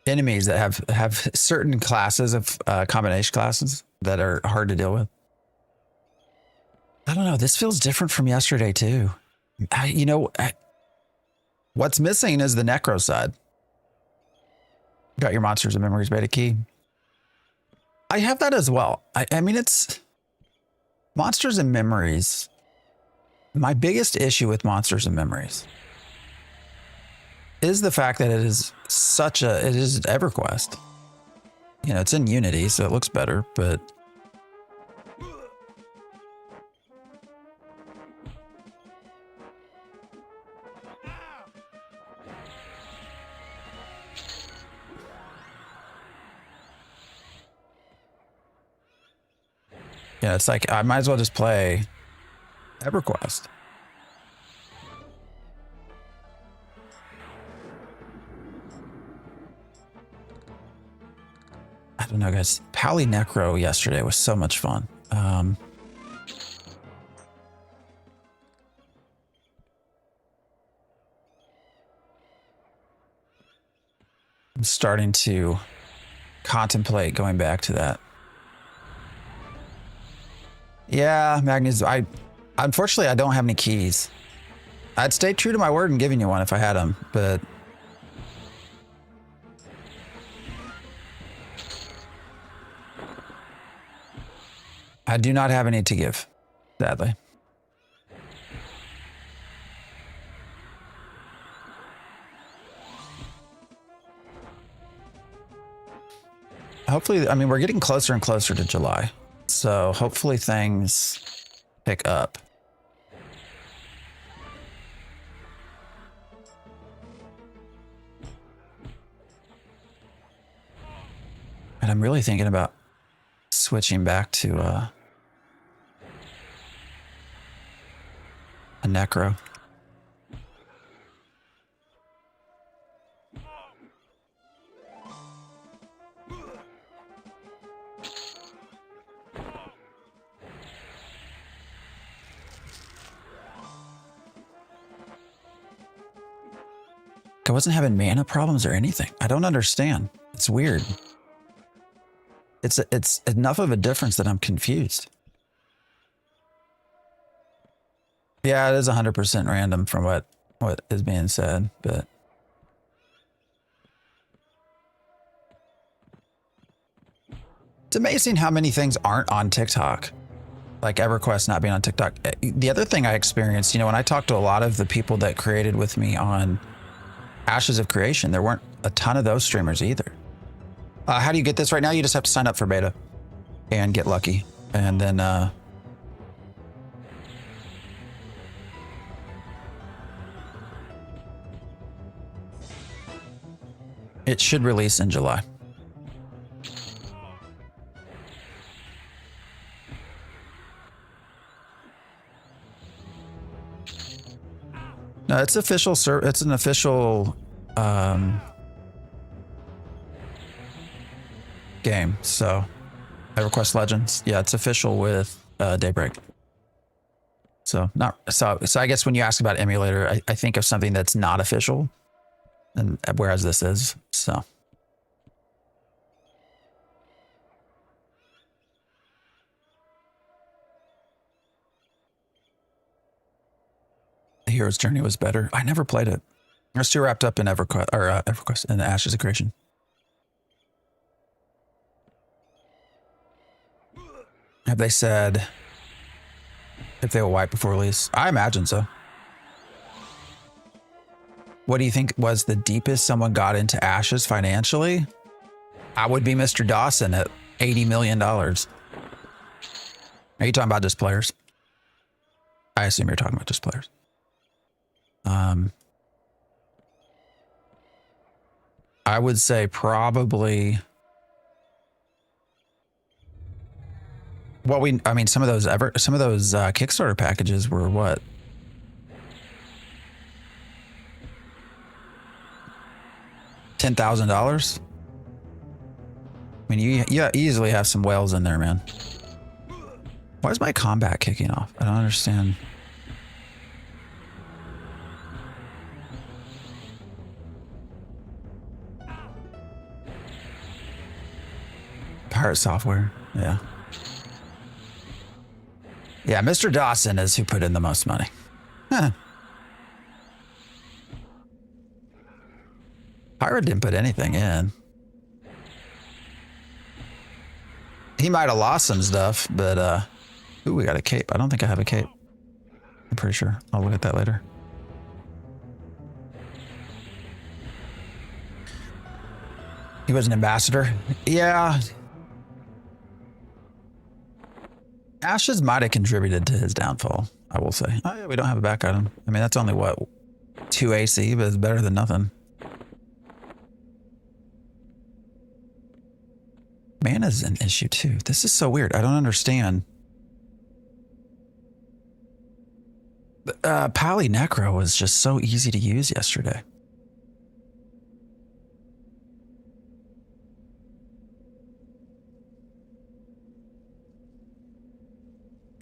enemies that have certain classes of combination classes that are hard to deal with. I don't know. This feels different from yesterday too. What's missing is the Necro side. Got your Monsters and Memories beta key. I have that as well. I mean, it's Monsters and Memories. My biggest issue with Monsters and Memories is the fact that it is EverQuest. It's in Unity, so it looks better, but it's like I might as well just play EverQuest. I don't know, guys. Pally Necro yesterday was so much fun. I'm starting to contemplate going back to that. Yeah, Magnus, unfortunately I don't have any keys. I'd stay true to my word and giving you one if I had them, but I do not have any to give, sadly. Hopefully, I mean, we're getting closer and closer to July. So hopefully things pick up. And I'm really thinking about switching back to a Necro. I wasn't having mana problems or anything. I don't understand. It's weird. It's enough of a difference that I'm confused. Yeah, it is 100% random from what is being said, but it's amazing how many things aren't on TikTok. Like EverQuest not being on TikTok. The other thing I experienced, when I talked to a lot of the people that created with me on Ashes of Creation, there weren't a ton of those streamers either. How do you get this right now? You just have to sign up for beta and get lucky. And then it should release in July. No, it's official. It's an official game. So, EverQuest Legends. Yeah, it's official with Daybreak. So I guess when you ask about emulator, I think of something that's not official, and whereas this is. So. The Hero's Journey was better. I never played it. I was too wrapped up in EverQuest and the Ashes of Creation. Have they said if they will wipe before release? I imagine so. What do you think was the deepest someone got into Ashes financially? I would be Mr. Dawson at $80 million. Are you talking about just players? I assume you're talking about just players. I would say probably. Well, some of those Kickstarter packages were what? $10,000. I mean, you easily have some whales in there, man. Why is my combat kicking off? I don't understand. Pirate software, yeah. Yeah, Mr. Dawson is who put in the most money. Huh. Pirate didn't put anything in. He might have lost some stuff, but ooh, we got a cape. I don't think I have a cape. I'm pretty sure. I'll look at that later. He was an ambassador. Yeah. Ashes might have contributed to his downfall, I will say. Oh yeah, we don't have a back item. I mean, that's only what, 2 AC, but it's better than nothing. Mana's an issue too. This is so weird. I don't understand. Pally Necro was just so easy to use yesterday.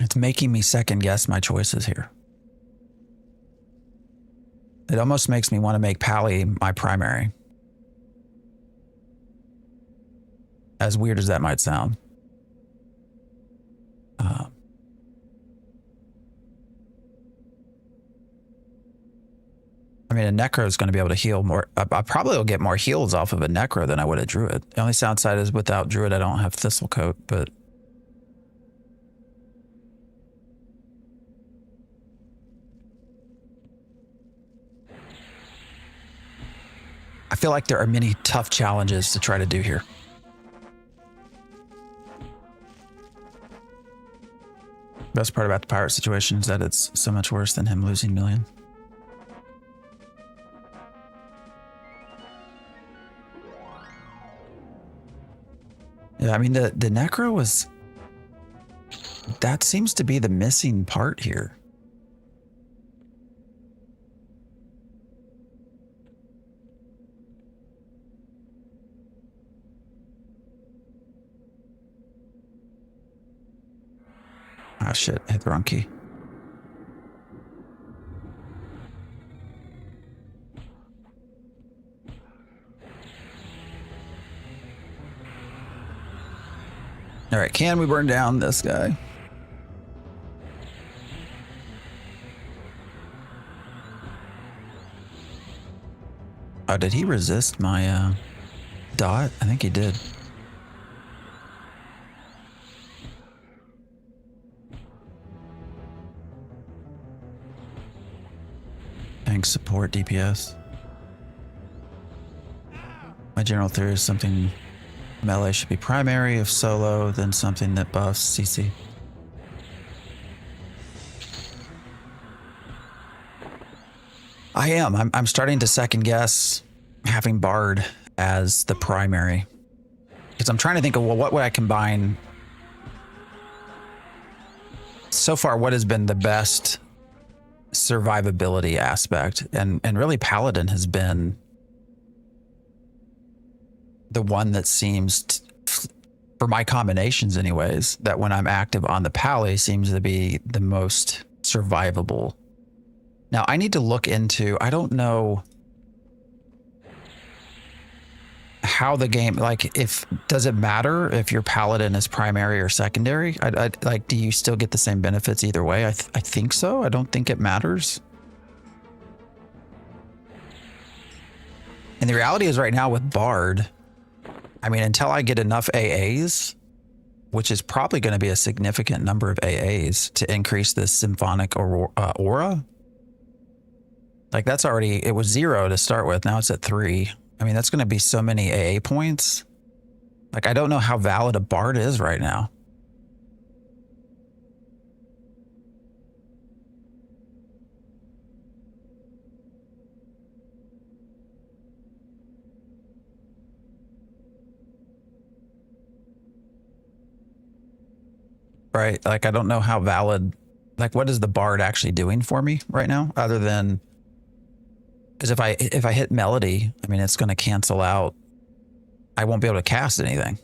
It's making me second guess my choices here. It almost makes me want to make Pally my primary. As weird as that might sound. I mean, a Necro is going to be able to heal more. I probably will get more heals off of a Necro than I would a Druid. The only downside is without Druid, I don't have Thistle Coat, but... I feel like there are many tough challenges to try to do here. Best part about the pirate situation is that it's so much worse than him losing million. Yeah, I mean, the Necro was... That seems to be the missing part here. Ah, shit, hit the wrong key. All right, can we burn down this guy? Oh, did he resist my dot? I think he did. Thanks, support DPS. My general theory is something melee should be primary if solo, then something that buffs CC. I am. I'm starting to second guess having Bard as the primary. Because I'm trying to think of, well, what would I combine? So far, what has been the best survivability aspect? And really Paladin has been the one that seems, for my combinations anyways, that when I'm active on the Pally seems to be the most survivable. Now I need to look into, I don't know how the game, like, if, does it matter if your Paladin is primary or secondary? I like, do you still get the same benefits either way? I think so. I don't think it matters. And the reality is right now with Bard, I mean, until I get enough AAs, which is probably going to be a significant number of AAs to increase this symphonic aura. Like that's already, it was 0 to start with. Now it's at 3. I mean, that's going to be so many AA points. Like, I don't know how valid a Bard is right now. Right? Like, I don't know how valid, like, what is the Bard actually doing for me right now? Other than, because if I hit Melody, I mean, it's going to cancel out. I won't be able to cast anything.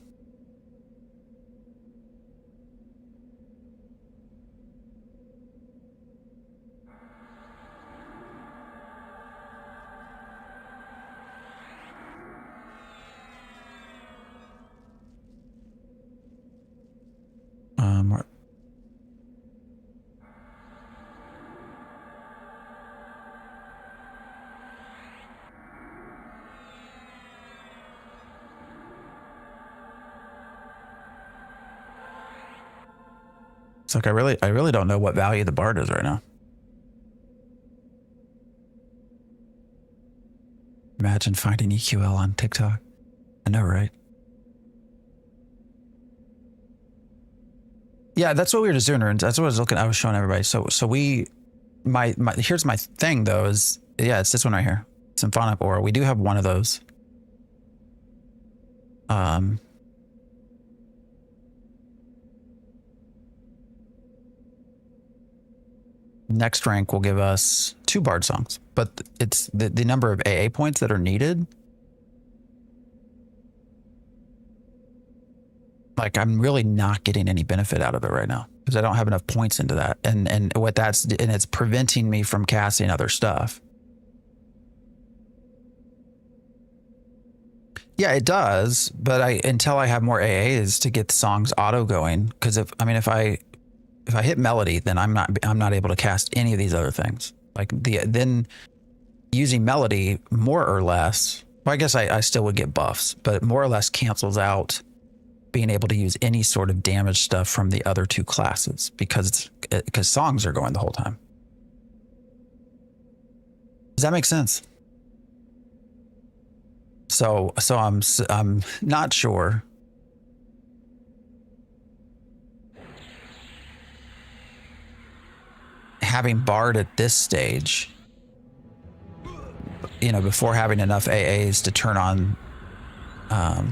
Like I really don't know what value the bard is right now. Imagine finding EQL on TikTok. I know, right? Yeah, that's what we were just doing. That's what I was looking. I was showing everybody. So here's my thing though. Is yeah, it's this one right here, symphonic aura. We do have one of those. Next rank will give us 2 bard songs, but it's the number of AA points that are needed. Like I'm really not getting any benefit out of it right now because I don't have enough points into that. And it's preventing me from casting other stuff. Yeah, it does, but until I have more AAs to get the songs auto going, because if I hit melody, then I'm not able to cast any of these other things. Like then using melody more or less, well, I guess I still would get buffs, but more or less cancels out being able to use any sort of damage stuff from the other 2 classes because songs are going the whole time. Does that make sense? So I'm not sure. Having bard at this stage, before having enough AAs to turn on a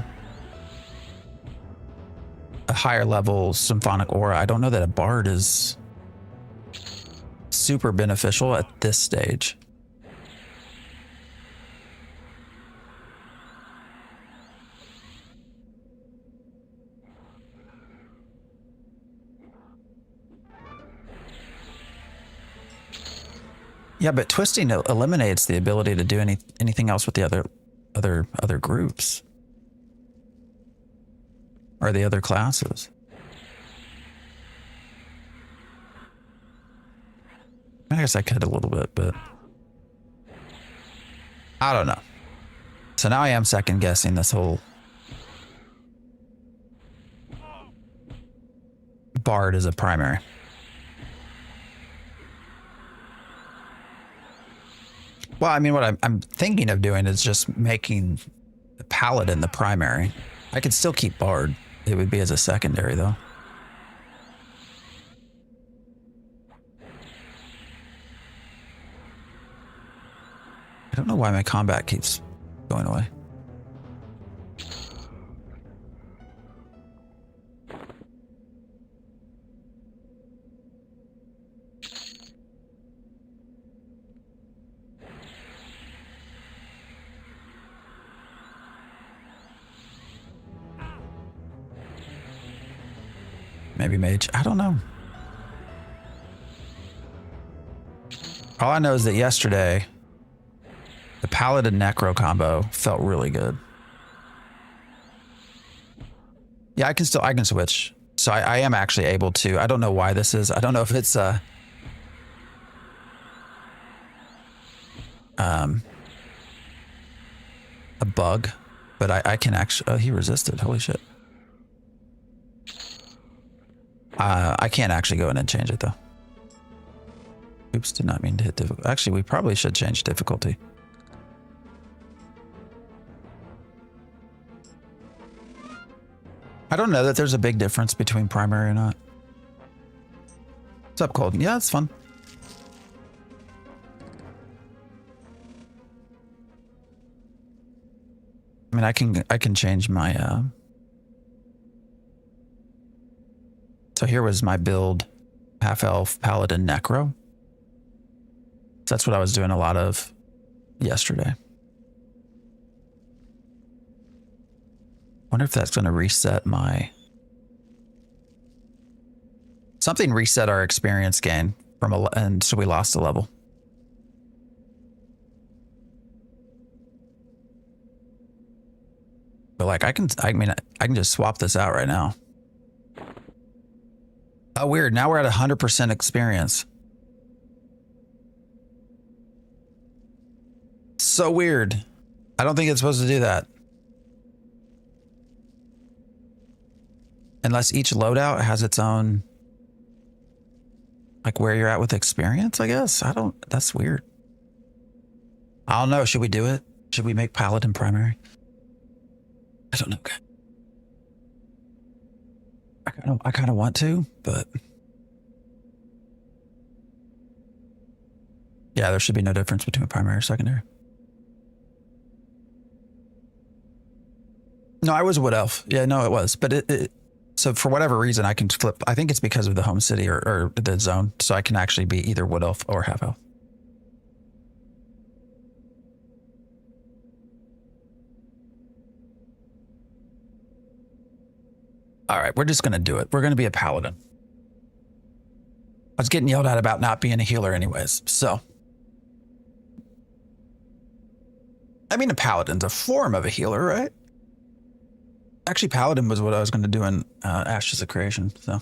higher level symphonic aura, I don't know that a bard is super beneficial at this stage. Yeah, but twisting eliminates the ability to do anything else with the other groups or the other classes. I guess I could a little bit, but I don't know. So now I am second guessing this whole bard as a primary. Well, I mean, what I'm thinking of doing is just making the paladin the primary. I could still keep bard. It would be as a secondary, though. I don't know why my combat keeps going away. Maybe mage. I don't know. All I know is that yesterday, the Paladin Necro combo felt really good. Yeah, I can switch. So I am actually able to. I don't know why this is. I don't know if it's a bug, but I can actually. Oh, he resisted. Holy shit. I can't actually go in and change it though. Oops, did not mean to hit difficulty. Actually, we probably should change difficulty. I don't know that there's a big difference between primary or not. What's up, Colton? Yeah, it's fun. I mean, I can change my so here was my build, half elf, paladin, necro. So that's what I was doing a lot of yesterday. Wonder if that's going to reset my... Something reset our experience gain from and so we lost a level. But like I can just swap this out right now. Oh, weird. Now we're at 100% experience. So weird. I don't think it's supposed to do that. Unless each loadout has its own... Like where you're at with experience, I guess. That's weird. I don't know. Should we do it? Should we make Paladin primary? I don't know. I kind of want to, but yeah, there should be no difference between primary or secondary. No, I was Wood Elf. Yeah, no, it was. But so for whatever reason, I can flip. I think it's because of the home city or the zone. So I can actually be either Wood Elf or Half Elf. All right, we're just going to do it. We're going to be a Paladin. I was getting yelled at about not being a healer anyways, so. I mean, a Paladin's a form of a healer, right? Actually, Paladin was what I was going to do in Ashes of Creation, so.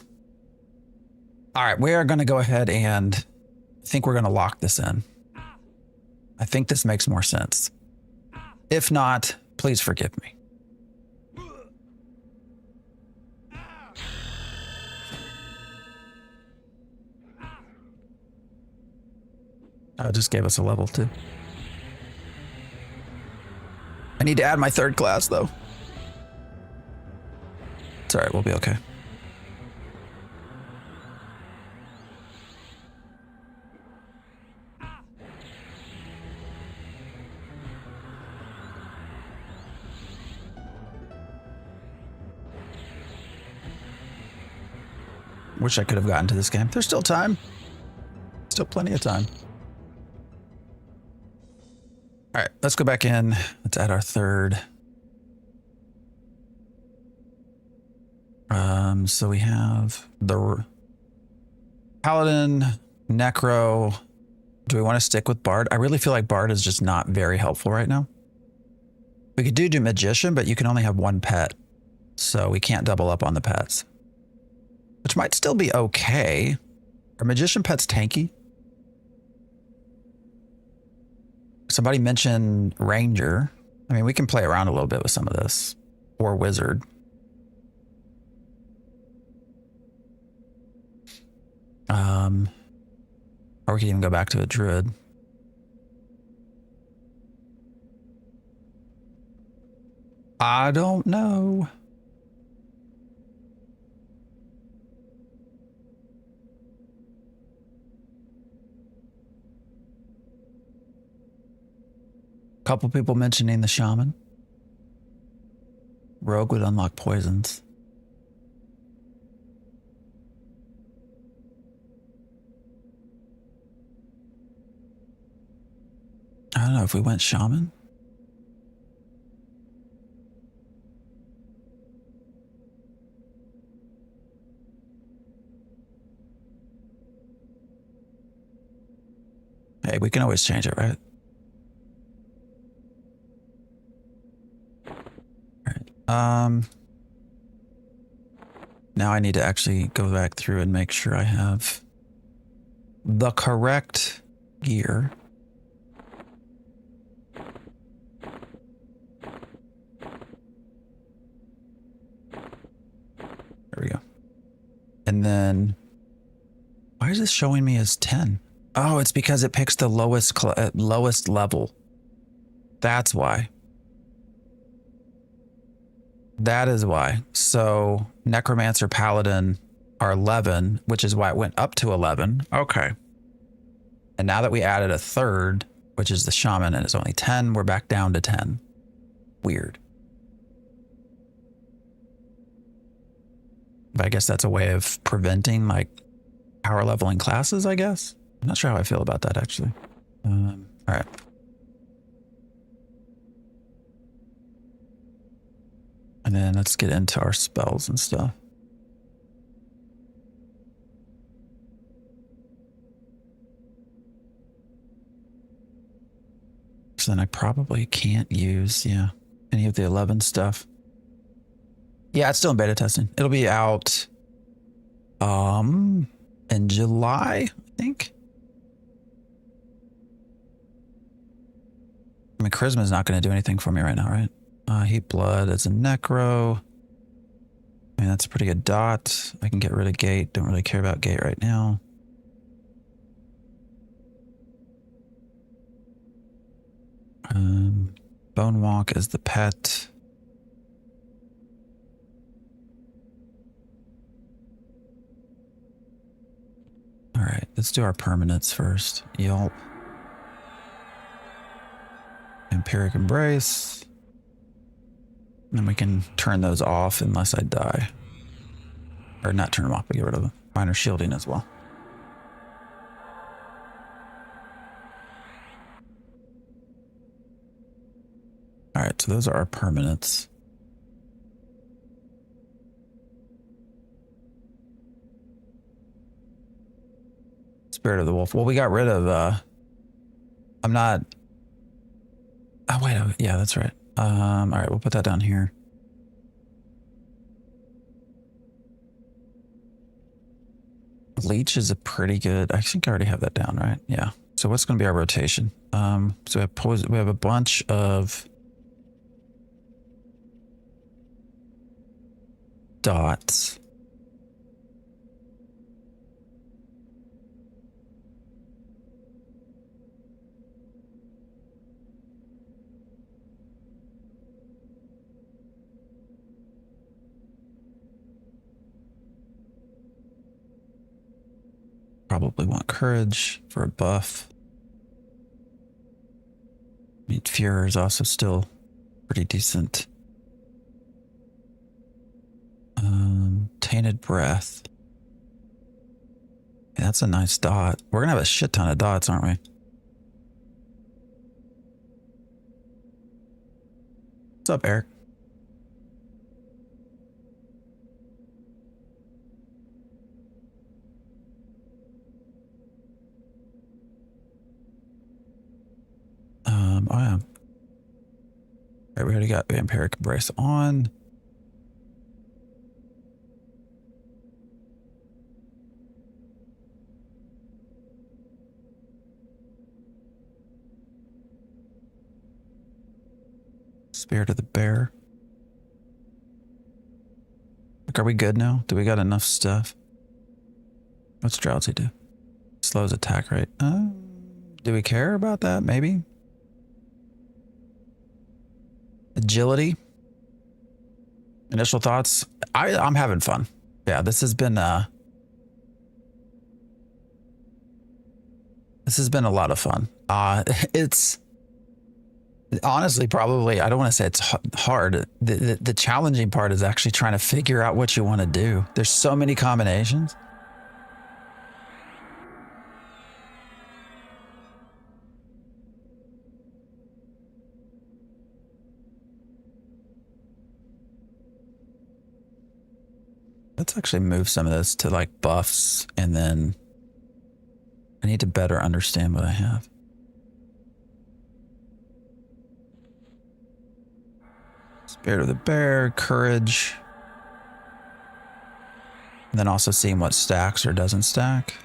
All right, we are going to go ahead and I think we're going to lock this in. I think this makes more sense. If not, please forgive me. Oh, it just gave us a level too. I need to add my 3rd class though. It's all right, we'll be okay. Wish I could have gotten to this game. There's still time. Still plenty of time. All right, let's go back in. Let's add our 3rd. So we have the Paladin, Necro. Do we want to stick with Bard? I really feel like Bard is just not very helpful right now. We could do Magician, but you can only have 1 pet. So we can't double up on the pets. Which might still be okay. Are Magician pets tanky? Somebody mentioned Ranger. I mean, we can play around a little bit with some of this. Or Wizard. Or we can even go back to a Druid. I don't know. Couple people mentioning the Shaman. Rogue would unlock poisons. I don't know if we went Shaman. Hey, we can always change it, right? Now I need to actually go back through and make sure I have the correct gear. There we go. And then, why is this showing me as 10? Oh, it's because it picks the lowest level. That's why. That is why. So Necromancer, Paladin are 11, which is why it went up to 11. Okay. And now that we added a 3rd, which is the Shaman, and it's only 10, we're back down to 10. Weird. But I guess that's a way of preventing like power leveling classes, I guess. I'm not sure how I feel about that actually. All right. And then let's get into our spells and stuff. So then I probably can't use, any of the 11 stuff. Yeah, it's still in beta testing. It'll be out in July, I think. I mean, Charisma's not going to do anything for me right now, right? Heat Blood as a Necro. I mean, that's a pretty good dot. I can get rid of Gate. Don't really care about Gate right now. Bone Walk as the pet. All right, let's do our permanents first. Yelp. Empiric Embrace. And then we can turn those off unless I die. Or not turn them off, but get rid of them. Minor shielding as well. All right, so those are our permanents. Spirit of the Wolf. Well, we got rid of, I'm not, oh wait, yeah, that's right. All right, we'll put that down here. Leech is a pretty good, I think I already have that down, right? Yeah. So what's going to be our rotation? So we have a bunch of dots. Probably want courage for a buff. I mean, Fear is also still pretty decent. Tainted Breath. Yeah, that's a nice dot. We're gonna have a shit ton of dots, aren't we? What's up, Eric? Oh yeah. All right, we already got Vampiric Embrace on. Spirit of the Bear. Like, are we good now? Do we got enough stuff? What's Drowsy do? Slows attack rate. Do we care about that? Maybe. Agility. Initial thoughts. I'm having fun. Yeah, this has been a lot of fun. It's honestly probably, I don't want to say it's hard. The challenging part is actually trying to figure out what you want to do. There's so many combinations. Let's actually move some of this to like buffs, and then I need to better understand what I have. Spirit of the Bear, courage. And then also seeing what stacks or doesn't stack.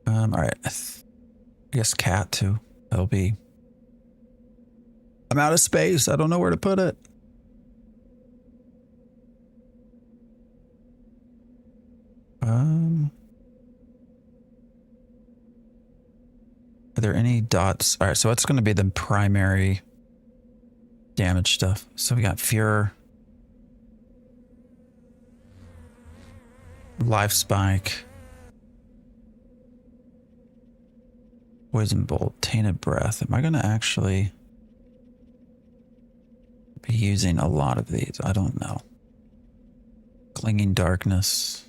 All right. I guess cat too. That'll be. I'm out of space. I don't know where to put it. Are there any dots? All right, so it's going to be the primary damage stuff. So we got Fear, Life Spike, Poison Bolt, Tainted Breath. Am I going to actually be using a lot of these? I don't know. Clinging Darkness.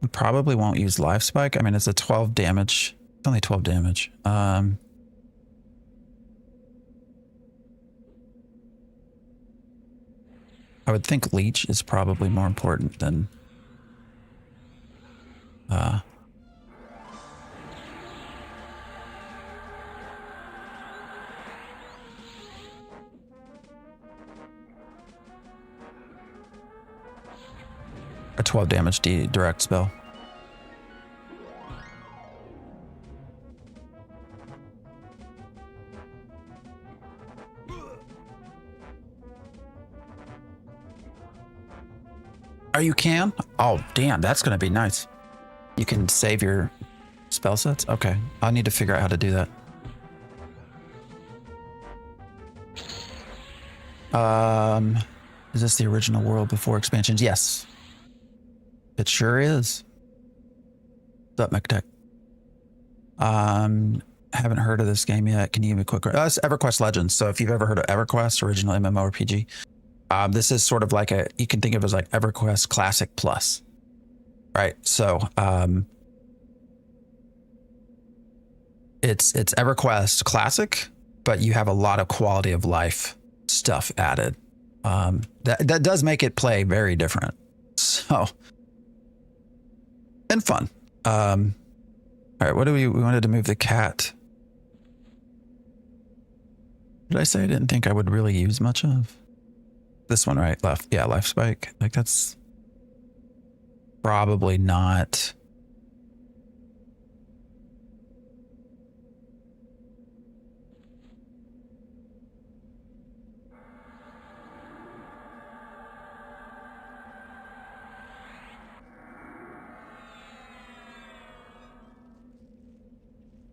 We probably won't use Life Spike. I mean, it's a 12 damage. It's only 12 damage. I would think Leech is probably more important than a 12 damage direct spell. Oh, you can? Oh, damn, that's going to be nice. You can save your spell sets? Okay, I need to figure out how to do that. Is this the original world before expansions? Yes. It sure is. What's up, McTech? Haven't heard of this game yet. Can you give me a quick... it's EverQuest Legends. So if you've ever heard of EverQuest, original MMORPG, this is sort of like you can think of it as like EverQuest Classic Plus, right? So it's EverQuest Classic, but you have a lot of quality of life stuff added. That does make it play very different. So, and fun. All right, what do we wanted to move the cat. Did I say I didn't think I would really use much of? This one, right? Left. Yeah, life spike. Like that's probably not.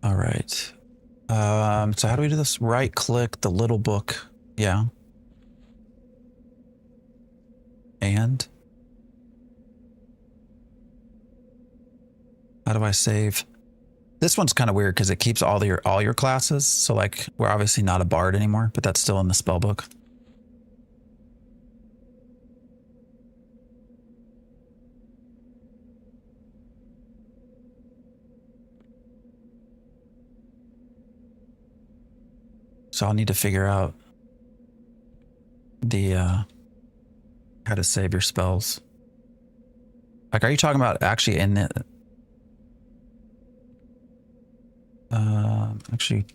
All right. So how do we do this? Right click the little book. Yeah. And how do I save? This one's kind of weird because it keeps all your classes. So like we're obviously not a bard anymore, but that's still in the spell book. So I'll need to figure out the how to save your spells. Like, are you talking about actually in the actually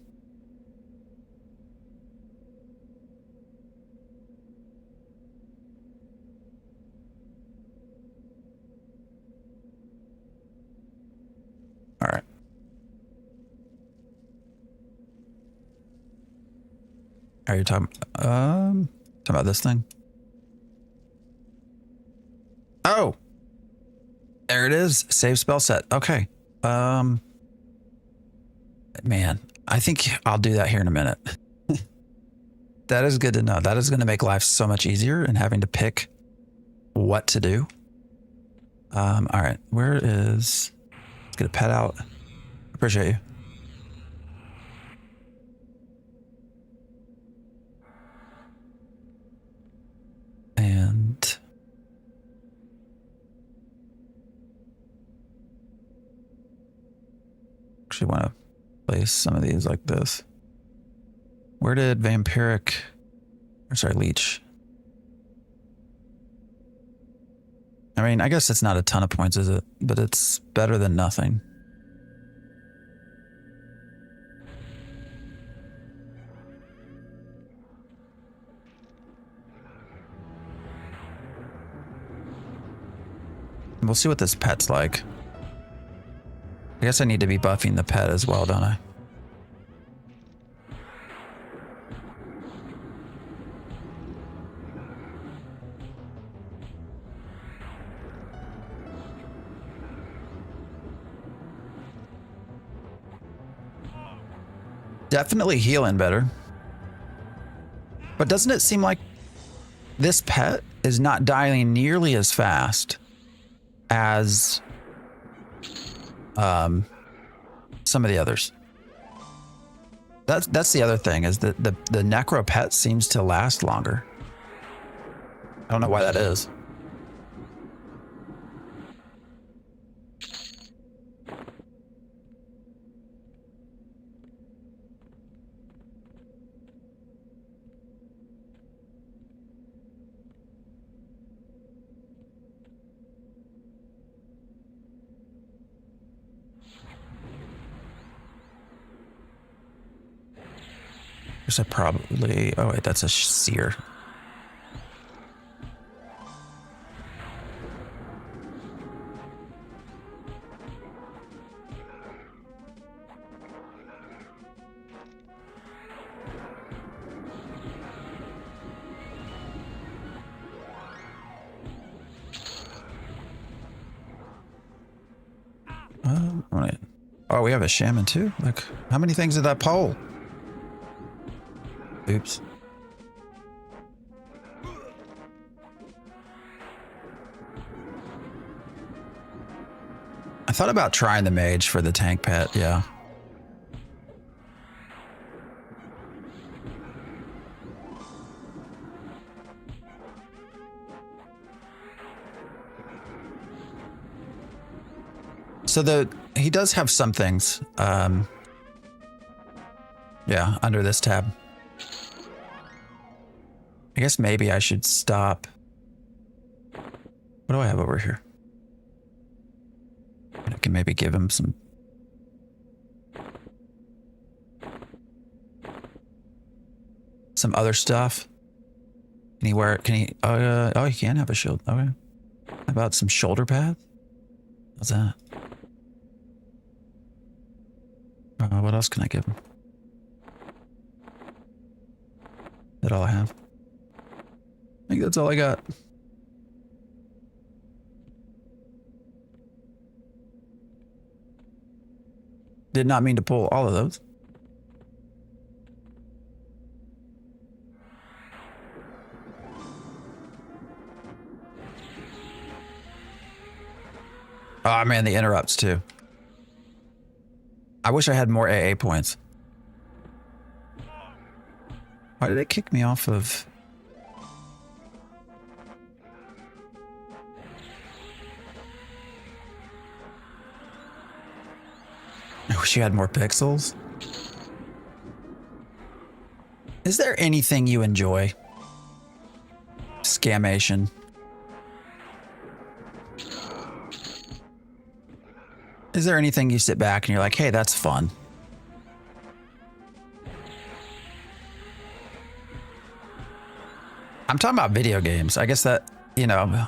all right. Are you talking about this thing? Oh, there it is. Save spell set. Okay. Man, I think I'll do that here in a minute. That is good to know. That is going to make life so much easier and having to pick what to do. All right, where is? Let's get a pet out. Appreciate you. And actually want to place some of these like this. Where did vampiric, or sorry, leech? I mean, I guess it's not a ton of points, is it? But it's better than nothing. We'll see what this pet's like. I guess I need to be buffing the pet as well, don't I? Definitely healing better. But doesn't it seem like this pet is not dying nearly as fast as some of the others? That's the other thing, is that the necro pet seems to last longer. I don't know why that is. There's a probably, oh wait, that's a seer. Oh, we have a shaman too? Like, how many things did that pole? Oops. I thought about trying the mage for the tank pet, yeah. So he does have some things, yeah, under this tab. I guess maybe I should stop. What do I have over here? I can maybe give him some. Some other stuff. Can he wear? Can he? Oh, he can have a shield. Okay. How about some shoulder pads? What's that? What else can I give him? Is that all I have? I think that's all I got. Did not mean to pull all of those. Oh man, the interrupts too. I wish I had more AA points. Why did they kick me off of... I wish you had more pixels. Is there anything you enjoy? Scamation. Is there anything you sit back and you're like, hey, that's fun? I'm talking about video games. I guess that, you know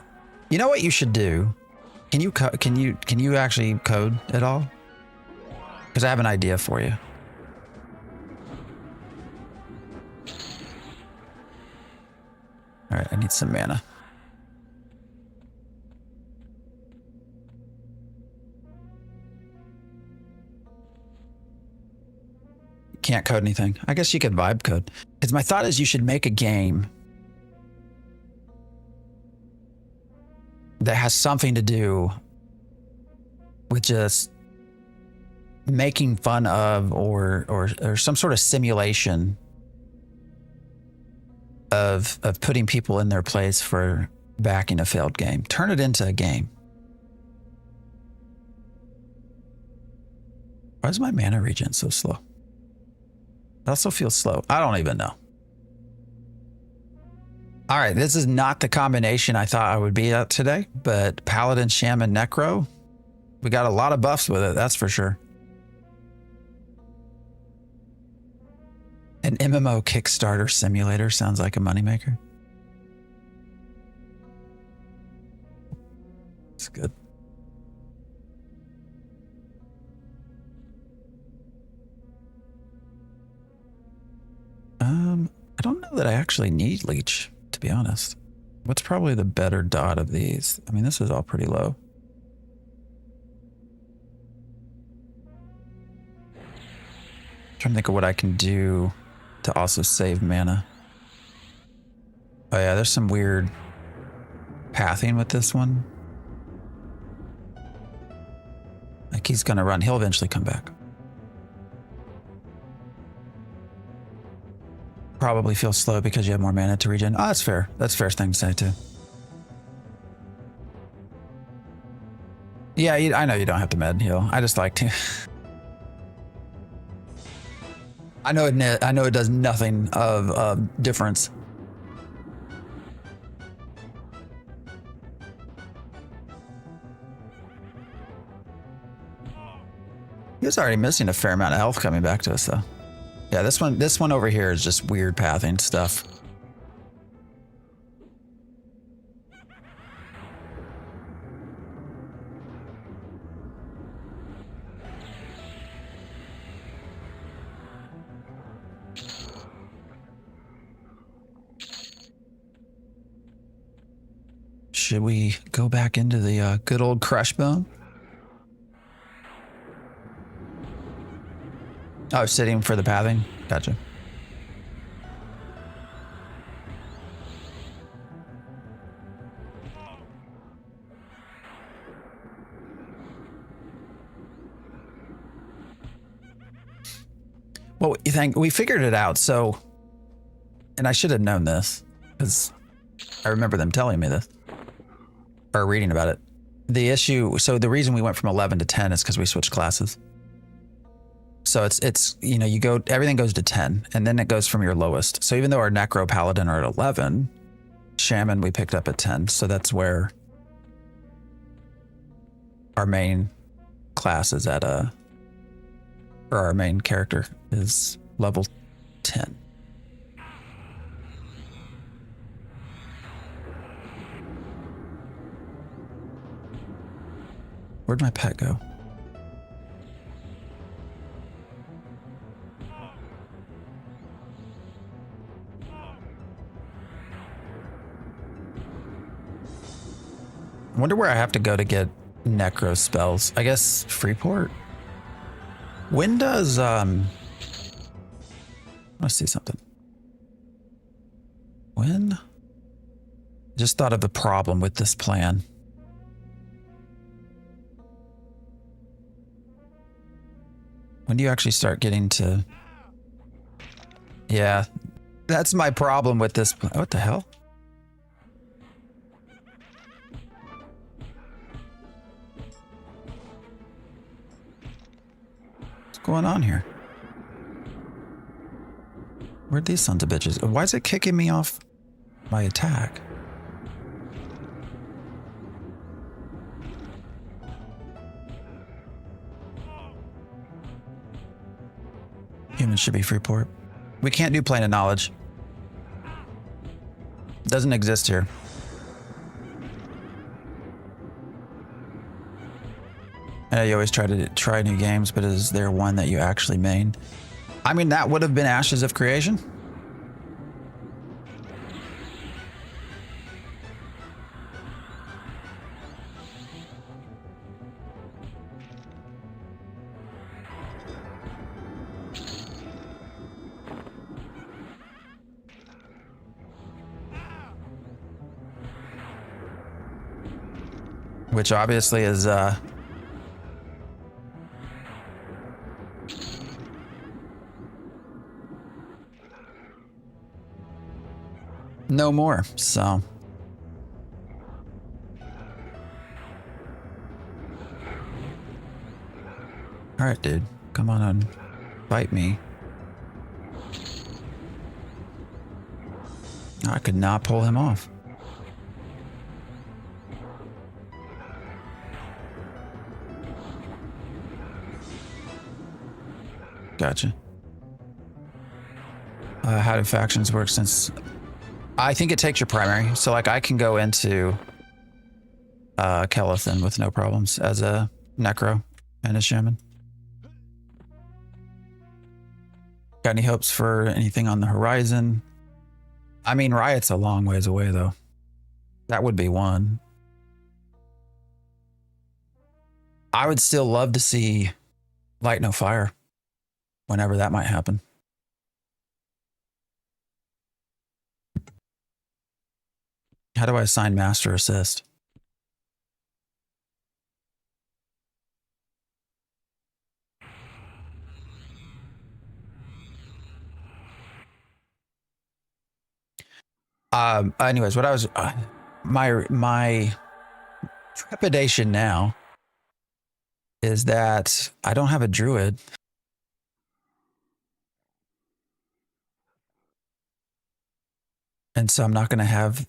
what you should do? Can you actually code at all? Because I have an idea for you. All right, I need some mana. Can't code anything. I guess you could vibe code. Because my thought is you should make a game that has something to do with just making fun of or some sort of simulation of putting people in their place for backing a failed game. Turn it into a game. Why is my mana regen so slow? It also feels slow. I don't even know. All right, this is not the combination I thought I would be at today, but Paladin, Shaman, Necro, we got a lot of buffs with it, that's for sure. An MMO Kickstarter simulator sounds like a moneymaker. It's good. I don't know that I actually need Leech, to be honest. What's probably the better dot of these? I mean, this is all pretty low. Trying to think of what I can do to also save mana. Oh yeah, there's some weird pathing with this one. Like he's gonna run, he'll eventually come back. Probably feel slow because you have more mana to regen. Oh, that's fair. That's a fair thing to say too. Yeah, I know you don't have to med heal. I just like to. I know it does nothing of difference. He was already missing a fair amount of health coming back to us though. Yeah, this one over here is just weird pathing stuff. Should we go back into the good old crush bone? Oh, sitting for the pathing. Gotcha. Well, you think we figured it out. So, and I should have known this because I remember them telling me this or reading about it. The issue, so the reason we went from 11 to 10 is because we switched classes. So it's you know, you go, everything goes to 10 and then it goes from your lowest. So even though our Necro Paladin are at 11, Shaman we picked up at 10. So that's where our main class is at or our main character is level 10. Where'd my pet go? I wonder where I have to go to get necro spells. I guess Freeport. When does let's see something. When? Just thought of the problem with this plan. When do you actually start getting to? Yeah, that's my problem with this. What the hell? What's going on here? Where'd these sons of bitches? Why is it kicking me off my attack? Humans should be Freeport. We can't do plane of knowledge. Doesn't exist here. I know you always try to try new games, but is there one that you actually main? I mean, that would have been Ashes of Creation. Which obviously is no more, so. All right, dude, come on and fight me. I could not pull him off. Gotcha. How do factions work since... I think it takes your primary. So like I can go into Kellethan with no problems as a Necro and a Shaman. Got any hopes for anything on the horizon? I mean, Riot's a long ways away though. That would be one. I would still love to see Light No Fire whenever that might happen. How do I assign Master Assist? Anyways, what I was my trepidation now is that I don't have a druid. And so I'm not going to have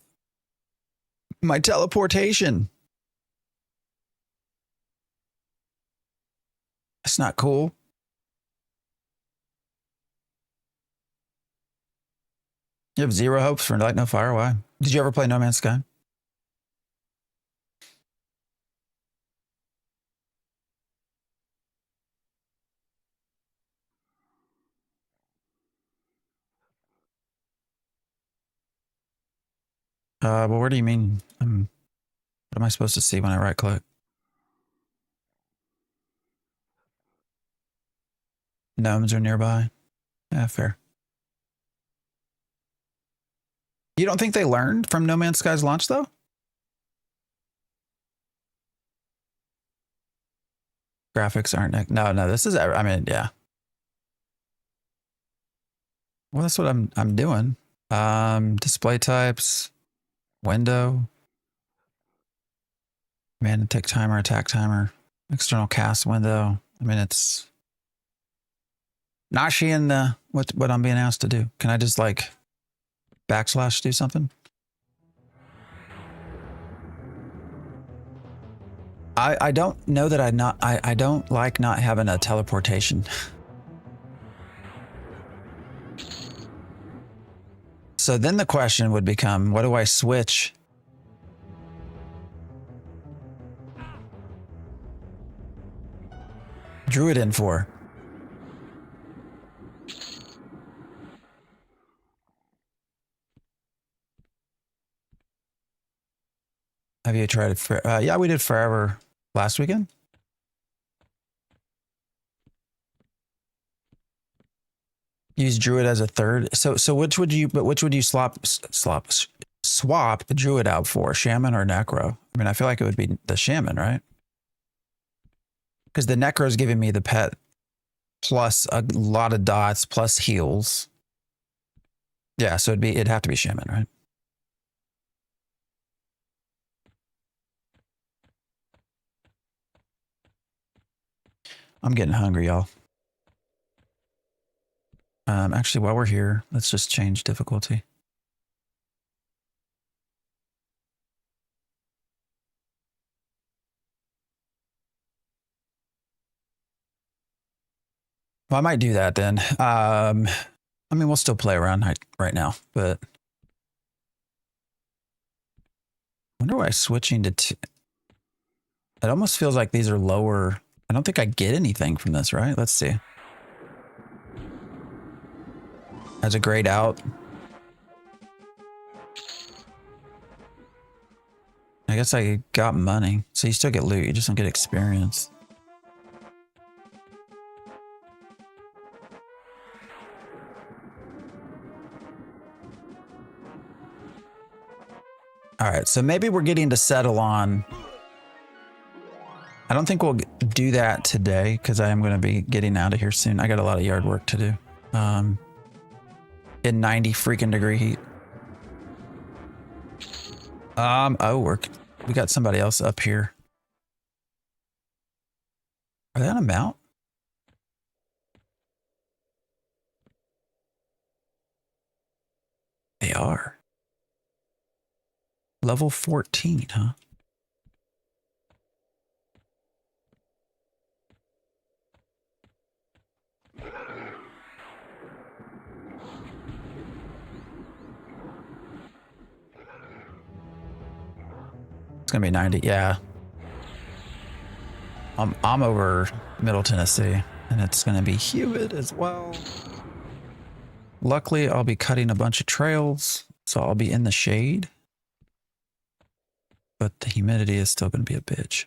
my teleportation. That's not cool. You have zero hopes for Light No Fire? Why? Did you ever play No Man's Sky? Well, where do you mean? What am I supposed to see when I right click? Gnomes are nearby. Yeah, fair. You don't think they learned from No Man's Sky's launch, though? Graphics aren't. No, this is. I mean, yeah. Well, that's what I'm doing. Display types, window, man, tick timer, attack timer, external cast window. I mean, it's not seeing what I'm being asked to do. Can I just like backslash do something? I don't know that I don't like not having a teleportation. So then the question would become, what do I switch? Druid in for? Have you tried it for, yeah, we did forever last weekend. Use Druid as a third. So which would you swap the Druid out for? Shaman or Necro? I mean, I feel like it would be the Shaman, right? Because the Necro is giving me the pet plus a lot of dots plus heals. Yeah, so it'd have to be Shaman, right? I'm getting hungry, y'all. Actually, while we're here, let's just change difficulty. Well, I might do that then. I mean, we'll still play around right now, but I wonder why switching to it almost feels like these are lower. I don't think I get anything from this, right? Let's see. Has a grayed out. I guess I got money. So you still get loot, you just don't get experience. All right, so maybe we're getting to settle on. I don't think we'll do that today because I am going to be getting out of here soon. I got a lot of yard work to do. In 90 freaking degree heat. Oh, we got somebody else up here. Are they on a mount? They are. Level 14, huh? It's gonna be 90, yeah. I'm over Middle Tennessee, and it's gonna be humid as well. Luckily, I'll be cutting a bunch of trails, so I'll be in the shade. But the humidity is still gonna be a bitch.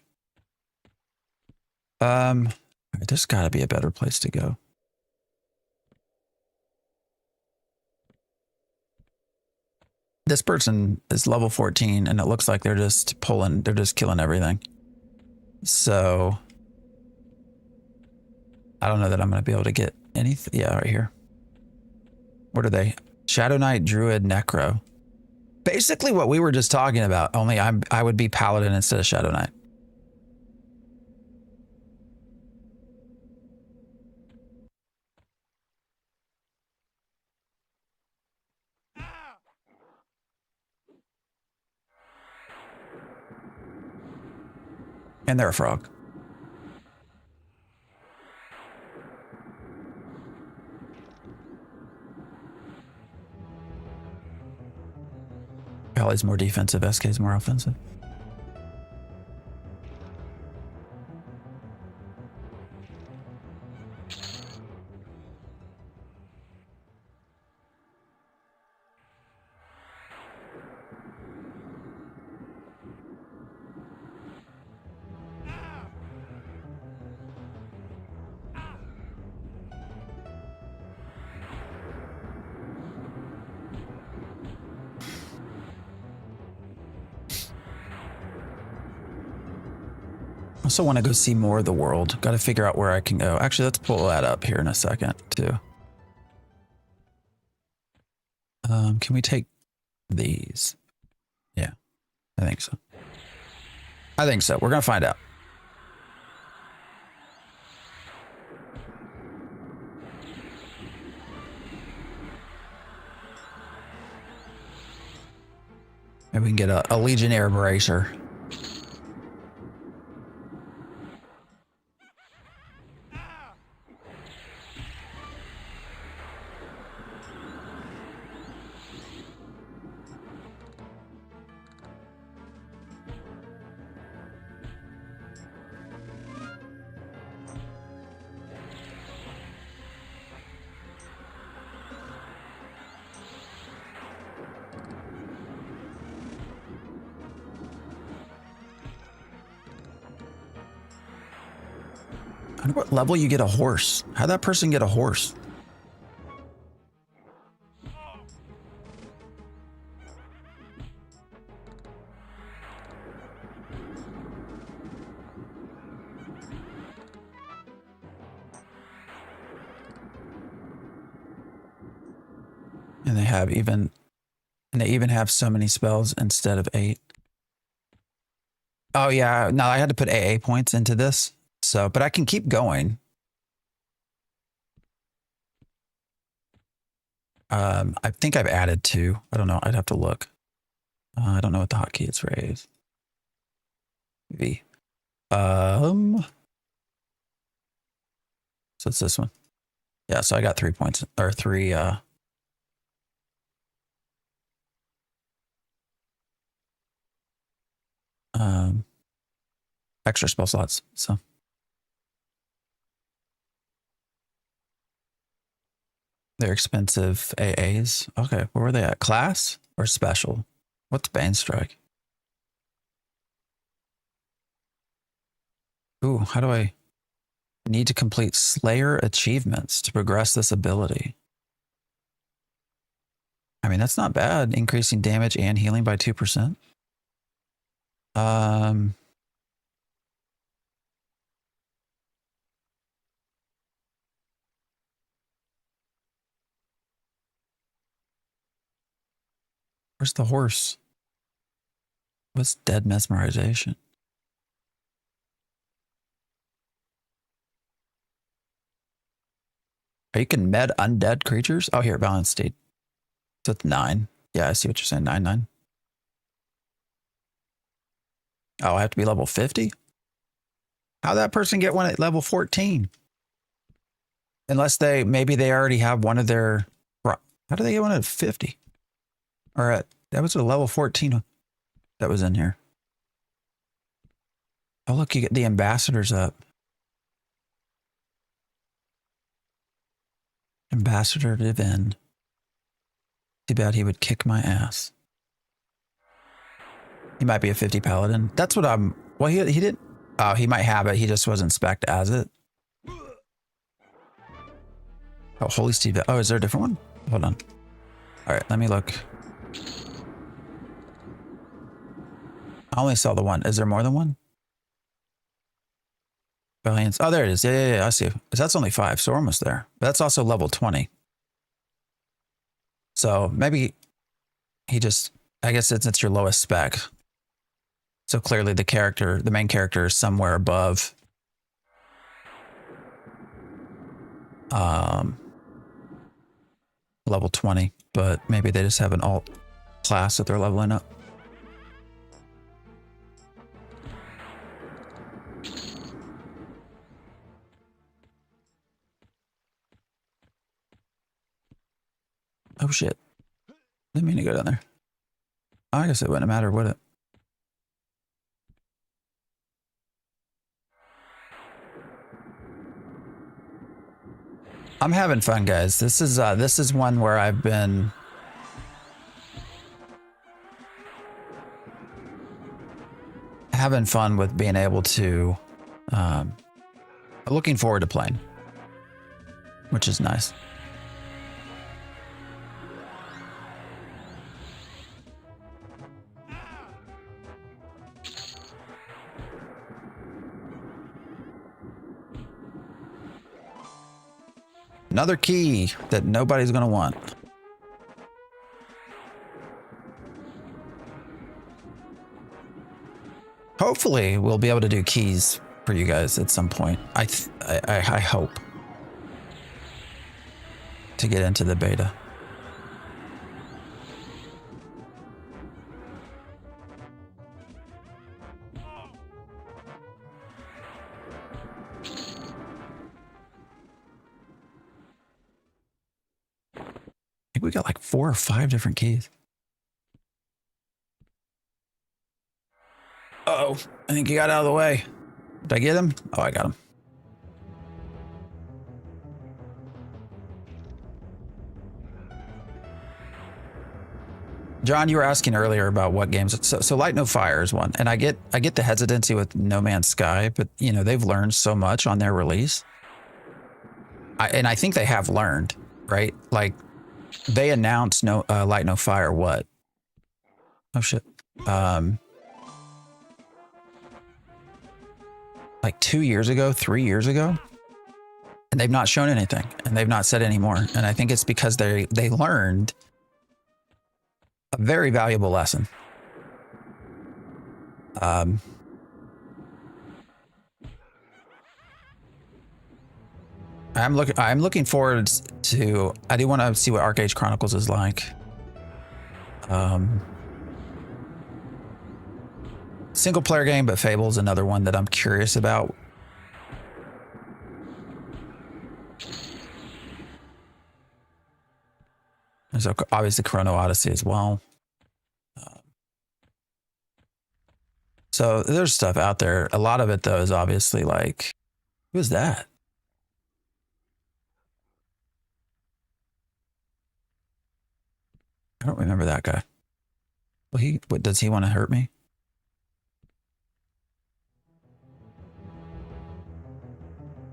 There's gotta be a better place to go. This person is level 14, and it looks like they're just killing everything. So I don't know that I'm going to be able to get anything. Yeah, right here. What are they? Shadow Knight, Druid, Necro. Basically what we were just talking about, only I would be Paladin instead of Shadow Knight. And they're a frog. Pally's more defensive, SK's more offensive. I also want to go see more of the world. Got to figure out where I can go. Actually, let's pull that up here in a second too. Can we take these? Yeah, I think so. I think so. We're going to find out. Maybe we can get a Legionnaire bracer. I wonder what level you get a horse. How'd that person get a horse? And they even have so many spells instead of 8. Oh yeah, no, I had to put AA points into this. So, but I can keep going. I think I've added 2. I don't know. I'd have to look. I don't know what the hotkey is for A's. V. So it's this one. Yeah, so I got 3 points or 3 extra spell slots. So they're expensive AAs. Okay, where were they at? Class or special? What's Bane Strike? Ooh, how do I need to complete Slayer achievements to progress this ability? I mean, that's not bad. Increasing damage and healing by 2%. Where's the horse? What's dead mesmerization? Oh, you can med undead creatures? Oh, here, balance state. So it's 9. Yeah, I see what you're saying. 9, 9. Oh, I have to be level 50? How'd that person get one at level 14? Unless maybe they already have one of their, how do they get one at 50? Or that was a level 14 that was in here. Oh, look, you get the ambassadors up. Ambassador Divin. Too bad he would kick my ass. He might be a 50 paladin. That's what I'm, well, he didn't, oh, he might have it. He just wasn't spec'd as it. Oh, Holy Steve. Oh, is there a different one? Hold on. All right, let me look. I only saw the one. Is there more than one? Valiance. Oh, there it is. Yeah. I see. That's only 5, so we're almost there. But that's also level 20. So maybe he just, I guess it's your lowest spec. So clearly the main character is somewhere above level 20, but maybe they just have an alt class that they're leveling up. Oh shit. Didn't mean to go down there. I guess it wouldn't matter, would it? I'm having fun, guys. This is one where I've been having fun with being able to looking forward to playing, which is nice. Another key that nobody's gonna want. Hopefully, we'll be able to do keys for you guys at some point. I hope to get into the beta. I think we got like 4 or 5 different keys. Uh-oh, I think he got out of the way. Did I get him? Oh, I got him. John, you were asking earlier about what games. So Light No Fire is one, and I get the hesitancy with No Man's Sky, but you know they've learned so much on their release, and I think they have learned, right? Like they announced Light No Fire. What? Oh shit. Like 2 years ago, 3 years ago, and they've not shown anything, and they've not said any more. And I think it's because they learned a very valuable lesson. I'm looking forward to. I do want to see what Arcade Chronicles is like. Single player game, but Fable's another one that I'm curious about. There's obviously Chrono Odyssey as well. So there's stuff out there. A lot of it though is obviously like, who is that? I don't remember that guy. Well, does he want to hurt me?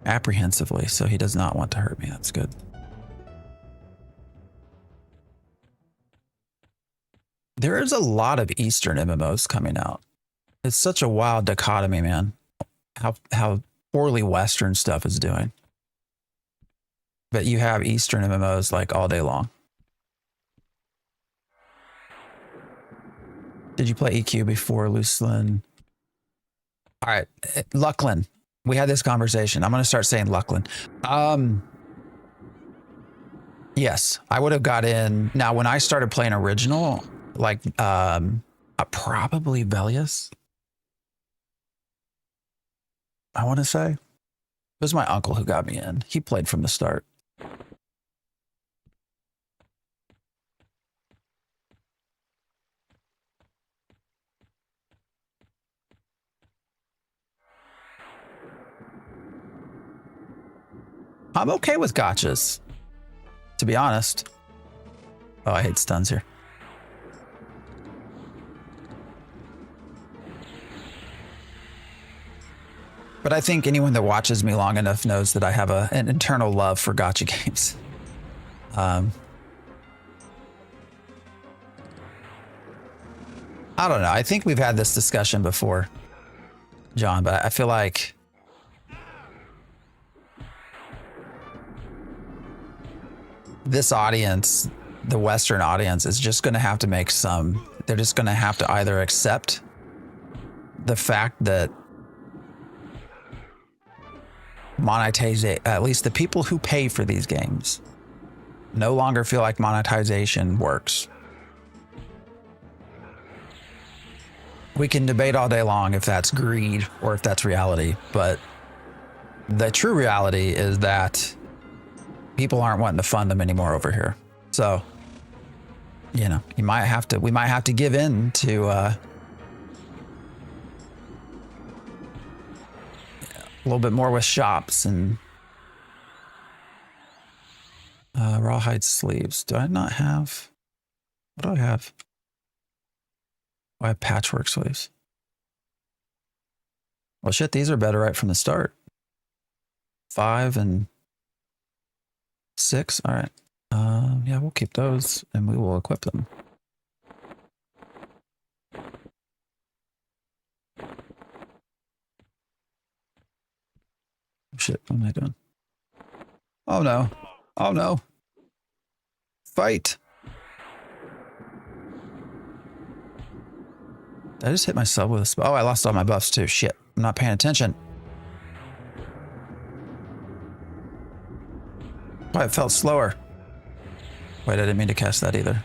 Apprehensively, so he does not want to hurt me. That's good. There is a lot of Eastern MMOs coming out. It's such a wild dichotomy, man. How poorly Western stuff is doing. But you have Eastern MMOs like all day long. Did you play EQ before, Luclin? All right, Luclin. We had this conversation. I'm going to start saying Luclin. Yes, I would have got in. Now, when I started playing original, like probably Velius, I want to say. It was my uncle who got me in. He played from the start. I'm okay with gotchas, to be honest. Oh, I hate stuns here. But I think anyone that watches me long enough knows that I have an internal love for gotcha games. I don't know. I think we've had this discussion before, John, but I feel like this audience, the Western audience, is just going to have to make they're just going to have to either accept the fact that at least the people who pay for these games, no longer feel like monetization works. We can debate all day long if that's greed or if that's reality, but the true reality is that people aren't wanting to fund them anymore over here. So, you know, we might have to give in to a little bit more with shops and rawhide sleeves. Do I not have? What do I have? Oh, I have patchwork sleeves. Well, shit, these are better right from the start. 5 and 6. All right. Yeah, we'll keep those and we will equip them. Shit, what am I doing? Oh no. Oh no. Fight. Did I just hit myself with a spell? Oh, I lost all my buffs too. Shit. I'm not paying attention. Oh, it felt slower. Wait, I didn't mean to cast that either.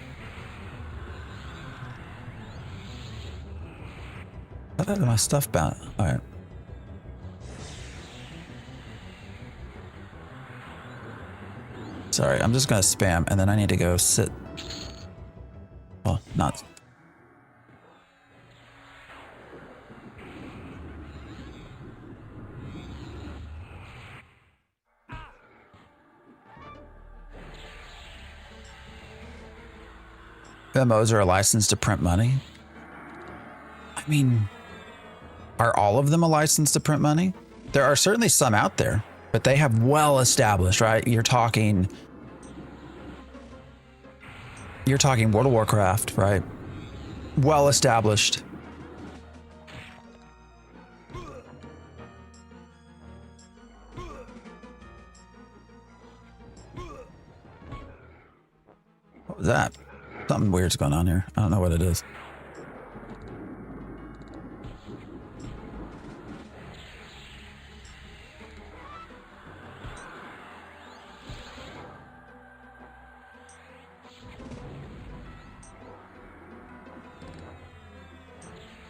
I thought my stuff bound. All right. Sorry, I'm just gonna spam and then I need to go sit. Well, not. MMOs are a license to print money. I mean, are all of them a license to print money? There are certainly some out there, but they have well established, right? You're talking World of Warcraft, right? Well established. What was that? Something weird's going on here. I don't know what it is.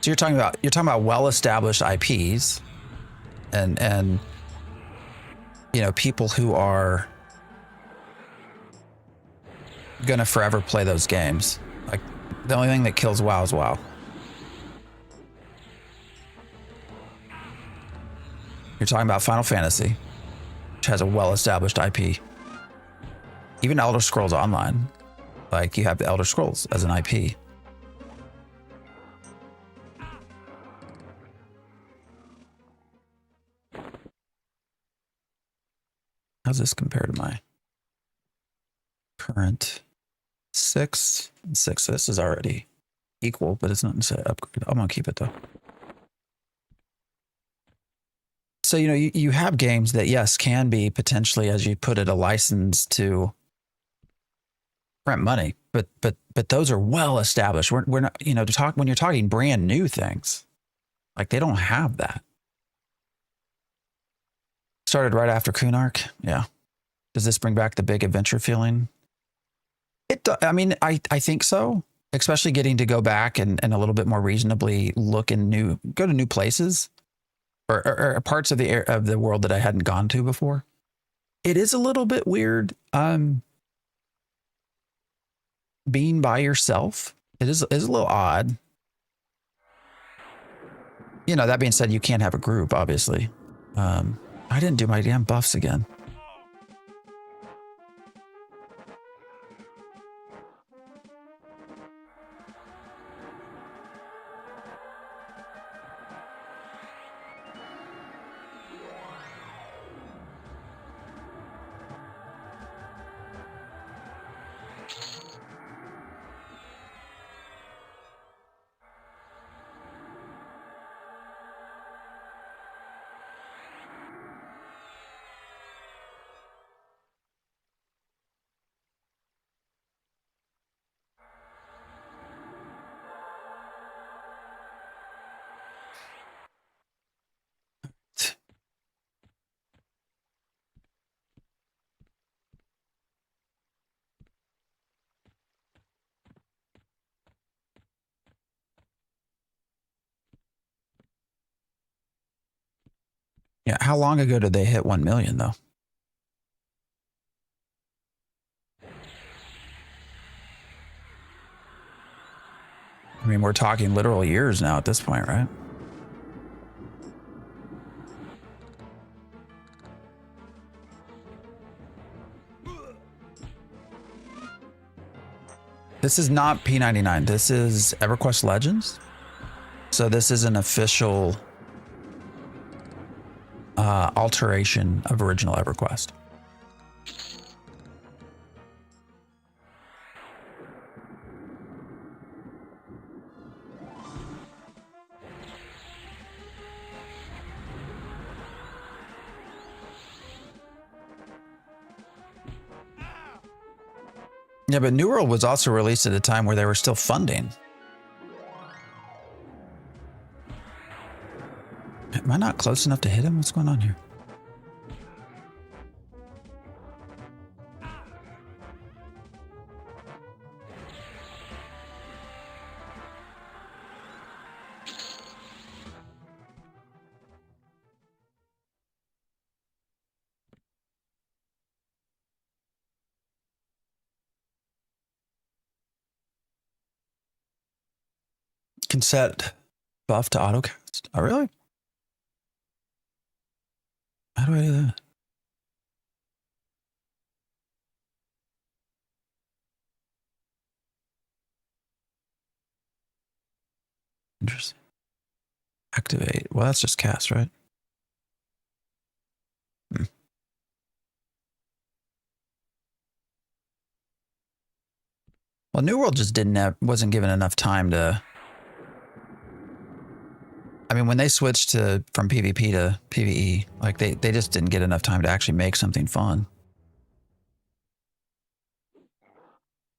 So you're talking about well-established IPs and you know, people who are gonna forever play those games. Like the only thing that kills WoW is WoW. You're talking about Final Fantasy, which has a well-established IP. Even Elder Scrolls Online, like you have the Elder Scrolls as an IP. How's this compare to my current 6 and 6? So this is already equal, but it's not necessarily upgrade. I'm gonna keep it though. So, you know, you have games that, yes, can be potentially, as you put it, a license to print money, but those are well established. We're not, you know, when you're talking brand new things, like they don't have that. Started right after Kunark. Yeah. Does this bring back the big adventure feeling? I mean, I think so, especially getting to go back and a little bit more reasonably look and go to new places or parts of the world that I hadn't gone to before. It is a little bit weird. Being by yourself, it is a little odd. You know, that being said, you can't have a group, obviously. I didn't do my damn buffs again. Yeah, how long ago did they hit 1 million though? I mean, we're talking literal years now at this point, right? This is not P99. This is EverQuest Legends. So this is an official alteration of original EverQuest. Yeah, but New World was also released at a time where they were still funding. Am I not close enough to hit him? What's going on here? Can set buff to autocast. Oh, really? How do I do that? Interesting. Activate. Well, that's just cast, right? Well, New World just wasn't given enough time to. I mean, when they switched from PvP to PvE, like they just didn't get enough time to actually make something fun.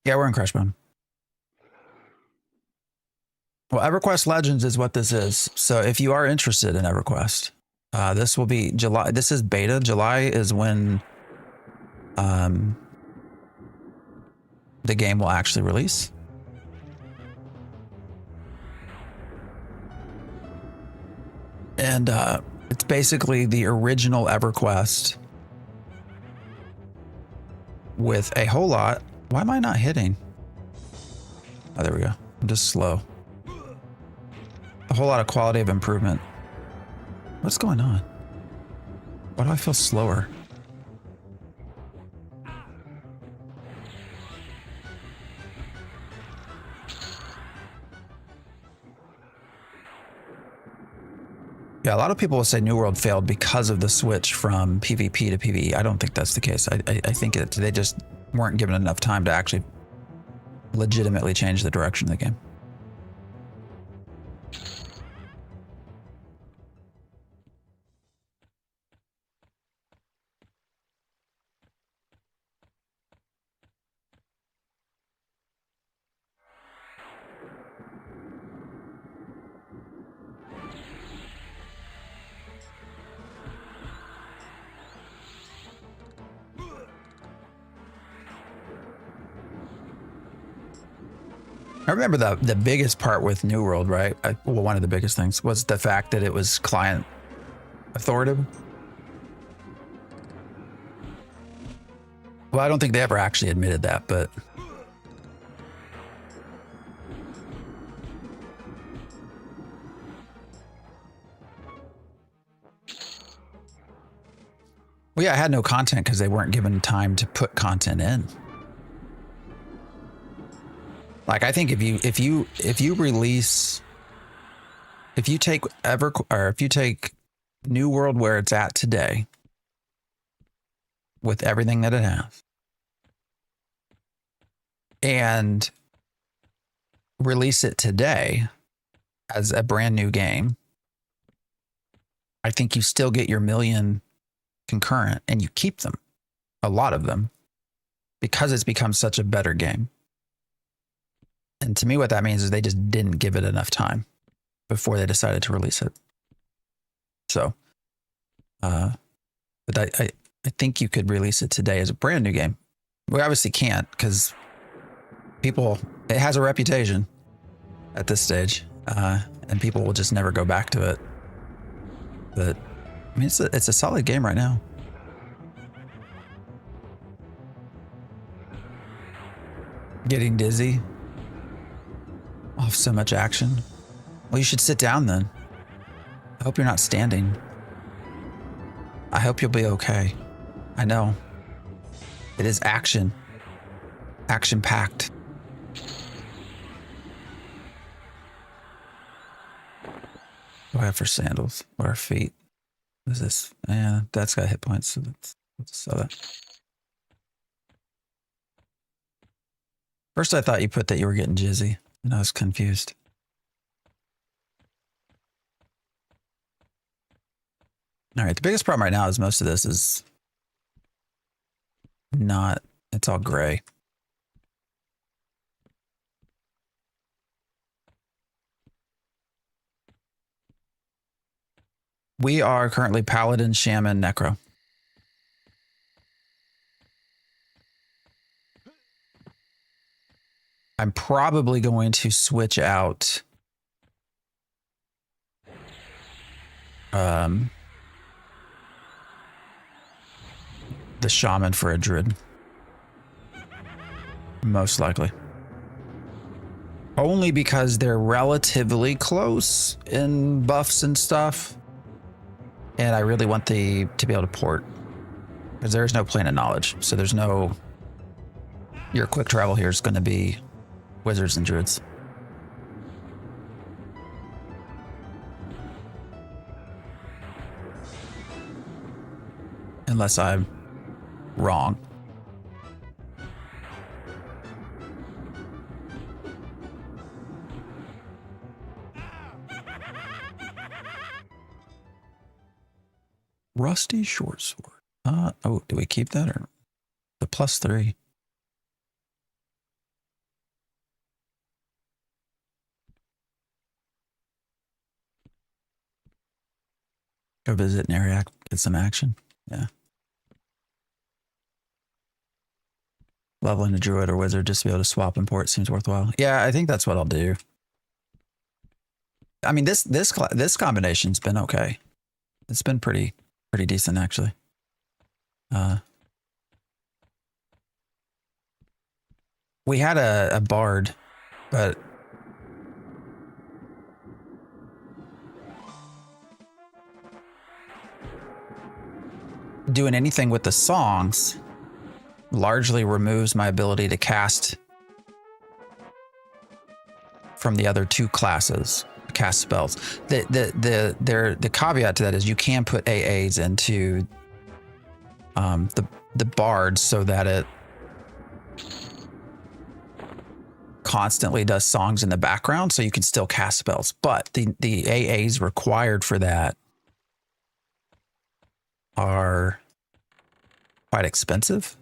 Yeah, we're in Crashbone. Well, EverQuest Legends is what this is. So if you are interested in EverQuest, this will be July. This is beta. July is when the game will actually release. And it's basically the original EverQuest with a whole lot. Why am I not hitting? Oh, there we go. I'm just slow. A whole lot of quality of improvement. What's going on? Why do I feel slower? Yeah, a lot of people will say New World failed because of the switch from PvP to PvE. I don't think that's the case. I think they just weren't given enough time to actually legitimately change the direction of the game. I remember the biggest part with New World, right? Well, one of the biggest things was the fact that it was client authoritative. Well, I don't think they ever actually admitted that, but well, yeah, I had no content because they weren't given time to put content in. Like, I think if you take New World where it's at today with everything that it has and release it today as a brand new game, I think you still get your million concurrent and you keep them, a lot of them, because it's become such a better game. And to me, what that means is they just didn't give it enough time before they decided to release it. So, but I think you could release it today as a brand new game. We obviously can't because it has a reputation at this stage, and people will just never go back to it. But I mean, it's a solid game right now. Getting dizzy off so much action. Well, you should sit down then. I hope you're not standing. I hope you'll be okay. I know. It is action. Action packed. What do I have for sandals? What are feet? What is this? Yeah, that's got hit points, so let's sell that. First I thought you put that you were getting jizzy, and I was confused. All right, the biggest problem right now is most of this is not, it's all gray. We are currently Paladin, Shaman, Necro. I'm probably going to switch out the Shaman for a Druid. Most likely. Only because they're relatively close in buffs and stuff. And I really want to be able to port. Because there's no plane of knowledge. So there's no... Your quick travel here is going to be Wizards and Druids. Unless I'm wrong. Rusty short sword. Oh, do we keep that or the +3? Go visit an area, get some action. Yeah. Leveling a druid or wizard just to be able to swap and port seems worthwhile. Yeah, I think that's what I'll do. I mean, this combination's been okay. It's been pretty decent actually. We had a bard, but doing anything with the songs largely removes my ability to cast from the other two classes, cast spells. The caveat to that is you can put AAs into the bard so that it constantly does songs in the background, so you can still cast spells. But the AAs required for that are quite expensive.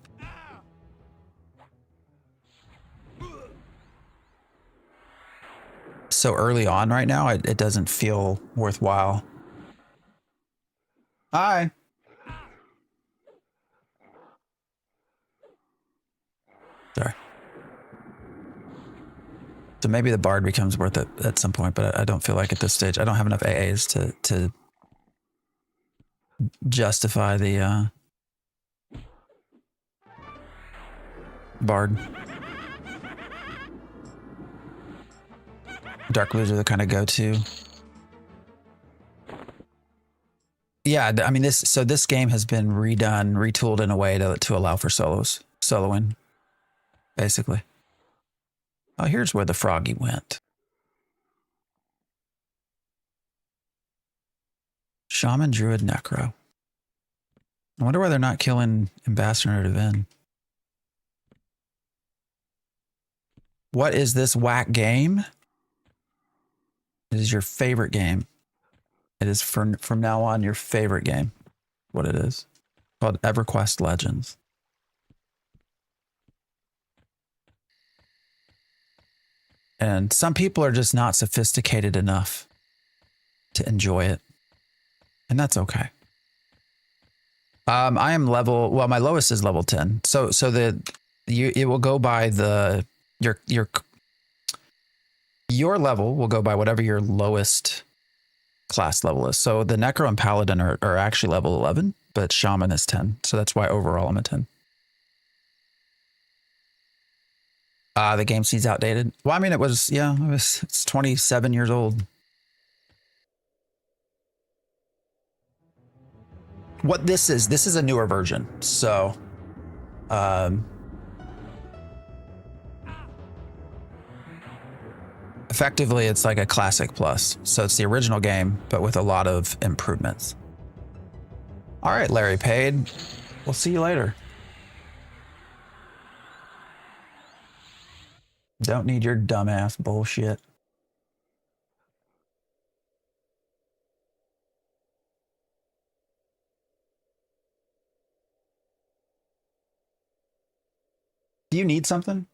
So early on right now, it doesn't feel worthwhile. Hi. Sorry. So maybe the bard becomes worth it at some point, but I don't feel like at this stage. I don't have enough AAs to justify the bard. Dark Blues are the kind of go-to. Yeah, I mean this game has been retooled in a way to allow for soloing, basically. Oh, here's where the froggy went. Shaman, Druid, Necro. I wonder why they're not killing Ambassador to Vin. What is this whack game? It is your favorite game. It is from now on your favorite game. What it is. Called EverQuest Legends. And some people are just not sophisticated enough to enjoy it. And that's okay. I am my lowest is level 10. So it will go by your level will go by whatever your lowest class level is. So the Necro and Paladin are actually level 11, but Shaman is 10. So that's why overall I'm a 10. The game seems outdated. Well, I mean, it's 27 years old. What this is a newer version. So, effectively it's like a classic plus. So it's the original game, but with a lot of improvements. All right, Larry Page. We'll see you later. Don't need your dumbass bullshit. Do you need something?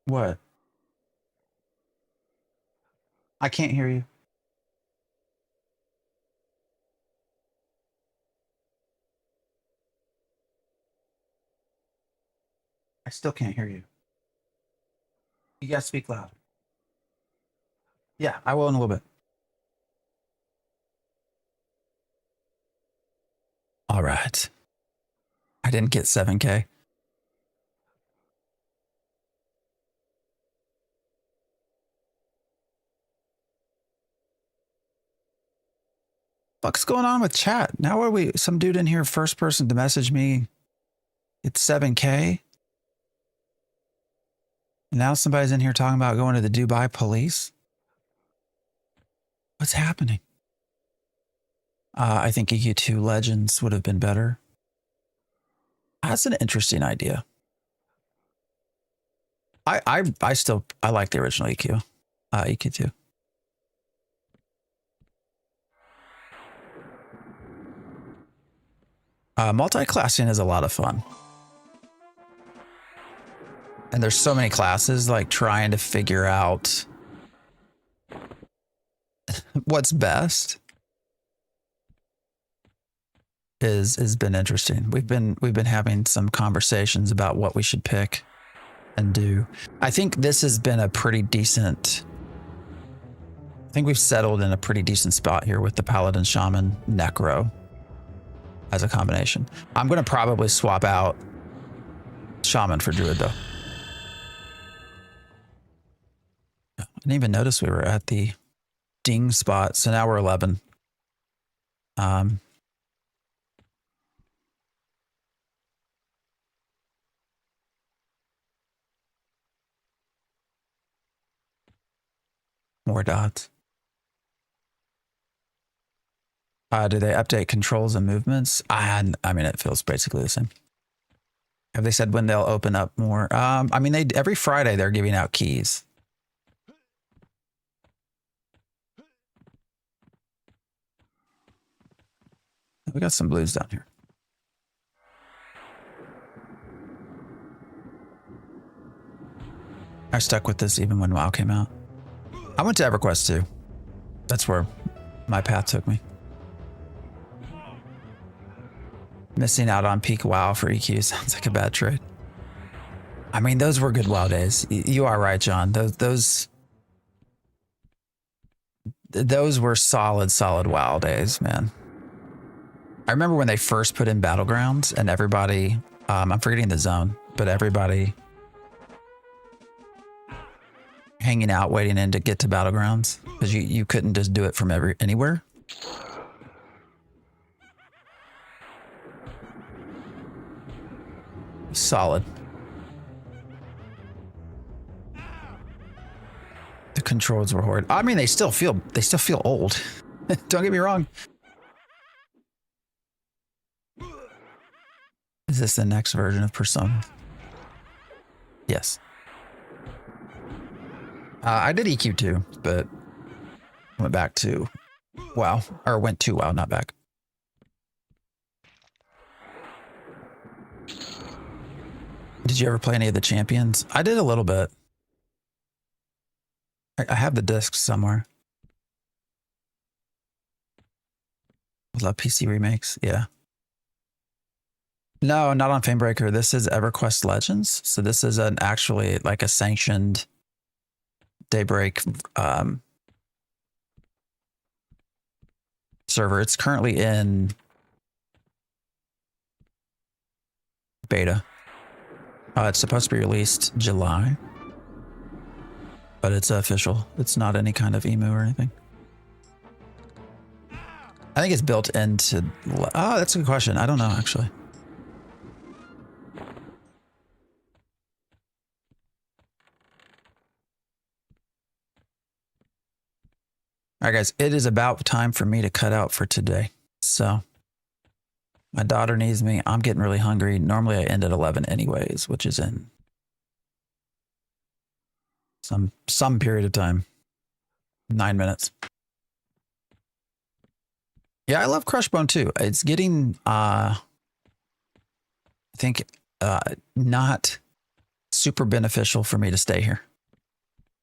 What? I can't hear you. I still can't hear you. You guys speak loud. Yeah, I will in a little bit. All right. I didn't get 7K. What's going on with chat? Now are we some dude in here first person to message me? It's 7K. And now somebody's in here talking about going to the Dubai police. What's happening? I think EQ2 Legends would have been better. That's an interesting idea. I like the original EQ. EQ2. Multi-classing is a lot of fun. And there's so many classes, like trying to figure out what's best has been interesting. We've been having some conversations about what we should pick and do. I think this has been a pretty decent. I think we've settled in a pretty decent spot here with the Paladin, Shaman, Necro as a combination. I'm going to probably swap out Shaman for Druid though. I didn't even notice we were at the ding spot. So now we're 11. More dots. Do they update controls and movements? I mean, it feels basically the same. Have they said when they'll open up more? I mean, every Friday they're giving out keys. We got some blues down here. I stuck with this even when WoW came out. I went to EverQuest too. That's where my path took me. Missing out on peak WoW for EQ sounds like a bad trade. I mean, those were good WoW days. You are right, John. Those were solid WoW days, man. I remember when they first put in Battlegrounds and everybody, I'm forgetting the zone, but everybody hanging out, waiting in to get to Battlegrounds because you couldn't just do it from anywhere. Solid. The controls were horrid. I mean, they still feel old. Don't get me wrong. Is this the next version of Persona? Yes. I did EQ too, but went back to WoW, or went to WoW, not back. Did you ever play any of the champions? I did a little bit. I have the discs somewhere. I love PC remakes. Yeah. No, not on Famebreaker. This is EverQuest Legends. So this is actually like a sanctioned Daybreak server. It's currently in beta. It's supposed to be released July, but it's official. It's not any kind of emu or anything. I think it's built into. Oh, that's a good question. I don't know actually. All right, guys, it is about time for me to cut out for today. So my daughter needs me. I'm getting really hungry. Normally I end at 11 anyways, which is in some period of time. 9 minutes. Yeah, I love Crushbone too. It's getting, I think, not super beneficial for me to stay here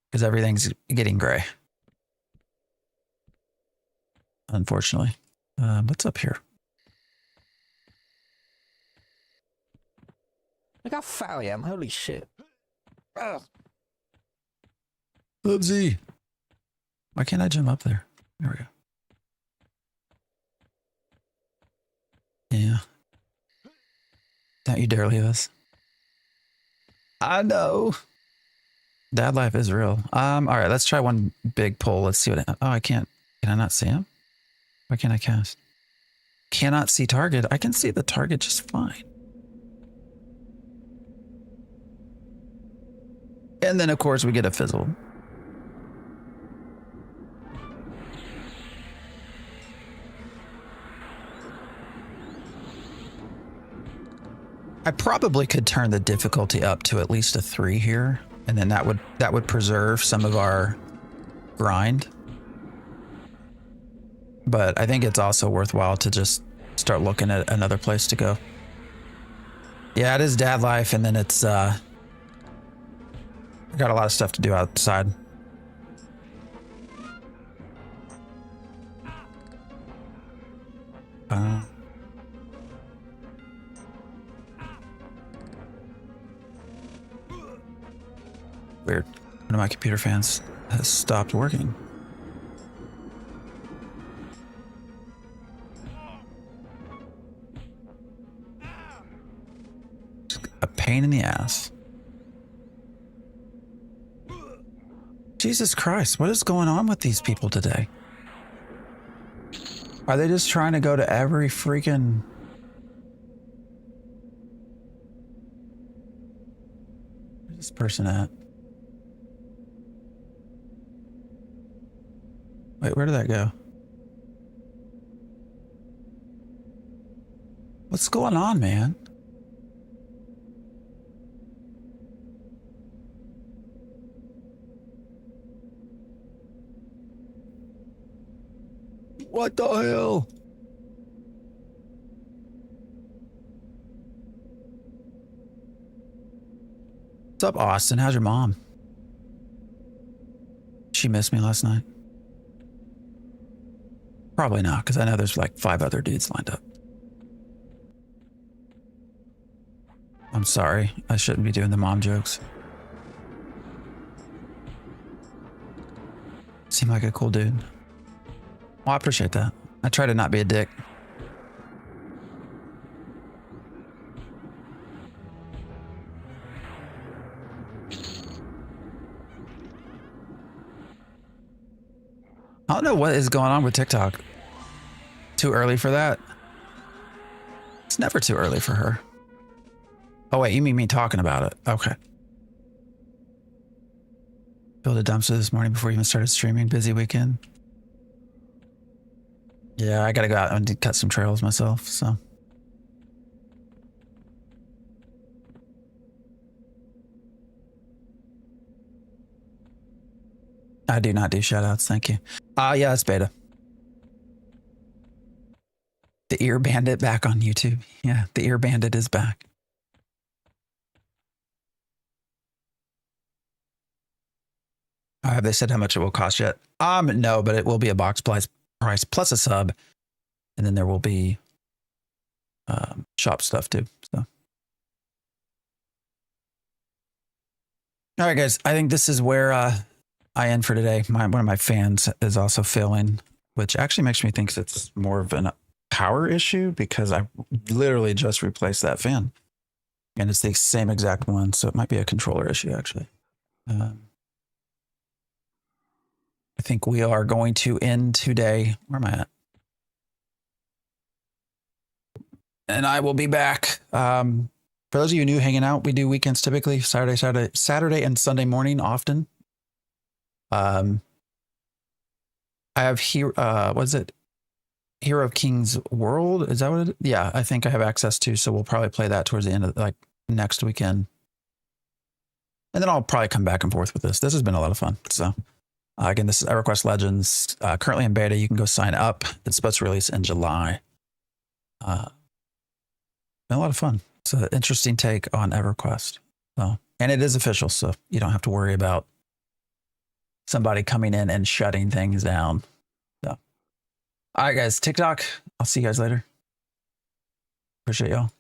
because everything's getting gray. Unfortunately. What's up here? Look how fat I am. Holy shit. Oopsie. Why can't I jump up there? There we go. Yeah. Don't you dare leave us. I know. Dad life is real. All right, let's try one big pull. Let's see what. Oh, I can't. Can I not see him? Why can't I cast? Cannot see target. I can see the target just fine. And then, of course, we get a fizzle. I probably could turn the difficulty up to at least a 3 here, and then that would preserve some of our grind. But I think it's also worthwhile to just start looking at another place to go. Yeah, it is dad life, and then it's I got a lot of stuff to do outside. Weird. One of my computer fans has stopped working. A pain in the ass. Jesus Christ, what is going on with these people today? Are they just trying to go to every freaking... Where's this person at? Wait, where did that go? What's going on, man? What the hell? What's up, Austin? How's your mom? She missed me last night. Probably not, because I know there's like 5 other dudes lined up. I'm sorry. I shouldn't be doing the mom jokes. Seem like a cool dude. Well, I appreciate that. I try to not be a dick. I don't know what is going on with TikTok. Too early for that? It's never too early for her. Oh wait, you mean me talking about it? Okay. Built a dumpster this morning before you even started streaming. Busy weekend. Yeah, I gotta go out and cut some trails myself, so. I do not do shoutouts, thank you. Yeah, it's beta. The Ear Bandit back on YouTube. Yeah, the Ear Bandit is back. Have they said how much it will cost yet? No, but it will be a box price plus a sub, and then there will be shop stuff too. So, all right, guys. I think this is where I end for today. One of my fans is also failing, which actually makes me think it's more of a power issue because I literally just replaced that fan, and it's the same exact one. So it might be a controller issue actually. I think we are going to end today. Where am I at? And I will be back. For those of you new hanging out, we do weekends typically Saturday and Sunday morning often. I have here. What is it? Hero of Kings World. Is that what it is? Yeah, I think I have access to. So we'll probably play that towards the end of like next weekend. And then I'll probably come back and forth with this. This has been a lot of fun. So again, this is EverQuest Legends, currently in beta. You can go sign up. It's supposed to release in July. Been a lot of fun. It's an interesting take on EverQuest. So, and it is official, so you don't have to worry about somebody coming in and shutting things down. So, all right, guys, TikTok. I'll see you guys later. Appreciate y'all.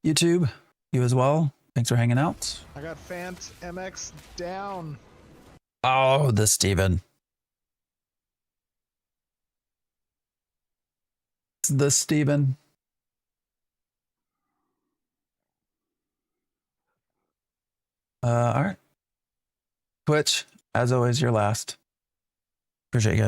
YouTube, you as well. Thanks for hanging out. I got Fant MX down. Oh, the Steven. The Steven. All right. Twitch, as always, you're last. Appreciate you guys.